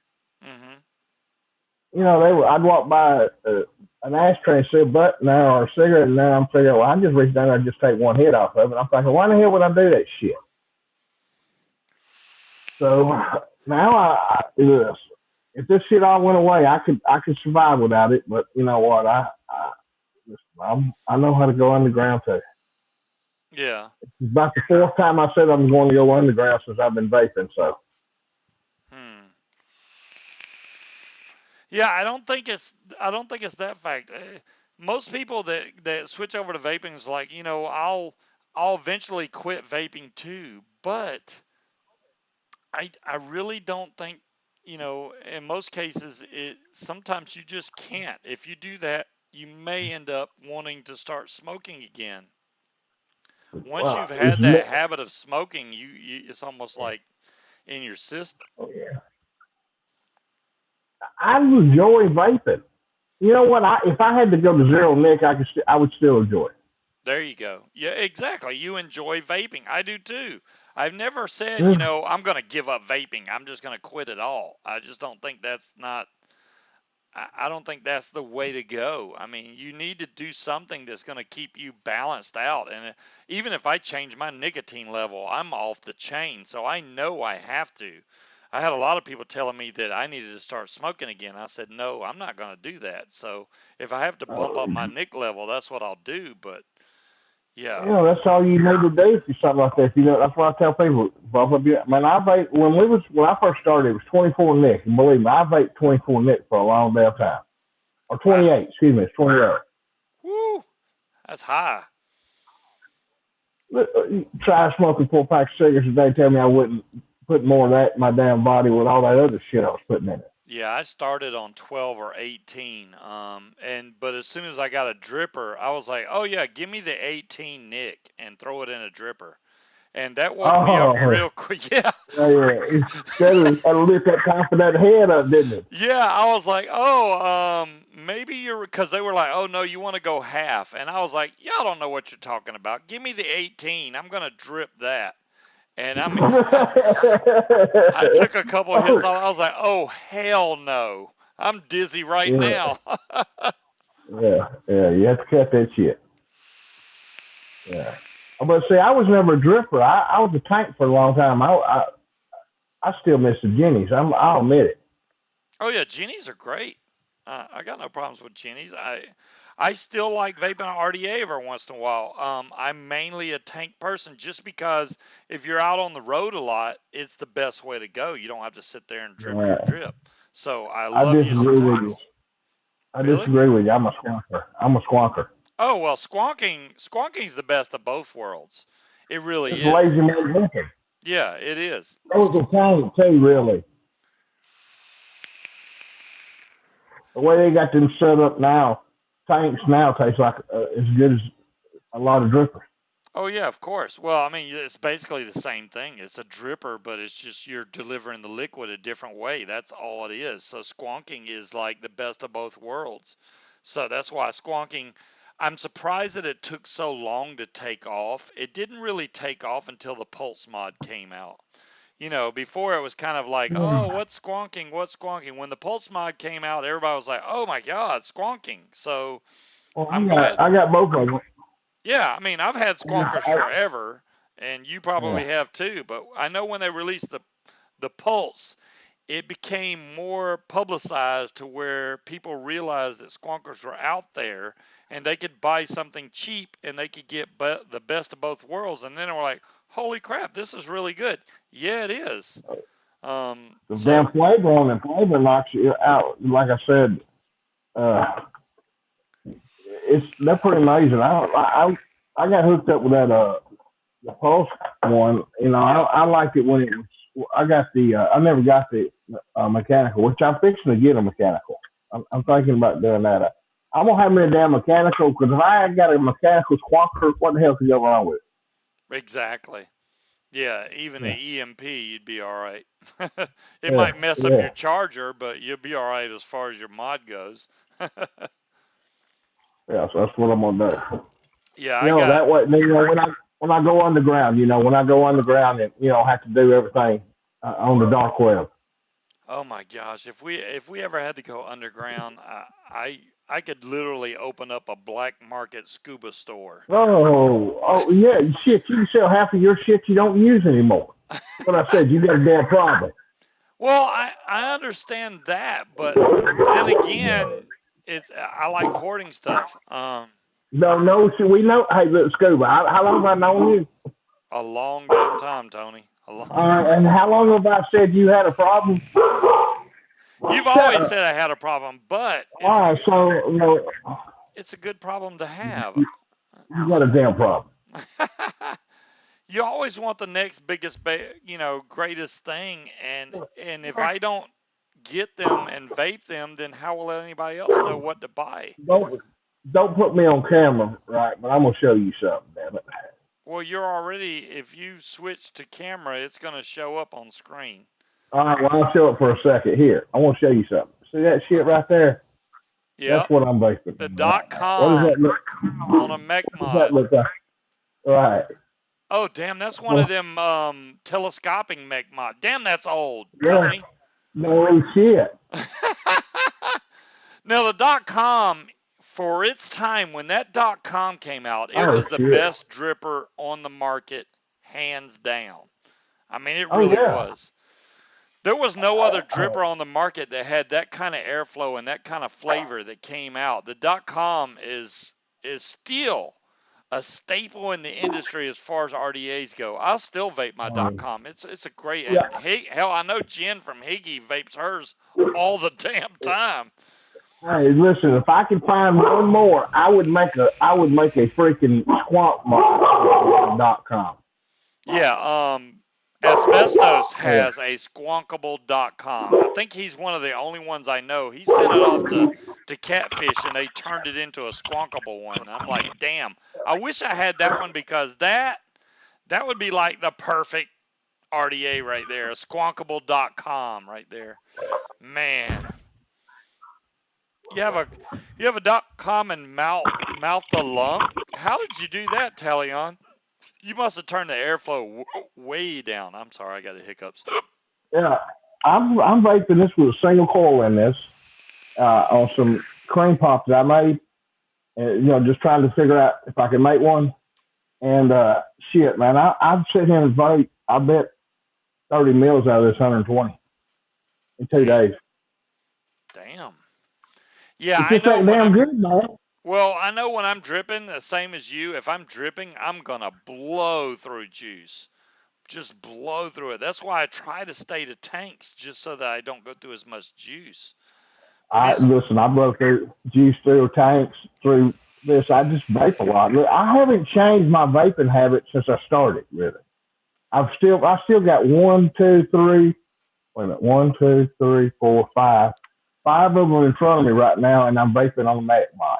Mhm. I'd walk by an ashtray and see a butt now or a cigarette, and now I'm figuring, well, I just reach down there and just take one hit off of it. I'm thinking, why the hell would I do that shit? So now if this shit all went away, I could survive without it. But you know what? I know how to go underground too. Yeah. It's about the fourth time I said I'm going to go underground since I've been vaping. So Hmm. Yeah, I don't think it's that fact. Most people that switch over to vaping is like, I'll eventually quit vaping too, but I really don't think, in most cases it sometimes you just can't. If you do that, you may end up wanting to start smoking again. Once you've it's had that habit of smoking, it's almost like in your system. I enjoy vaping. You know what? If I had to go to zero Nick, I would still enjoy There you go. Yeah, exactly. You enjoy vaping. I do too. I've never said, it. I'm going to give up vaping. I'm just going to quit it all. I just don't think that's not, I don't think that's the way to go. I mean, you need to do something that's going to keep you balanced out. And even if I change my nicotine level, I'm off the chain. So I know I have to. I had a lot of people telling me that I needed to start smoking again. I said, no, I'm not going to do that. So if I have to bump up my nic level, that's what I'll do. But yeah. That's all you need to do for something like that. That's what I tell people. Bump up your, man, I vape when I first started. It was 24 Nick, and believe me, I vaped 24 Nick for a long damn time, or Wow. 28. Excuse me, it's 28. Woo, that's high. Try smoking 4 packs of cigarettes a day. Tell me I wouldn't put more of that in my damn body with all that other shit I was putting in it. Yeah, I started on 12 or 18. But as soon as I got a dripper, I was like, oh yeah, give me the 18 Nick and throw it in a dripper. And that woke me up Oh, real quick. Yeah. yeah. That'll lift that confident head up, didn't it? Yeah, I was like, oh, maybe because they were like, oh no, you want to go half. And I was like, y'all don't know what you're talking about. Give me the 18. I'm going to drip that. And I mean, I took a couple hits Oh, off. I was like, oh, hell no. I'm dizzy right yeah, now. yeah. You have to cut that shit. Yeah. But see, I was never a dripper. I was a tank for a long time. I still miss the Jennies. I'll admit it. Oh yeah, Jennies are great. I got no problems with Jennies. I still like vaping on RDA every once in a while. I'm mainly a tank person just because if you're out on the road a lot, it's the best way to go. You don't have to sit there and drip, drip, Yeah. drip. So I I love using disagree with you. tanks. I Really? disagree with you. I'm a squonker. I'm a squonker. Oh well, squonking's the best of both worlds. It really It's is. lazy man drinking. Yeah, it is. That was a tank too, really. The way they got them set up now, tanks now taste like as good as a lot of drippers. Oh yeah, of course. Well, I mean, it's basically the same thing. It's a dripper, but it's just you're delivering the liquid a different way. That's all it is. So squonking is like the best of both worlds. So that's why squonking, I'm surprised that it took so long to take off. It didn't really take off until the Pulse mod came out. Before it was kind of like, oh, what's squonking? What's squonking? When the Pulse mod came out, everybody was like, oh my God, squonking. So Well, I'm glad. I got both of them. Yeah, I mean, I've had squonkers I, forever, and you probably yeah. have too. But I know when they released the Pulse, it became more publicized to where people realized that squonkers were out there, and they could buy something cheap, and they could get the best of both worlds. And then they were like, "Holy crap, this is really good." Yeah, it is. The damn So, flavor on it, flavor knocks you out. Like I said, uh, they're pretty amazing. I got hooked up with that the Pulse one. You know, yep, I liked it when it was. I got the. I never got the mechanical, which I'm fixing to get a mechanical. I'm thinking about doing that. I'm gonna have me a damn mechanical because if I got a mechanical squawker, what the hell could go wrong with exactly. Yeah, even it? an EMP, you'd be all right. It Yeah, might mess up yeah, your charger, but you'll be all right as far as your mod goes. yeah. So that's what I'm gonna do. Yeah, You I know, got. that way, when I go underground, when I go underground and have to do everything on the dark web. Oh my gosh, if we ever had to go underground, I could literally open up a black market scuba store. Oh, yeah, shit. You can sell half of your shit you don't use anymore. What I said, you got a damn problem. Well, I understand that, but then again, I like hoarding stuff. No, no, see, we know. Hey, look, Scuba, how long have I known you? A long damn time, Tony. A long And time. how long have I said you had a problem? You've Shut always up. said I had a problem, but All right, so it's a good problem to have. you got a damn problem. You always want the next biggest, greatest thing, and if I don't get them and vape them, then how will anybody else know what to buy? Don't don't put me on camera, right? But I'm gonna show you something, damn it. Well, you're already, if you switch to camera, it's going to show up on screen. All right, well, I'll show it for a second. Here, I want to show you something. See that shit Okay. right there? That's Yep. what I'm basing The on right dot now. What does that com look? on a mech What does that mod. look like? Right. Oh, damn, that's one of Well, them telescoping mech mod. Damn, that's old, yeah. Tony. No shit. Now, the dot com, for its time, when that dot com came out, it Oh was the shit. best dripper on the market, hands down. I mean, it Oh really yeah. was. There was no other dripper on the market that had that kind of airflow and that kind of flavor that came out. The dot com is still a staple in the industry as far as RDAs go. I'll still vape my dot Um, com. It's a great, yeah. and hell, I know Jen from Higgy vapes hers all the damn time. Hey, listen. If I could find one more, I would make a freaking squawk.com. Yeah, Asbestos has a squonkable.com. I think he's one of the only ones I know. He sent it off to Catfish and they turned it into a squonkable one. And I'm like, damn, I wish I had that one because that would be like the perfect RDA right there, a squonkable.com right there. Man, you have a you have a .com and mouth the lung. How did you do that, Talion? You must have turned the airflow way down. I'm sorry, I got the hiccups. Yeah. I'm vaping this with a single coil in this on some cream pop that I made. And, just trying to figure out if I can make one. And shit, man, I've sit here and vape. I bet 30 mils out of this 120 in 2 days. Damn, damn. Yeah, It's I just know that when damn I'm good, man. well, I know when I'm dripping, the same as you. If I'm dripping, I'm gonna blow through juice. Just blow through it. That's why I try to stay to tanks just so that I don't go through as much juice. When I these listen. I broke through juice through tanks through this. I just vape a lot. Look, I haven't changed my vaping habit since I started. Really, I still got one, two, three. Wait a minute, one, two, three, four, five. Five of them in front of me right now, and I'm vaping on that mod.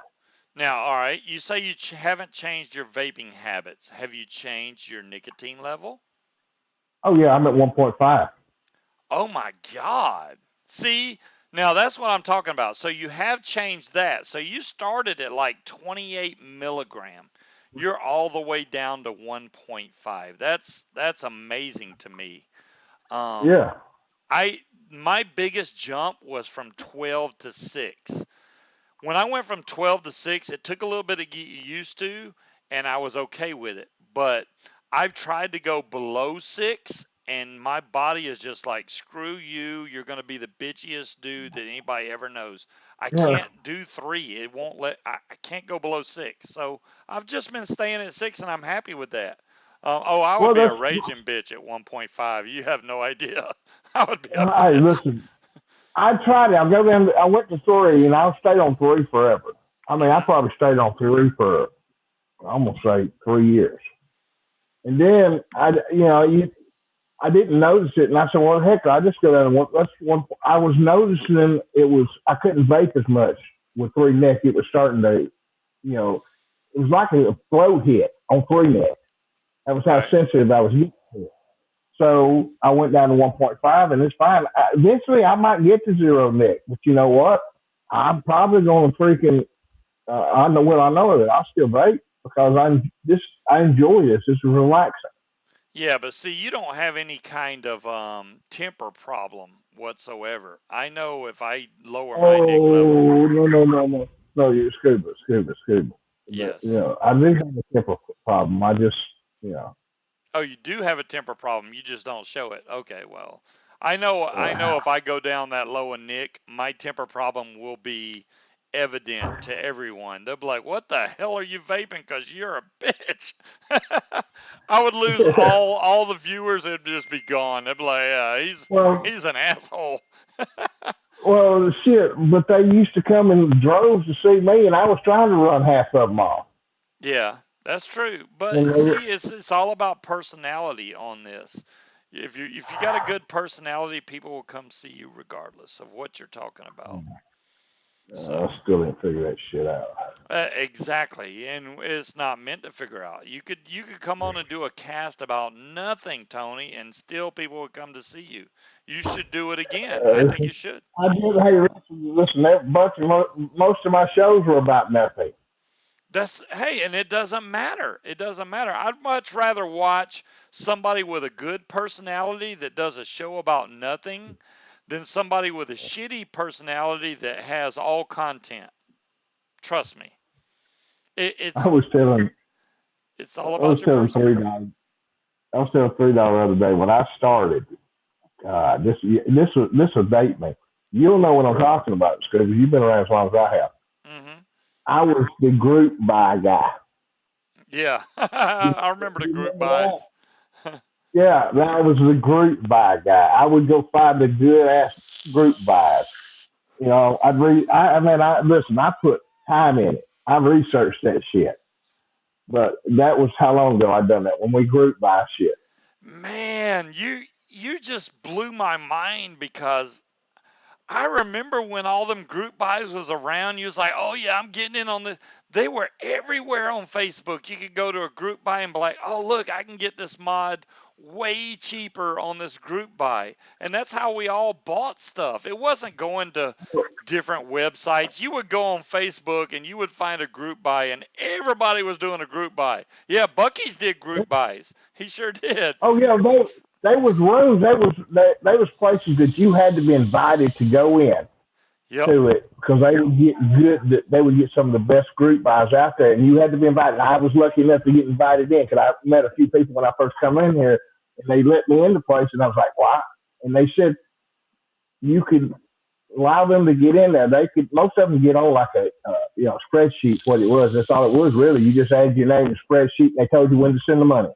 Now, all right, you say you haven't changed your vaping habits. Have you changed your nicotine level? Oh yeah, I'm at 1.5. Oh my God. See, now that's what I'm talking about. So you have changed that. So you started at like 28 milligram. You're all the way down to 1.5. That's amazing to me. Um, Yeah, I my biggest jump was from 12 to 6. When I went from 12 to 6, it took a little bit to get used to, and I was okay with it. But I've tried to go below 6, and my body is just like, screw you. You're going to be the bitchiest dude that anybody ever knows. I yeah. can't do 3. It won't I can't go below 6. So I've just been staying at 6, and I'm happy with that. Oh, I would Well, be a that's raging bitch at 1.5. You have no idea. I would be a hey, bitch. listen. I tried it. I went to 3, and I stayed on 3 forever. I mean, I Hmm. probably stayed on 3 for I'm gonna say 3 years, and then I didn't notice it, and I said, "Well, heck, I just go down and let's one." I was noticing I couldn't vape as much with 3 neck. It was starting to, it was like a throat hit on 3 neck. That was how Right. sensitive I was getting to it. So I went down to 1.5, and it's fine. Eventually, I might get to 0 neck, but you know what? I'm probably going to freaking. I know what I know that I'll still vape because I enjoy this. It's relaxing. Yeah, but see, you don't have any kind of temper problem whatsoever. I know if I lower my nick level, Oh no! You scuba. But yes. I do have a temper problem. I just you know. Oh, you do have a temper problem. You just don't show it. Okay, well, I know Uh, if I go down that low a nick, my temper problem will be evident to everyone. They'll be like, "What the hell are you vaping? Cause you're a bitch." I would lose all the viewers. It'd just be gone. They'd be like, "Yeah, well, he's an asshole." shit. But they used to come in droves to see me, and I was trying to run half of them off. Yeah, that's true. But And they were, see, it's all about personality on this. If you got a good personality, people will come see you regardless of what you're talking about. I So, still didn't figure that shit out. exactly, and it's not meant to figure out. You could come on and do a cast about nothing, Tony, and still people would come to see you. You should do it again. I Uh, think you should. I did. Hey, listen. That bunch of most of my shows were about nothing. That's hey, and it doesn't matter. It doesn't matter. I'd much rather watch somebody with a good personality that does a show about nothing than somebody with a shitty personality that has all content. Trust me. It, I it's was telling, it's I all about was your telling person. $3. I was telling $3 the other day when I started. This will date me. You'll know what I'm talking about because you've been around as long as I have. Hmm. I was the group buy guy. Yeah, You, I remember the you group remember that? buys. Yeah, that was the group buy guy. I would go find the good ass group buys. I'd read. I mean, I listen. I put time in it. I researched that shit. But that was how long ago I done that when we group buy shit. Man, you just blew my mind because I remember when all them group buys was around, you was like, oh yeah, I'm getting in on this. They were everywhere on Facebook. You could go to a group buy and be like, oh look, I can get this mod way cheaper on this group buy. And that's how we all bought stuff. It wasn't going to different websites. You would go on Facebook and you would find a group buy and everybody was doing a group buy. Yeah, Bucky's did group buys. He sure did. Oh yeah, they was rooms. They was places that you had to be invited to go in Yep. to it because they would get good. They would get some of the best group buys out there, and you had to be invited. I was lucky enough to get invited in because I met a few people when I first come in here, and they let me in the place, and I was like, "Why?" And they said you could allow them to get in there. They could most of them get on like a spreadsheet. What it was, that's all it was really. You just added your name to the spreadsheet, and they told you when to send the money.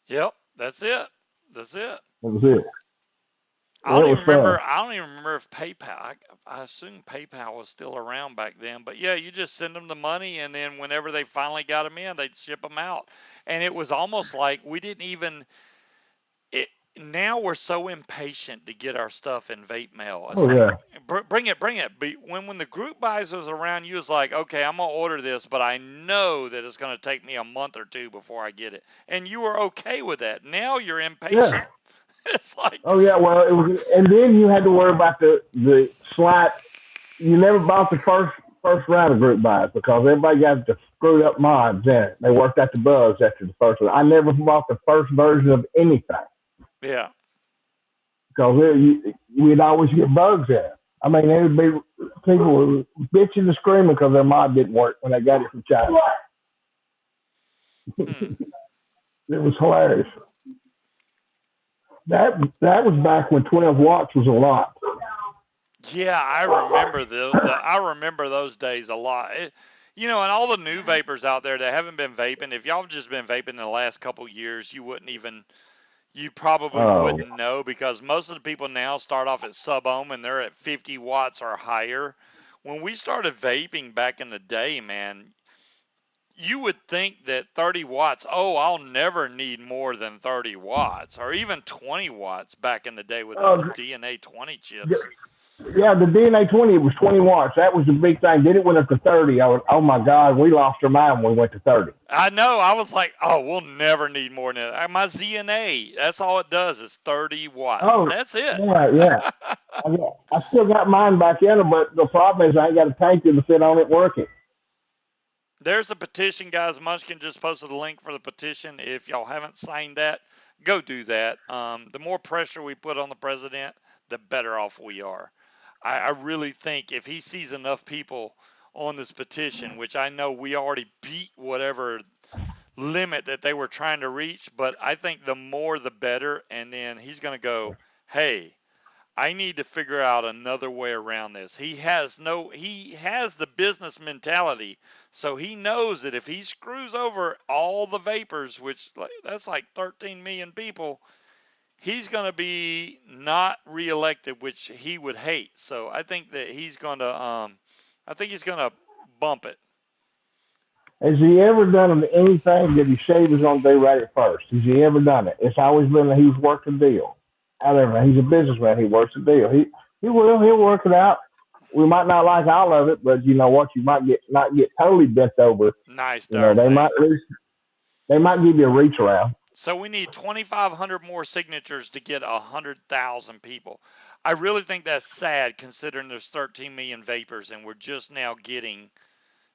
Yep. That's it. That's it. That was it. I And don't it was even fun. remember. I don't even remember if PayPal. I assume PayPal was still around back then. But yeah, you just send them the money, and then whenever they finally got them in, they'd ship them out. And it was almost like we didn't even. It now we're so impatient to get our stuff in vape mail. It's Oh like, yeah, bring it, bring it. But when the group buys was around, you was like, okay, I'm gonna order this, but I know that it's gonna take me a month or two before I get it, and you were okay with that. Now you're yeah. impatient. It's like, Oh yeah. Well, it was, and then you had to worry about the slight. You never bought the first round of group buys because everybody got the screwed up mods in it. They worked out the bugs after the first one. I never bought the first version of anything yeah, because we'd always get bugs in it. I mean, there would be people were bitching and screaming because their mod didn't work when they got it from China. hmm. It was hilarious. That was back when 12 watts was a lot. Yeah, I remember the I remember those days a lot. And all the new vapors out there that haven't been vaping, if y'all have just been vaping in the last couple years, you probably Oh, wouldn't know because most of the people now start off at sub ohm and they're at 50 watts or higher. When we started vaping back in the day, man, you would think that 30 watts, oh, I'll never need more than 30 watts or even 20 watts back in the day with the oh, DNA 20 chips. yeah, the DNA 20 it was 20 watts. That was the big thing. Then it went up to 30. Oh my God, we lost our mind when we went to 30. I know. I was like, oh, we'll never need more than that. My ZNA, that's all it does is 30 watts. Oh, That's it. yeah, yeah. I still got mine back in it, but the problem is I ain't got a tanker to fit on it working. There's a petition, guys. Munchkin just posted a link for the petition. If y'all haven't signed that, go do that. The more pressure we put on the president, the better off we are. I really think if he sees enough people on this petition, which I know we already beat whatever limit that they were trying to reach, but I think the more the better. And then he's going to go, hey, I need to figure out another way around this. He has the business mentality. So he knows that if he screws over all the vapors, which that's like 13 million people, he's going to be not reelected, which he would hate. So I think that I think he's going to bump it. Has he ever done anything that he said he was going to do right at first? Has he ever done it? It's always been that he's worked a deal. However, he's a businessman. He works a deal. He'll work it out. We might not like all of it, but you know what? You might get not get totally bent over. Nice You know, darn thing. they might give you a reach around. So we need 2,500 more signatures to get 100,000 people. I really think that's sad considering there's 13 million vapors and we're just now getting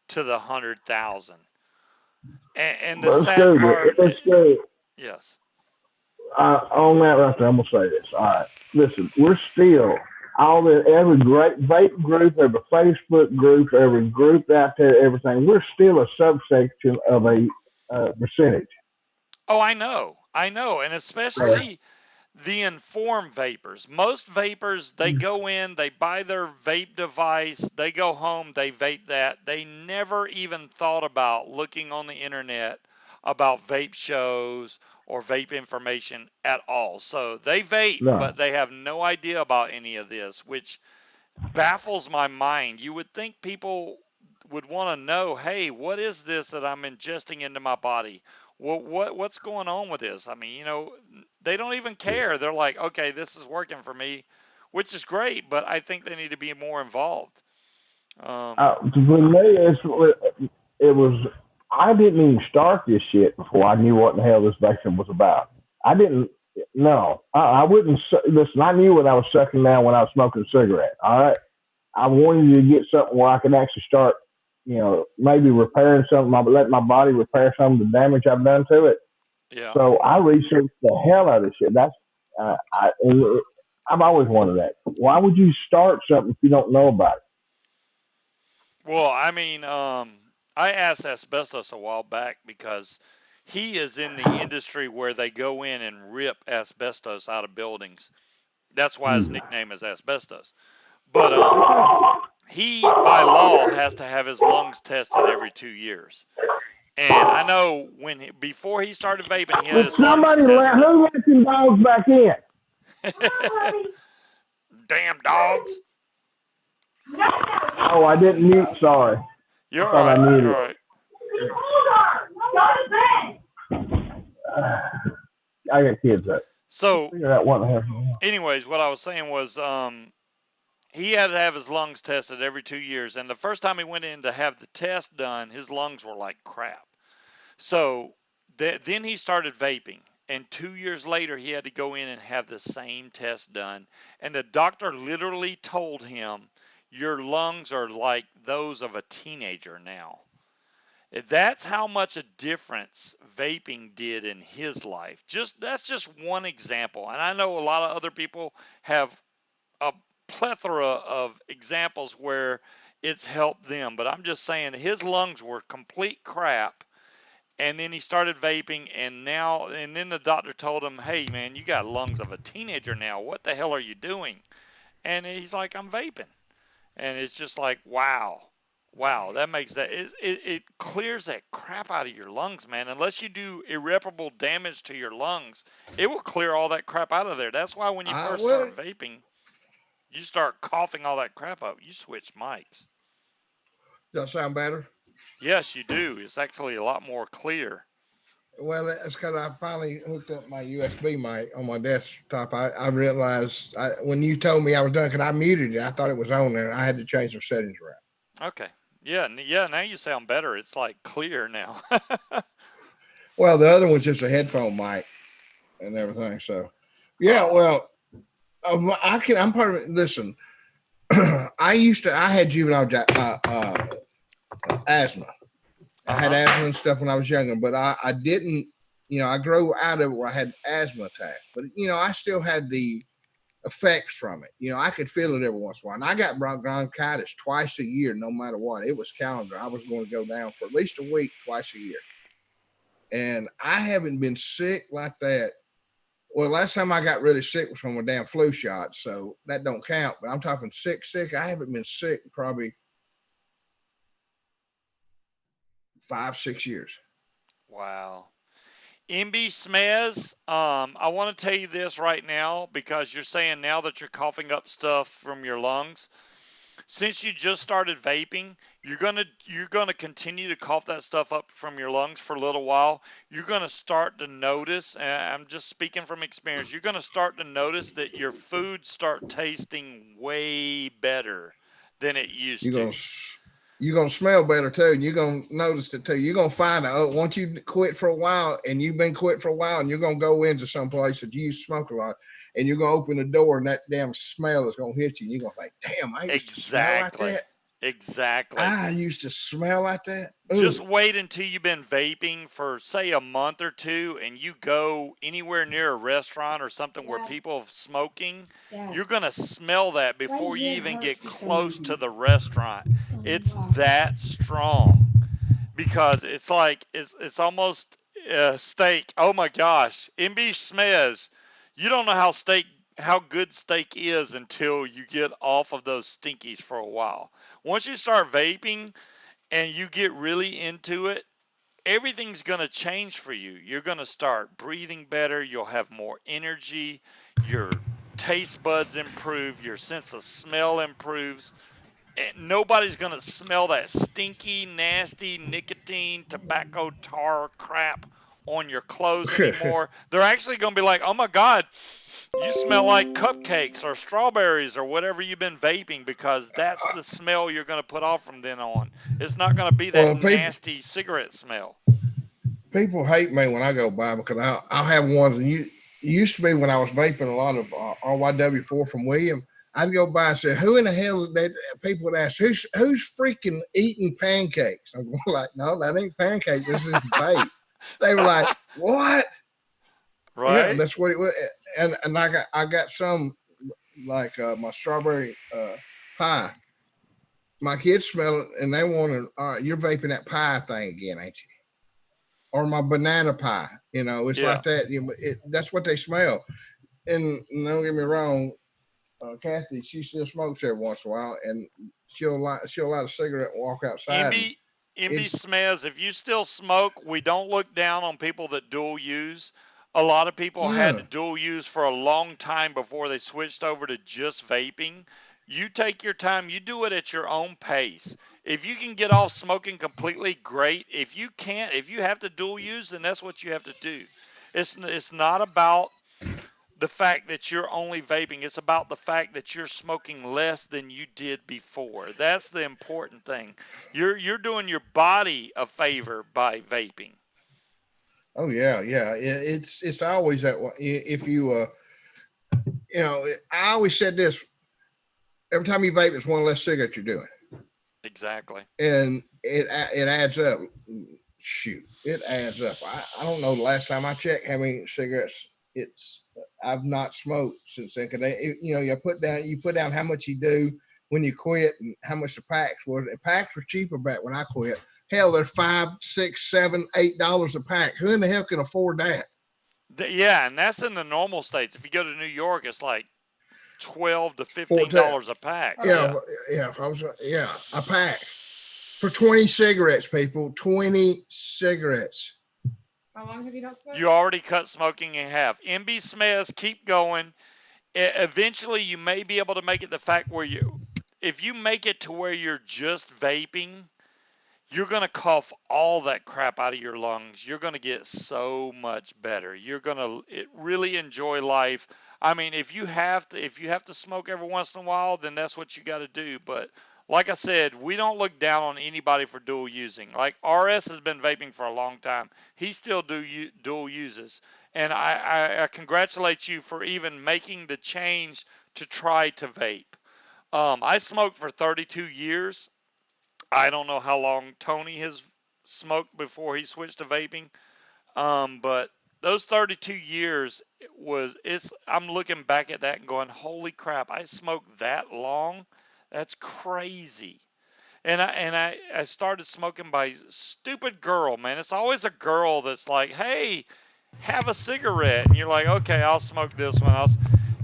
to the 100,000. And the But it's sad good. part, It's good. yes. On that right there, I'm gonna say this. All right, listen, we're still every great vape group, every Facebook group, every group out there, everything. We're still a subsection of a percentage. Oh, I know. And especially the informed vapors. Most vapors, they go in, they buy their vape device, they go home, they vape that. They never even thought about looking on the internet about vape shows or vape information at all. So they vape, No, but they have no idea about any of this, which baffles my mind. You would think people would want to know, hey, what is this that I'm ingesting into my body? What's going on with this? I mean, they don't even care. They're like, okay, this is working for me, which is great, but I think they need to be more involved. Um, for me, it was. I didn't even start this shit before I knew what the hell this vaping was about. I didn't. No, I wouldn't listen. I knew what I was sucking down when I was smoking a cigarette. All right, I wanted to get something where I could actually start, maybe repairing something, let my body repair some of the damage I've done to it. yeah. So I researched the hell out of this shit. I've always wanted that. Why would you start something if you don't know about it? Well, I mean, I asked Asbestos a while back because he is in the industry where they go in and rip asbestos out of buildings. That's why his Hmm. nickname is Asbestos. But he, by law, has to have his lungs tested every 2 years. And I know before he started vaping, he had Would his lungs somebody tested. who let them dogs back in? Damn dogs! Oh, I didn't mute. Sorry, I You're all thought I right. You're muted. all right. I got kids up. So, Figure out what the hell. anyways, what I was saying was, he had to have his lungs tested every 2 years, and the first time he went in to have the test done, his lungs were like crap. So then he started vaping, and 2 years later, he had to go in and have the same test done, and the doctor literally told him, "Your lungs are like those of a teenager now." That's how much a difference vaping did in his life. Just that's just one example, and I know a lot of other people have a plethora of examples where it's helped them, but I'm just saying his lungs were complete crap, and then he started vaping, and then the doctor told him, "Hey man, you got lungs of a teenager now. What the hell are you doing?" And he's like, "I'm vaping." And it's just like, wow. Wow, that makes it clears that crap out of your lungs, man. Unless you do irreparable damage to your lungs, it will clear all that crap out of there. That's why when you I first well, start vaping, you start coughing all that crap up. You switch mics. does that sound better? Yes, you do. It's actually a lot more clear. Well, that's because I finally hooked up my USB mic on my desktop. I realized when you told me I was done, because I muted it, I thought it was on there. I had to change some settings around. Okay. Yeah, yeah, now you sound better. It's like clear now. Well, the other one's just a headphone mic and everything. So, yeah, Oh, well, I can. I'm part of it. Listen, I had juvenile asthma. I had uh-huh. asthma and stuff when I was younger, but I didn't. I grew out of it where I had asthma attacks, but I still had the effects from it. I could feel it every once in a while. And I got bronchitis twice a year, no matter what. It was calendar. I was going to go down for at least a week, twice a year. And I haven't been sick like that. Well, last time I got really sick was from a damn flu shot, so that don't count. But I'm talking sick, sick. I haven't been sick in probably 5, 6 years. Wow. MB Smez, I want to tell you this right now because you're saying now that you're coughing up stuff from your lungs. Since you just started vaping, you're gonna continue to cough that stuff up from your lungs for a little while. You're gonna start to notice, and I'm just speaking from experience, you're gonna start to notice that your food start tasting way better than it used You're to. gonna you're gonna smell better too, and you're gonna notice it too. You're gonna find out once you quit for a while, and you've been quit for a while, and you're gonna go into some place that you used to smoke a lot, and you're gonna open the door, and that damn smell is gonna hit you, and you're gonna think, "Damn, I used to smell like Exactly. that. Exactly. I used to smell like that." Just Ooh, wait until you've been vaping for say a month or two and you go anywhere near a restaurant or something where Dad, people are smoking, Dad, you're going to smell that right before you here even hurts get for some close to reason. the restaurant. Oh, It's wow. that strong because it's like it's almost steak. Oh my gosh, MB Smez, you don't know how good steak is until you get off of those stinkies for a while. Once you start vaping and you get really into it, everything's going to change for you. You're going to start breathing better. You'll have more energy. Your taste buds improve. Your sense of smell improves. And nobody's going to smell that stinky, nasty nicotine, tobacco, tar crap on your clothes anymore. They're actually going to be like, oh my God, you smell like cupcakes or strawberries or whatever you've been vaping because that's the smell you're going to put off from then on. It's not going to be that well, people nasty cigarette smell. people hate me when I go by because I'll have ones. And it used to be when I was vaping a lot of RYW4 from William. I'd go by and say, "Who in the hell?" Is that people would ask, "Who's freaking eating pancakes?" I'm going like, "No, that ain't pancake. This is vape." They were like, "What?" Yeah, Right? that's what it was. And I got some like my strawberry pie. My kids smell it and they want to. You're vaping that pie thing again, ain't you? Or my banana pie. It's Yeah. like that. That's what they smell. And don't get me wrong, Kathy, she still smokes every once in a while, and she'll light a cigarette and walk outside, and MB MB it's Smez, if you still smoke, we don't look down on people that dual use. A lot of people had to no. dual use for a long time before they switched over to just vaping. You take your time, you do it at your own pace. If you can get off smoking completely, great. If you can't, if you have to dual use, then that's what you have to do. It's not about the fact that you're only vaping. It's about the fact that you're smoking less than you did before. That's the important thing. You're doing your body a favor by vaping. Oh yeah, yeah. It's always that way. If you I always said this: every time you vape, it's one less cigarette you're doing, Exactly. and it adds up. Shoot, it adds up. I don't know the last time I checked how many cigarettes it's. I've not smoked since then. Cause you put down how much you do when you quit and how much the packs were. The packs were cheaper back when I quit. Hell, they're $5, $6, $7, $8 a pack. Who in the hell can afford that? Yeah, and that's in the normal states. If you go to New York, it's like 12 to 15 14. dollars a pack. Yeah, Yeah. yeah. If I was, yeah, a pack for 20 cigarettes, people. 20 cigarettes. How long have you not smoked? You already cut smoking in half. MB Smiths, keep going. Eventually, you may be able to make it the fact where if you make it to where you're just vaping, you're going to cough all that crap out of your lungs. You're going to get so much better. You're going to really enjoy life. I mean, if you have to smoke every once in a while, then that's what you got to do. But like I said, we don't look down on anybody for dual using. Like RS has been vaping for a long time. He still dual uses. And I congratulate you for even making the change to try to vape. I smoked for 32 years. I don't know how long Tony has smoked before he switched to vaping. But those 32 years I'm looking back at that and going, holy crap, I smoked that long? That's crazy. And I started smoking by stupid girl, man. It's always a girl that's like, hey, have a cigarette. And you're like, okay, I'll smoke this one.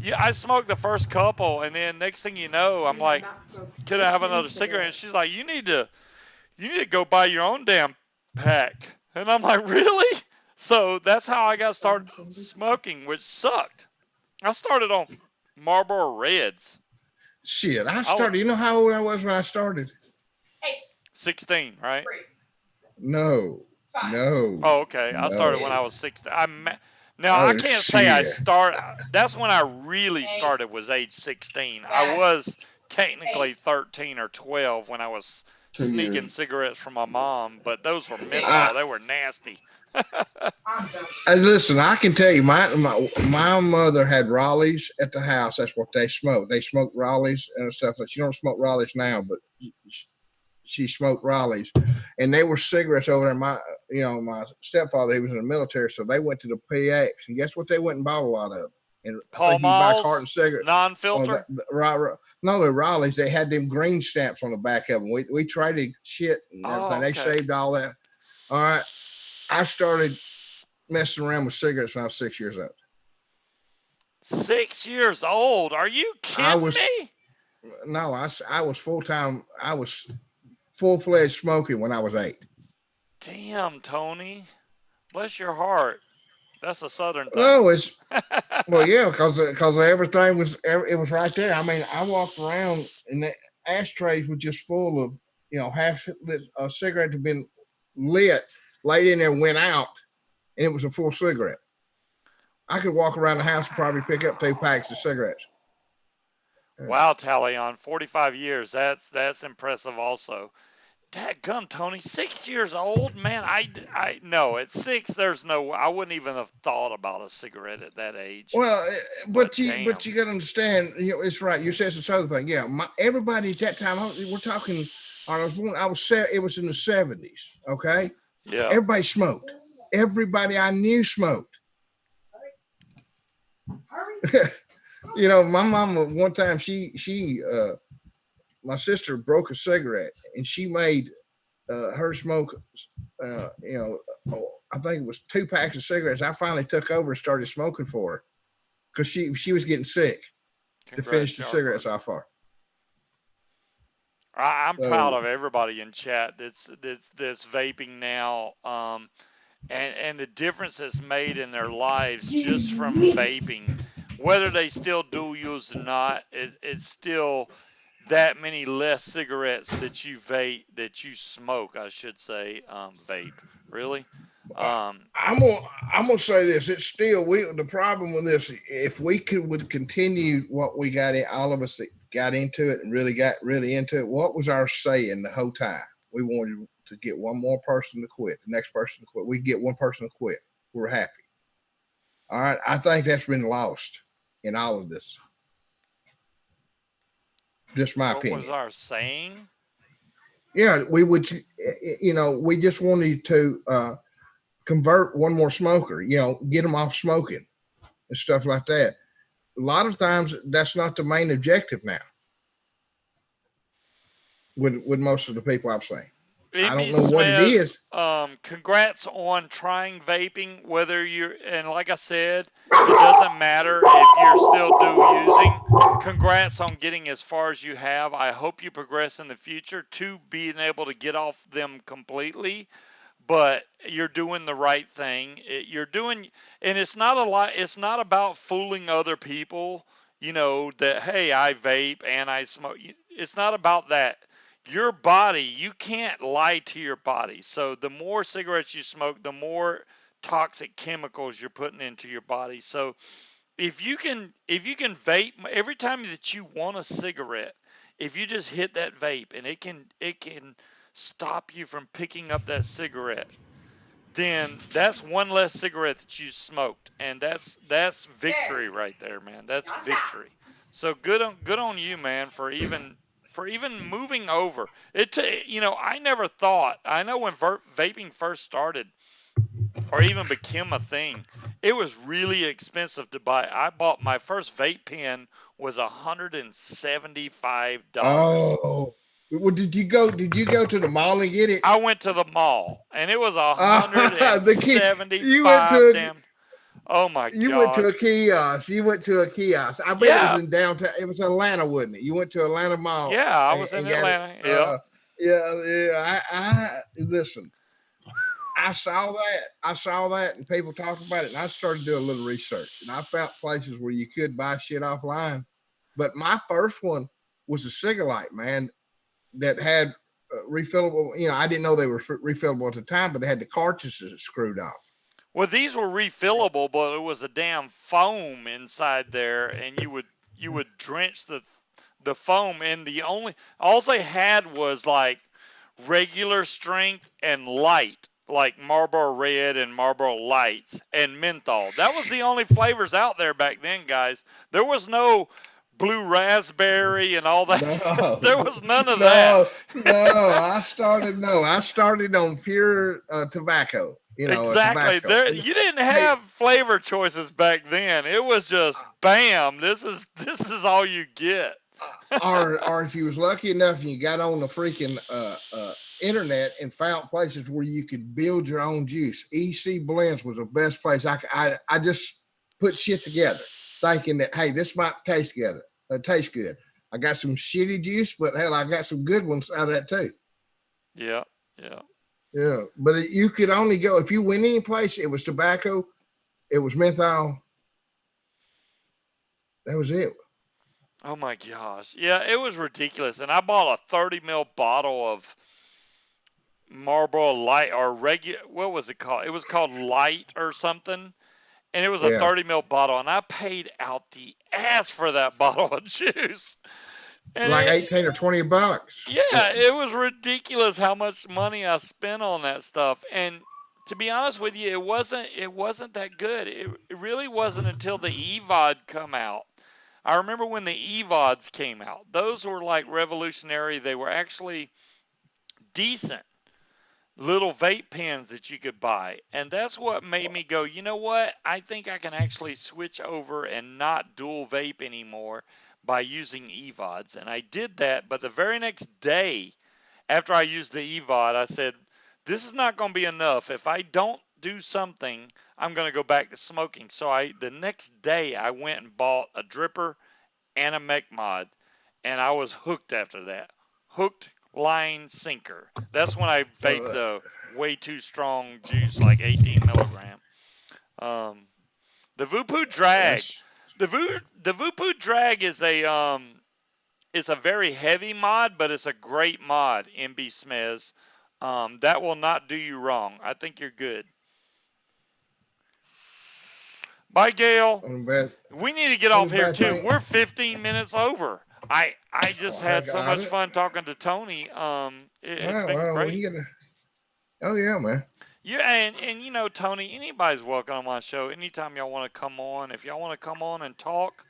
Yeah, I smoked the first couple, and then next thing you know, I'm You have like, not smoked could I have 10 another cigarette? And cigarettes. she's like, you need to go buy your own damn pack. And I'm like, really? So that's how I got started smoking, which sucked. I started on Marlboro Reds. Shit, I I was started. You know how old I was when I started? 8, 16, right? 3, No, 5. no, Oh, okay. I started when no. I was 16. Now I Oh can't say I shit. start. That's when I really 8, started was age 16. I Dad. was technically 8, 13 or 12 when I was 2 years. sneaking cigarettes from my mom, but those were 6. menthol. They were nasty. I'm done. Listen, I can tell you, my mother had Raleighs at the house. That's what they smoked. They smoked Raleighs and stuff. She don't smoke Raleighs now, but she smoked Raleighs, and they were cigarettes over there. My stepfather, he was in the military, so they went to the PX, and guess what? They went and bought a lot of. And I Paul think he bought a carton Miles, of cigarettes. Oh, non-filter. no, the Raleighs. They had them green stamps on the back of them. We traded shit and Oh, everything. They okay. saved all that. All right, I started messing around with cigarettes when I was 6 years old. 6 years old. Are you I kidding was me? no, I was full time. I was full fledged smoking when I was 8. Damn, Tony. Bless your heart. That's a Southern thing. No, it's well, yeah, because everything was it was right there. I mean, I walked around and the ashtrays were just full of half lit a cigarette had been lit, laid in there, went out, and it was a full cigarette. I could walk around the house and probably pick up 2 packs of cigarettes. Wow, Talion, 45 years. That's impressive also. Dadgum, Tony, 6 years old, man. I no, at 6, I wouldn't even have thought about a cigarette at that age. Well, But but damn, you got to understand. It's right. You said it's this other thing. Yeah, everybody at that time. We're talking. I was born. I was. It was in the 70s. Okay, yeah. everybody smoked. Everybody I knew smoked. Hurry. My mama one time my sister broke a cigarette and she made her smoke. I think it was 2 packs of cigarettes. I finally took over and started smoking for her because she was getting sick to finish Congrats, the Johnny. cigarettes off for her. I'm proud So of everybody in chat that's vaping now. And the difference it's made in their lives just from vaping, whether they still dual use or not, it's still that many less cigarettes that you smoke, I should say, vape. Really? Um, I'm I'm gonna say this. It's still the problem with this. If we would continue what we got in, all of us that got into it and really got really into it. What was our saying the whole time? We wanted to get one more person to quit. The next person to quit. We get one person to quit. We're happy. All right. I think that's been lost in all of this. Just my what was opinion. our saying? Yeah, we would. We just wanted to convert one more smoker. Get them off smoking and stuff like that. A lot of times that's not the main objective now with most of the people I've seen. I don't MB know what it Smith, is. congrats on trying vaping. Whether you're, and like I said, it doesn't matter if you're still dual using. Congrats on getting as far as you have. I hope you progress in the future to being able to get off them completely. But you're doing the right thing. You're doing, and it's not a lot. It's not about fooling other people. That hey, I vape and I smoke. It's not about that. Your body, you can't lie to your body. So the more cigarettes you smoke, the more toxic chemicals you're putting into your body. So if you can vape every time that you want a cigarette, if you just hit that vape and it can stop you from picking up that cigarette, then that's one less cigarette that you smoked, and that's There. victory right there, man. That's Now stop. victory. So good on you, man, for even moving over. I never thought. I know when vaping first started, or even became a thing, it was really expensive to buy. I bought my first vape pen was $175. Oh, well, Did you go to the mall and get it? I went to the mall and it was a hundred and The key. You went to seventy-five a damn. Oh my you went to God. a kiosk. You went to a kiosk. I bet it was Yeah, in downtown. It was Atlanta, wasn't it? You went to Atlanta Mall yeah. I and, was in and got it. Atlanta. Yep. Yeah, yeah. I listen. I saw that. I saw that, and people talked about it, and I started doing a little research, and I found places where you could buy shit offline. But my first one was a Cigalite, man, that had refillable. I didn't know they were refillable at the time, but they had the cartridges screwed off. Well, these were refillable, but it was a damn foam inside there, and you would drench the foam, and all they had was like regular strength and light, like Marlboro Red and Marlboro Lights and menthol. That was the only flavors out there back then, guys. There was no blue raspberry and all that. No, There was none of that. no, no. I started on pure tobacco. A Exactly. tobacco. There And you didn't hey, have flavor choices back then. It was just bam, this is all you get. or if you was lucky enough and you got on the freaking internet and found places where you could build your own juice. EC Blends was the best place. I just put shit together, thinking that hey, this might taste good. I got some shitty juice, but hell, I got some good ones out of that too. Yeah. Yeah. Yeah, but you could only go if you went any place. It was tobacco, it was menthol. That was it. Oh my gosh. Yeah, it was ridiculous. And I bought a 30 ml bottle of Marlboro Light or regular, what was it called? It was called Light or something. And it was a Yeah, 30 ml bottle. And I paid out the ass for that bottle of juice. And like 18 or 20 bucks. Yeah. yeah, it was ridiculous how much money I spent on that stuff. And to be honest with you, it wasn't that good. It really wasn't until the EVOD come out. I remember when the EVODs came out. Those were like revolutionary. They were actually decent little vape pens that you could buy. And that's what made me go, you know what? I think I can actually switch over and not dual vape anymore by using EVODs. And I did that, but the very next day after I used the EVOD, I said, this is not going to be enough. If I don't do something, I'm going to go back to smoking. So the next day I went and bought a dripper and a mech mod, and I was hooked after that. Hooked, line, sinker. That's when I vaped Well, the way too strong juice, like 18 milligram. Um, the Vupu Drag. that's The Vupu Drag is a very heavy mod, but it's a great mod. MB Smez. That will not do you wrong. I think you're good. Bye, Gail. On the bad, We need to get on off the here bad too. thing. We're 15 minutes over. I just Oh, I had so got much it. fun talking to Tony. It's Oh, been well, when great. you get oh yeah, man. Yeah, and you know, Tony, anybody's welcome on my show. Anytime y'all want to come on, if y'all want to come on and talk,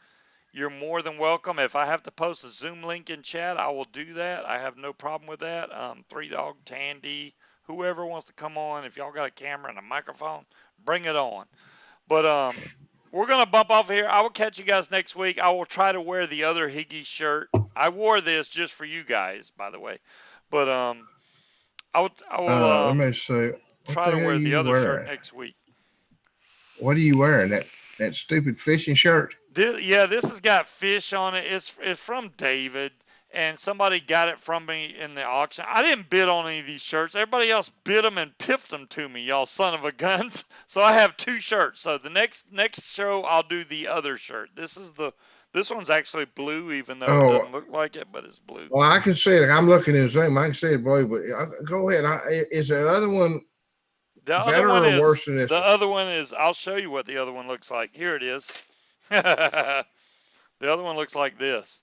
you're more than welcome. If I have to post a Zoom link in chat, I will do that. I have no problem with that. Three Dog, Tandy, whoever wants to come on, if y'all got a camera and a microphone, bring it on. But we're gonna bump off here. I will catch you guys next week. I will try to wear the other Higgy shirt. I wore this just for you guys, by the way. But I will Let me see. What try the to hell wear the you other shirt wearing? next week. What are you wearing? That stupid fishing shirt? Yeah, this has got fish on it. It's from David, and somebody got it from me in the auction. I didn't bid on any of these shirts. Everybody else bid them and piffed them to me, y'all son of a guns. So I have two shirts. So the next show I'll do the other shirt. This one's actually blue, even though it Oh, doesn't look like it, but it's blue. well, I can see it. I'm looking at the Zoom. I can see it, boy. But go ahead. Is the other one The other better one or is worse than this the one? other one is. I'll show you what the other one looks like. Here it is. The other one looks like this.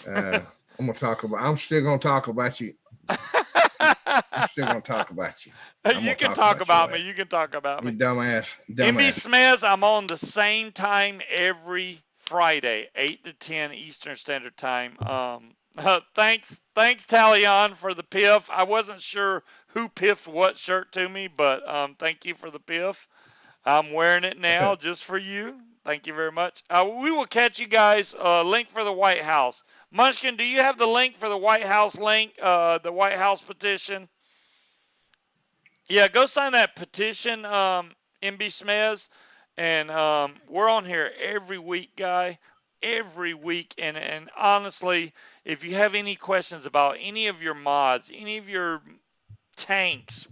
I'm gonna talk about. I'm still gonna talk about you. I'm still gonna talk about you. I'm You gonna can talk talk about your about me. ass. You can talk about You me. dumbass, MB dumbass. Smez, I'm on the same time every Friday, 8 to 10 Eastern Standard Time. Thanks, Talion, for the piff. I wasn't sure who piffed what shirt to me, but thank you for the piff. I'm wearing it now just for you. Thank you very much. We will catch you guys. Link for the White House. Munchkin, do you have the link for the White House link? The White House petition? Yeah, go sign that petition, MB Smez. And we're on here every week, guy. Every week. And honestly, if you have any questions about any of your mods, any of your tanks,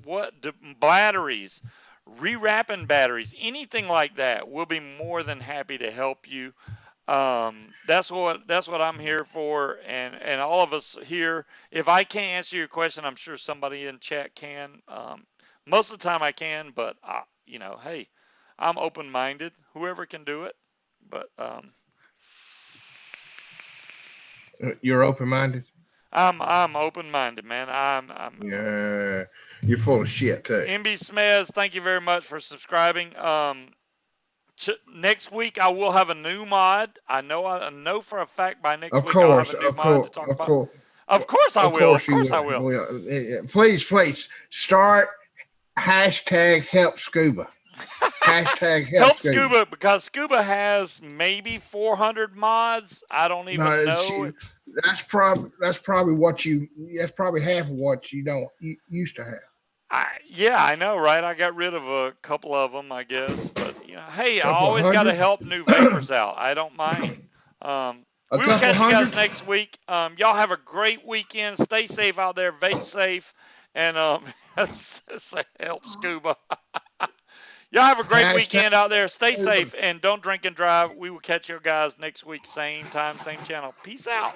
batteries, rewrapping batteries, anything like that, we'll be more than happy to help you. That's what I'm here for, and all of us here. If I can't answer your question, I'm sure somebody in chat can. Most of the time I can, but hey, I'm open-minded. Whoever can do it, but You're open minded. I'm open-minded, man. I'm Yeah, you're full of shit too. MB Smez. Thank you very much for subscribing. Next week I will have a new mod. I know for a fact by next Of week I'll have course, a new of mod to course, talk of about. course, Of course I of will. Of course you course I will. will. Please start hashtag help scuba. Hashtag help Help scuba. Scuba because Scuba has maybe 400 mods. I don't even No, know. that's probably what you. That's probably half of what you used to have. Yeah, I know, right? I got rid of a couple of them, I guess. But hey, I Couple of always got to hundred. help new vapors out. I don't mind. A We will couple catch you guys hundred. next week. Y'all have a great weekend. Stay safe out there. Vape safe, and help Scuba. Y'all have a great Hashtag weekend out there. Stay scuba. safe and don't drink and drive. We will catch you guys next week, same time, same channel. Peace out.